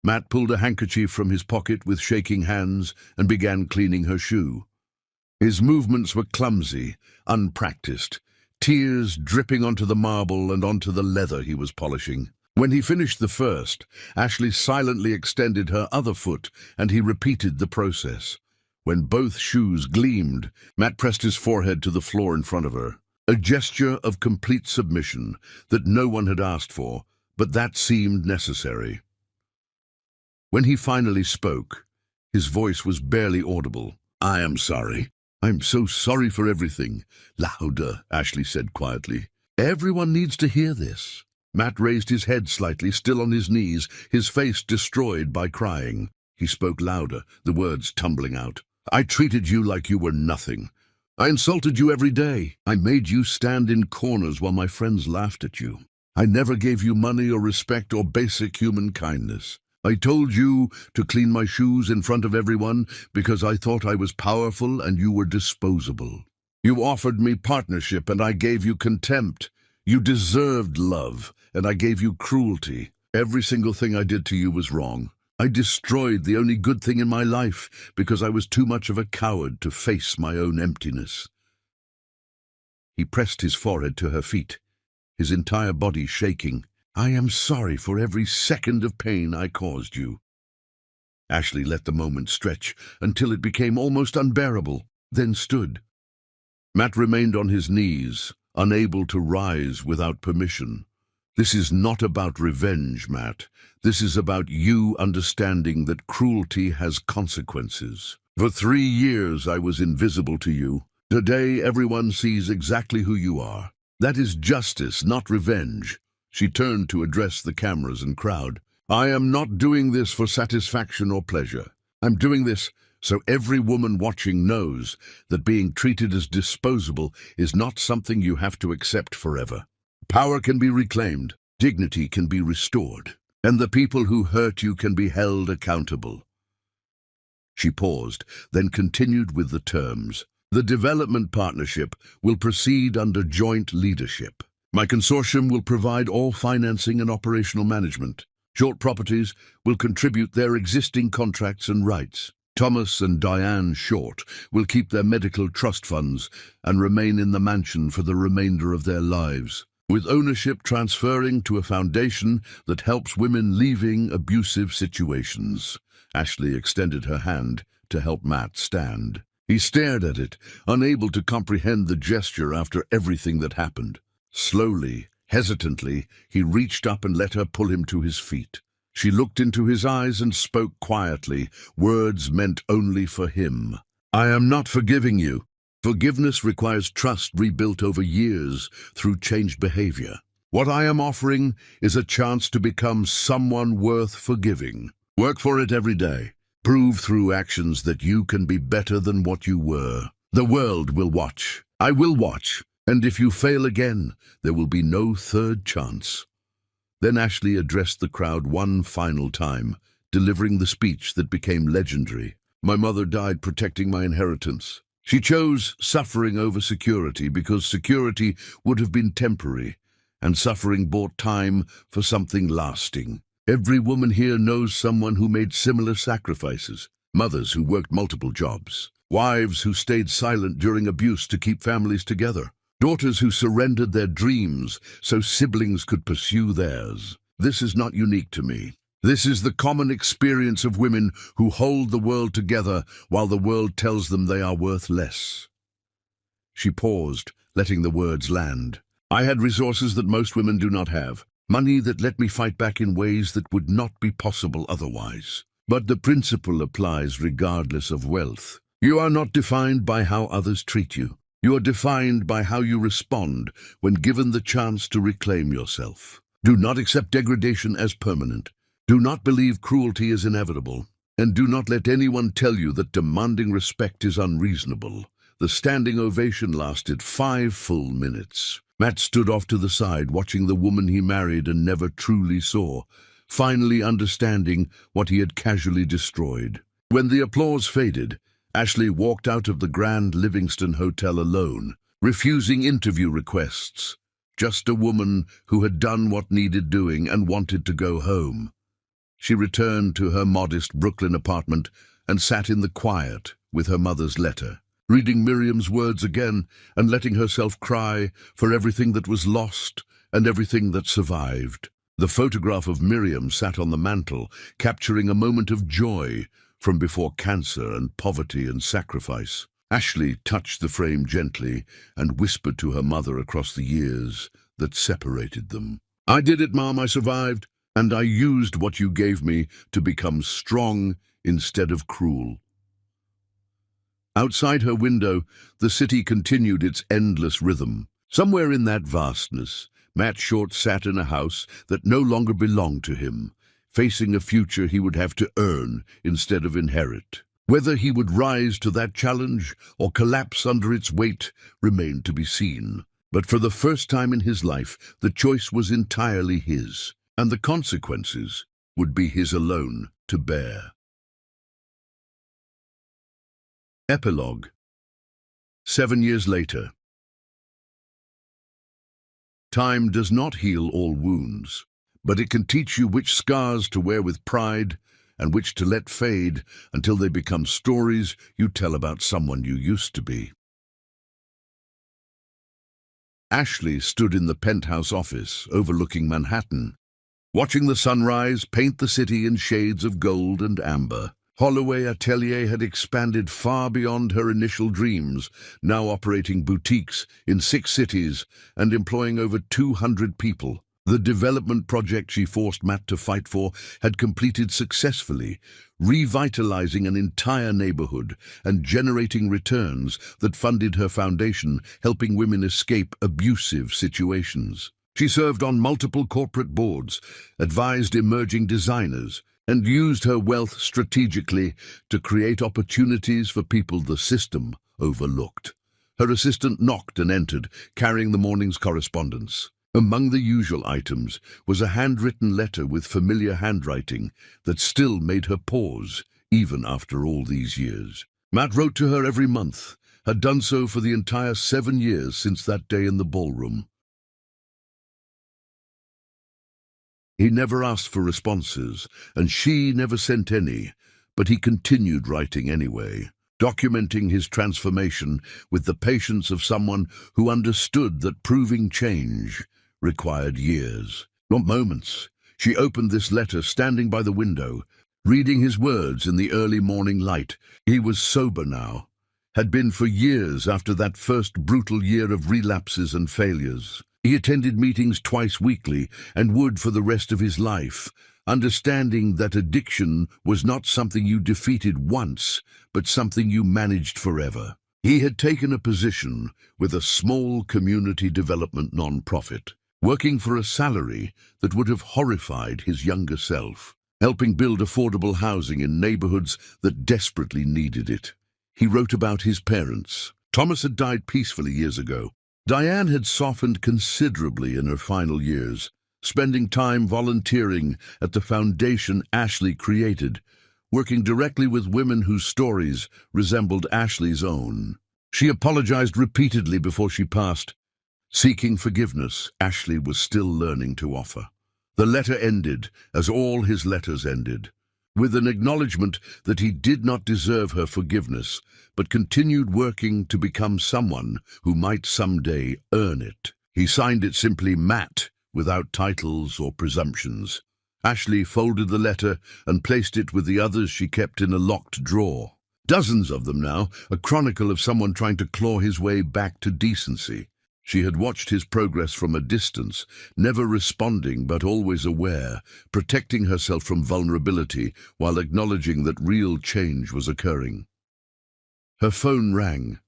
Speaker 1: Matt pulled a handkerchief from his pocket with shaking hands and began cleaning her shoe. His movements were clumsy, unpracticed, tears dripping onto the marble and onto the leather he was polishing. When he finished the first, Ashley silently extended her other foot, and he repeated the process. When both shoes gleamed, Matt pressed his forehead to the floor in front of her, a gesture of complete submission that no one had asked for, but that seemed necessary. When he finally spoke, his voice was barely audible. "I am sorry. I'm so sorry for everything." "Louder," Ashley said quietly. "Everyone needs to hear this." Matt raised his head slightly, still on his knees, his face destroyed by crying. He spoke louder, the words tumbling out. "I treated you like you were nothing. I insulted you every day. I made you stand in corners while my friends laughed at you. I never gave you money or respect or basic human kindness. I told you to clean my shoes in front of everyone because I thought I was powerful and you were disposable. You offered me partnership and I gave you contempt. You deserved love and I gave you cruelty. Every single thing I did to you was wrong. I destroyed the only good thing in my life because I was too much of a coward to face my own emptiness." He pressed his forehead to her feet, his entire body shaking. "I am sorry for every second of pain I caused you." Ashley let the moment stretch until it became almost unbearable, then stood. Matt remained on his knees, unable to rise without permission. "This is not about revenge, Matt. This is about you understanding that cruelty has consequences. For 3 years I was invisible to you. Today everyone sees exactly who you are. That is justice, not revenge." She turned to address the cameras and crowd. "I am not doing this for satisfaction or pleasure. I'm doing this so every woman watching knows that being treated as disposable is not something you have to accept forever. Power can be reclaimed, dignity can be restored, and the people who hurt you can be held accountable." She paused, then continued with the terms. "The development partnership will proceed under joint leadership. My consortium will provide all financing and operational management. Short Properties will contribute their existing contracts and rights. Thomas and Diane Short will keep their medical trust funds and remain in the mansion for the remainder of their lives, with ownership transferring to a foundation that helps women leaving abusive situations." Ashley extended her hand to help Matt stand. He stared at it, unable to comprehend the gesture after everything that happened. Slowly, hesitantly, he reached up and let her pull him to his feet. She looked into his eyes and spoke quietly, words meant only for him. "I am not forgiving you. Forgiveness requires trust rebuilt over years through changed behavior. What I am offering is a chance to become someone worth forgiving. Work for it every day. Prove through actions that you can be better than what you were. The world will watch. I will watch. And if you fail again, there will be no third chance." Then Ashley addressed the crowd one final time, delivering the speech that became legendary. "My mother died protecting my inheritance. She chose suffering over security because security would have been temporary, and suffering bought time for something lasting. Every woman here knows someone who made similar sacrifices. Mothers who worked multiple jobs. Wives who stayed silent during abuse to keep families together. Daughters who surrendered their dreams so siblings could pursue theirs. This is not unique to me. This is the common experience of women who hold the world together while the world tells them they are worth less." She paused, letting the words land. "I had resources that most women do not have. Money that let me fight back in ways that would not be possible otherwise. But the principle applies regardless of wealth. You are not defined by how others treat you. You are defined by how you respond when given the chance to reclaim yourself. Do not accept degradation as permanent. Do not believe cruelty is inevitable. And do not let anyone tell you that demanding respect is unreasonable." The standing ovation lasted 5 full minutes. Matt stood off to the side, watching the woman he married and never truly saw, finally understanding what he had casually destroyed. When the applause faded, Ashley walked out of the Grand Livingston Hotel alone, refusing interview requests. Just a woman who had done what needed doing and wanted to go home. She returned to her modest Brooklyn apartment and sat in the quiet with her mother's letter, reading Miriam's words again and letting herself cry for everything that was lost and everything that survived. The photograph of Miriam sat on the mantel, capturing a moment of joy from before cancer and poverty and sacrifice. Ashley touched the frame gently and whispered to her mother across the years that separated them. "I did it, Mom, I survived, and I used what you gave me to become strong instead of cruel." Outside her window, the city continued its endless rhythm. Somewhere in that vastness, Matt Short sat in a house that no longer belonged to him, facing a future he would have to earn instead of inherit. Whether he would rise to that challenge or collapse under its weight remained to be seen. But for the first time in his life, the choice was entirely his, and the consequences would be his alone to bear. Epilogue. 7 years later. Time does not heal all wounds, but it can teach you which scars to wear with pride and which to let fade until they become stories you tell about someone you used to be. Ashley stood in the penthouse office overlooking Manhattan, watching the sunrise paint the city in shades of gold and amber. Holloway Atelier had expanded far beyond her initial dreams, now operating boutiques in 6 cities and employing over 200 people. The development project she forced Matt to fight for had completed successfully, revitalizing an entire neighborhood and generating returns that funded her foundation, helping women escape abusive situations. She served on multiple corporate boards, advised emerging designers, and used her wealth strategically to create opportunities for people the system overlooked. Her assistant knocked and entered, carrying the morning's correspondence. Among the usual items was a handwritten letter with familiar handwriting that still made her pause, even after all these years. Matt wrote to her every month, had done so for the entire 7 years since that day in the ballroom. He never asked for responses, and she never sent any, but he continued writing anyway, documenting his transformation with the patience of someone who understood that proving change required years, not moments. She opened this letter standing by the window, reading his words in the early morning light. He was sober now, had been for years after that first brutal year of relapses and failures. He attended meetings twice weekly and would for the rest of his life, understanding that addiction was not something you defeated once, but something you managed forever. He had taken a position with a small community development non-profit, working for a salary that would have horrified his younger self, helping build affordable housing in neighborhoods that desperately needed it. He wrote about his parents. Thomas had died peacefully years ago. Diane had softened considerably in her final years, spending time volunteering at the foundation Ashley created, working directly with women whose stories resembled Ashley's own. She apologized repeatedly before she passed, seeking forgiveness Ashley was still learning to offer. The letter ended, as all his letters ended, with an acknowledgement that he did not deserve her forgiveness, but continued working to become someone who might someday earn it. He signed it simply Matt, without titles or presumptions. Ashley folded the letter and placed it with the others she kept in a locked drawer. Dozens of them now, a chronicle of someone trying to claw his way back to decency. She had watched his progress from a distance, never responding but always aware, protecting herself from vulnerability while acknowledging that real change was occurring. Her phone rang.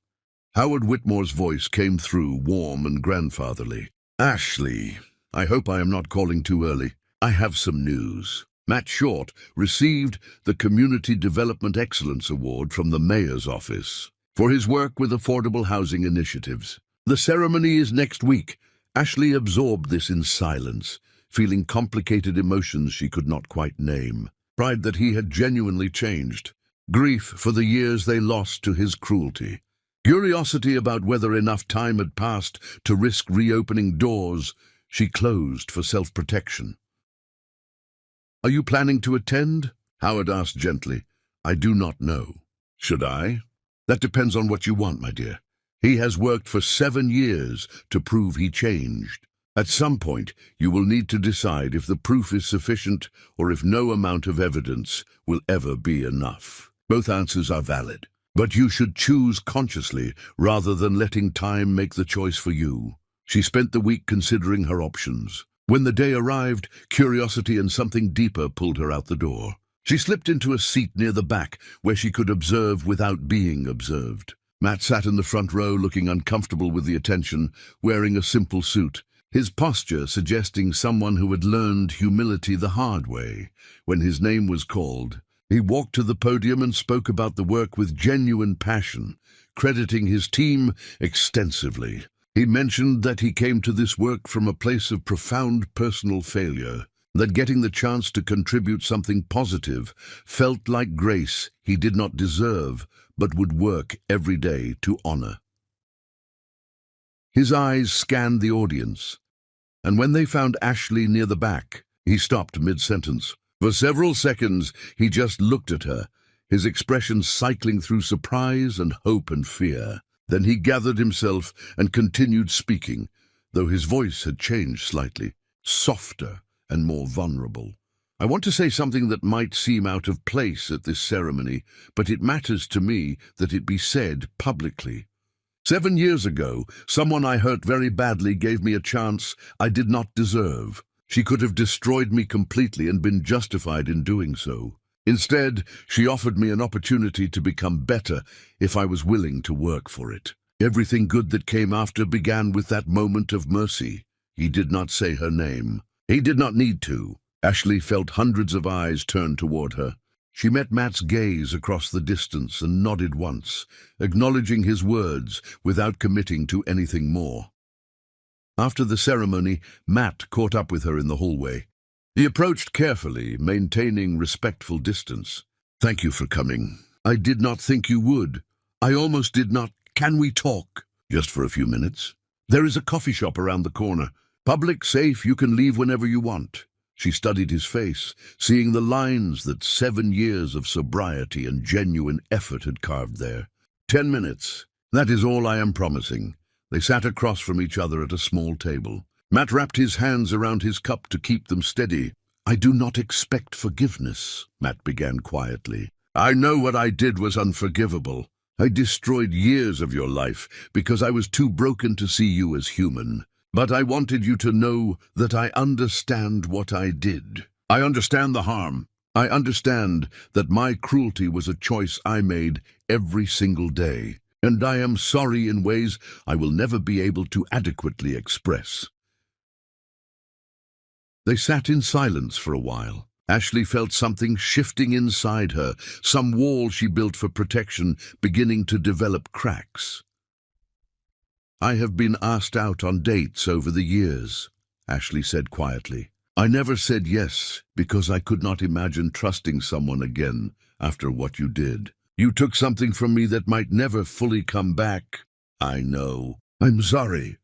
Speaker 1: Howard Whitmore's voice came through, warm and grandfatherly. "Ashley, I hope I am not calling too early. I have some news." Matt Short received the Community Development Excellence Award from the Mayor's office for his work with affordable housing initiatives. The ceremony is next week. Ashley absorbed this in silence, feeling complicated emotions she could not quite name. Pride that he had genuinely changed. Grief for the years they lost to his cruelty. Curiosity about whether enough time had passed to risk reopening doors she closed for self-protection. Are you planning to attend? Howard asked gently. I do not know. Should I? That depends on what you want, my dear. He has worked for 7 years to prove he changed. At some point, you will need to decide if the proof is sufficient or if no amount of evidence will ever be enough. Both answers are valid, but you should choose consciously rather than letting time make the choice for you. She spent the week considering her options. When the day arrived, curiosity and something deeper pulled her out the door. She slipped into a seat near the back where she could observe without being observed. Matt sat in the front row looking uncomfortable with the attention, wearing a simple suit, his posture suggesting someone who had learned humility the hard way. When his name was called, he walked to the podium and spoke about the work with genuine passion, crediting his team extensively. He mentioned that he came to this work from a place of profound personal failure, that getting the chance to contribute something positive felt like grace he did not deserve, but would work every day to honor. His eyes scanned the audience, and when they found Ashley near the back, he stopped mid-sentence. For several seconds, he just looked at her, his expression cycling through surprise and hope and fear. Then he gathered himself and continued speaking, though his voice had changed slightly, softer and more vulnerable. I want to say something that might seem out of place at this ceremony, but it matters to me that it be said publicly. 7 years ago, someone I hurt very badly gave me a chance I did not deserve. She could have destroyed me completely and been justified in doing so. Instead, she offered me an opportunity to become better if I was willing to work for it. Everything good that came after began with that moment of mercy. He did not say her name. He did not need to. Ashley felt hundreds of eyes turn toward her. She met Matt's gaze across the distance and nodded once, acknowledging his words without committing to anything more. After the ceremony, Matt caught up with her in the hallway. He approached carefully, maintaining respectful distance. Thank you for coming. I did not think you would. I almost did not. Can we talk? Just for a few minutes. There is a coffee shop around the corner. Public, safe, you can leave whenever you want. She studied his face, seeing the lines that 7 years of sobriety and genuine effort had carved there. 10 minutes. That is all I am promising. They sat across from each other at a small table. Matt wrapped his hands around his cup to keep them steady. I do not expect forgiveness, Matt began quietly. I know what I did was unforgivable. I destroyed years of your life because I was too broken to see you as human. But I wanted you to know that I understand what I did. I understand the harm. I understand that my cruelty was a choice I made every single day. And I am sorry in ways I will never be able to adequately express. They sat in silence for a while. Ashley felt something shifting inside her, some wall she built for protection beginning to develop cracks. I have been asked out on dates over the years, Ashley said quietly. I never said yes because I could not imagine trusting someone again after what you did. You took something from me that might never fully come back. I know. I'm sorry.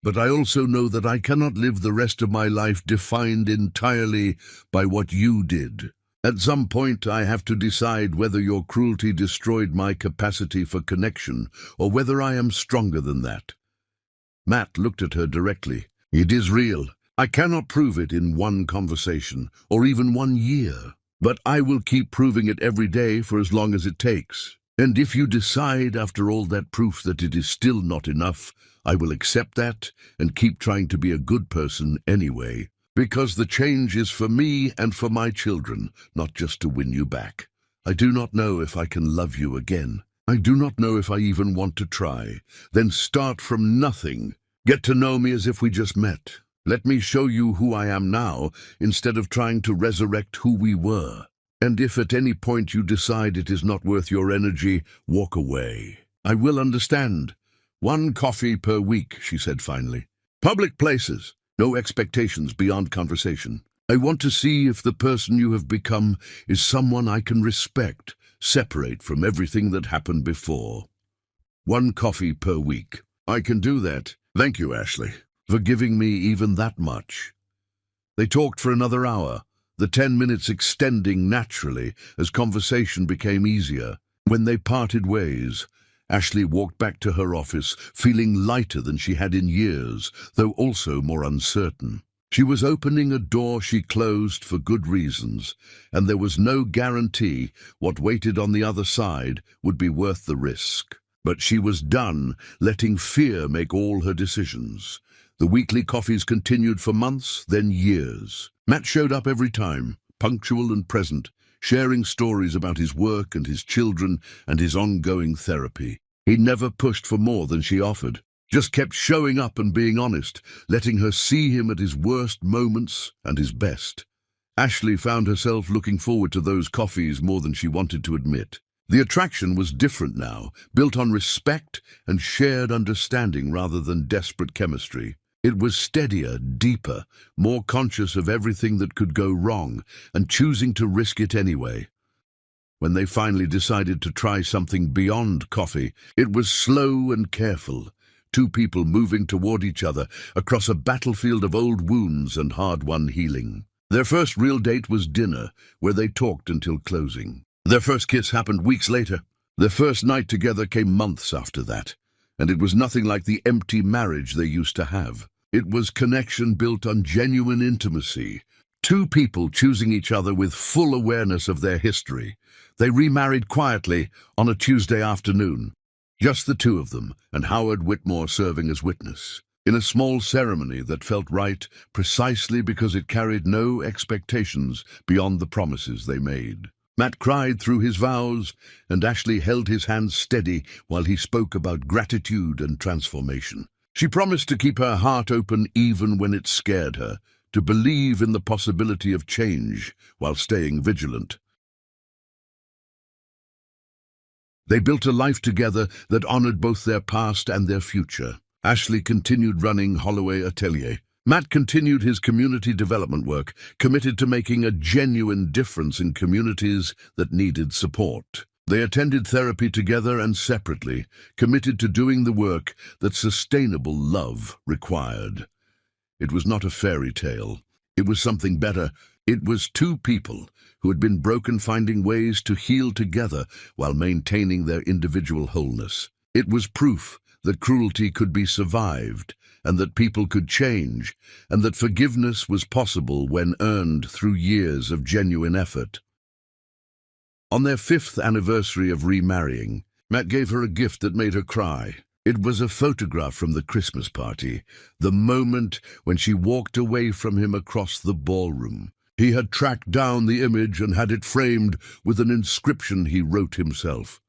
Speaker 1: But I also know that I cannot live the rest of my life defined entirely by what you did. At some point, I have to decide whether your cruelty destroyed my capacity for connection or whether I am stronger than that. Matt looked at her directly. It is real. I cannot prove it in one conversation or even 1 year, but I will keep proving it every day for as long as it takes. And if you decide after all that proof that it is still not enough, I will accept that and keep trying to be a good person anyway, because the change is for me and for my children, not just to win you back. I do not know if I can love you again. I do not know if I even want to try. Then start from nothing. Get to know me as if we just met. Let me show you who I am now instead of trying to resurrect who we were. And if at any point you decide it is not worth your energy, walk away. I will understand. 1 coffee per week, she said finally. Public places, no expectations beyond conversation. I want to see if the person you have become is someone I can respect, separate from everything that happened before. 1 coffee per week. I can do that. Thank you, Ashley, for giving me even that much. They talked for another hour, the 10 minutes extending naturally as conversation became easier. When they parted ways, Ashley walked back to her office, feeling lighter than she had in years, though also more uncertain. She was opening a door she closed for good reasons, and there was no guarantee what waited on the other side would be worth the risk. But she was done letting fear make all her decisions. The weekly coffees continued for months, then years. Matt showed up every time, punctual and present, sharing stories about his work and his children and his ongoing therapy. He never pushed for more than she offered, just kept showing up and being honest, letting her see him at his worst moments and his best. Ashley found herself looking forward to those coffees more than she wanted to admit. The attraction was different now, built on respect and shared understanding rather than desperate chemistry. It was steadier, deeper, more conscious of everything that could go wrong and choosing to risk it anyway. When they finally decided to try something beyond coffee, it was slow and careful. Two people moving toward each other across a battlefield of old wounds and hard-won healing. Their first real date was dinner, where they talked until closing. Their first kiss happened weeks later. Their first night together came months after that, and it was nothing like the empty marriage they used to have. It was connection built on genuine intimacy. Two people choosing each other with full awareness of their history. They remarried quietly on a Tuesday afternoon. Just the two of them, and Howard Whitmore serving as witness, in a small ceremony that felt right precisely because it carried no expectations beyond the promises they made. Matt cried through his vows, and Ashley held his hand steady while he spoke about gratitude and transformation. She promised to keep her heart open even when it scared her, to believe in the possibility of change while staying vigilant. They built a life together that honored both their past and their future. Ashley continued running Holloway Atelier. Matt continued his community development work, committed to making a genuine difference in communities that needed support. They attended therapy together and separately, committed to doing the work that sustainable love required. It was not a fairy tale. It was something better. It was two people who had been broken finding ways to heal together while maintaining their individual wholeness. It was proof that cruelty could be survived, and that people could change, and that forgiveness was possible when earned through years of genuine effort. On their 5th anniversary of remarrying, Matt gave her a gift that made her cry. It was a photograph from the Christmas party, the moment when she walked away from him across the ballroom. He had tracked down the image and had it framed with an inscription he wrote himself.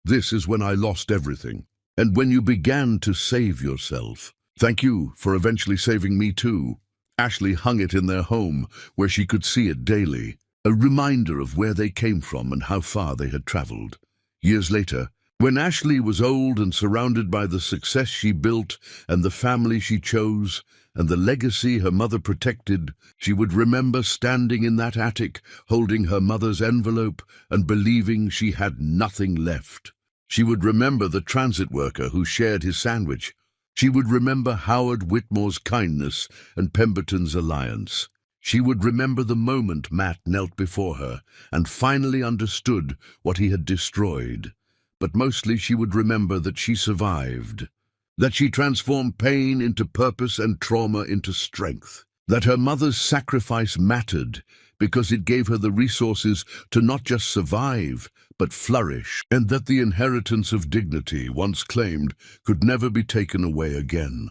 Speaker 1: "This is when I lost everything, and when you began to save yourself. Thank you for eventually saving me too." Ashley hung it in their home, where she could see it daily, a reminder of where they came from and how far they had traveled. Years later, when Ashley was old and surrounded by the success she built and the family she chose and the legacy her mother protected, she would remember standing in that attic, holding her mother's envelope and believing she had nothing left. She would remember the transit worker who shared his sandwich. She would remember Howard Whitmore's kindness and Pemberton's alliance. She would remember the moment Matt knelt before her and finally understood what he had destroyed. But mostly she would remember that she survived, that she transformed pain into purpose and trauma into strength, that her mother's sacrifice mattered because it gave her the resources to not just survive, but flourish, and that the inheritance of dignity once claimed could never be taken away again.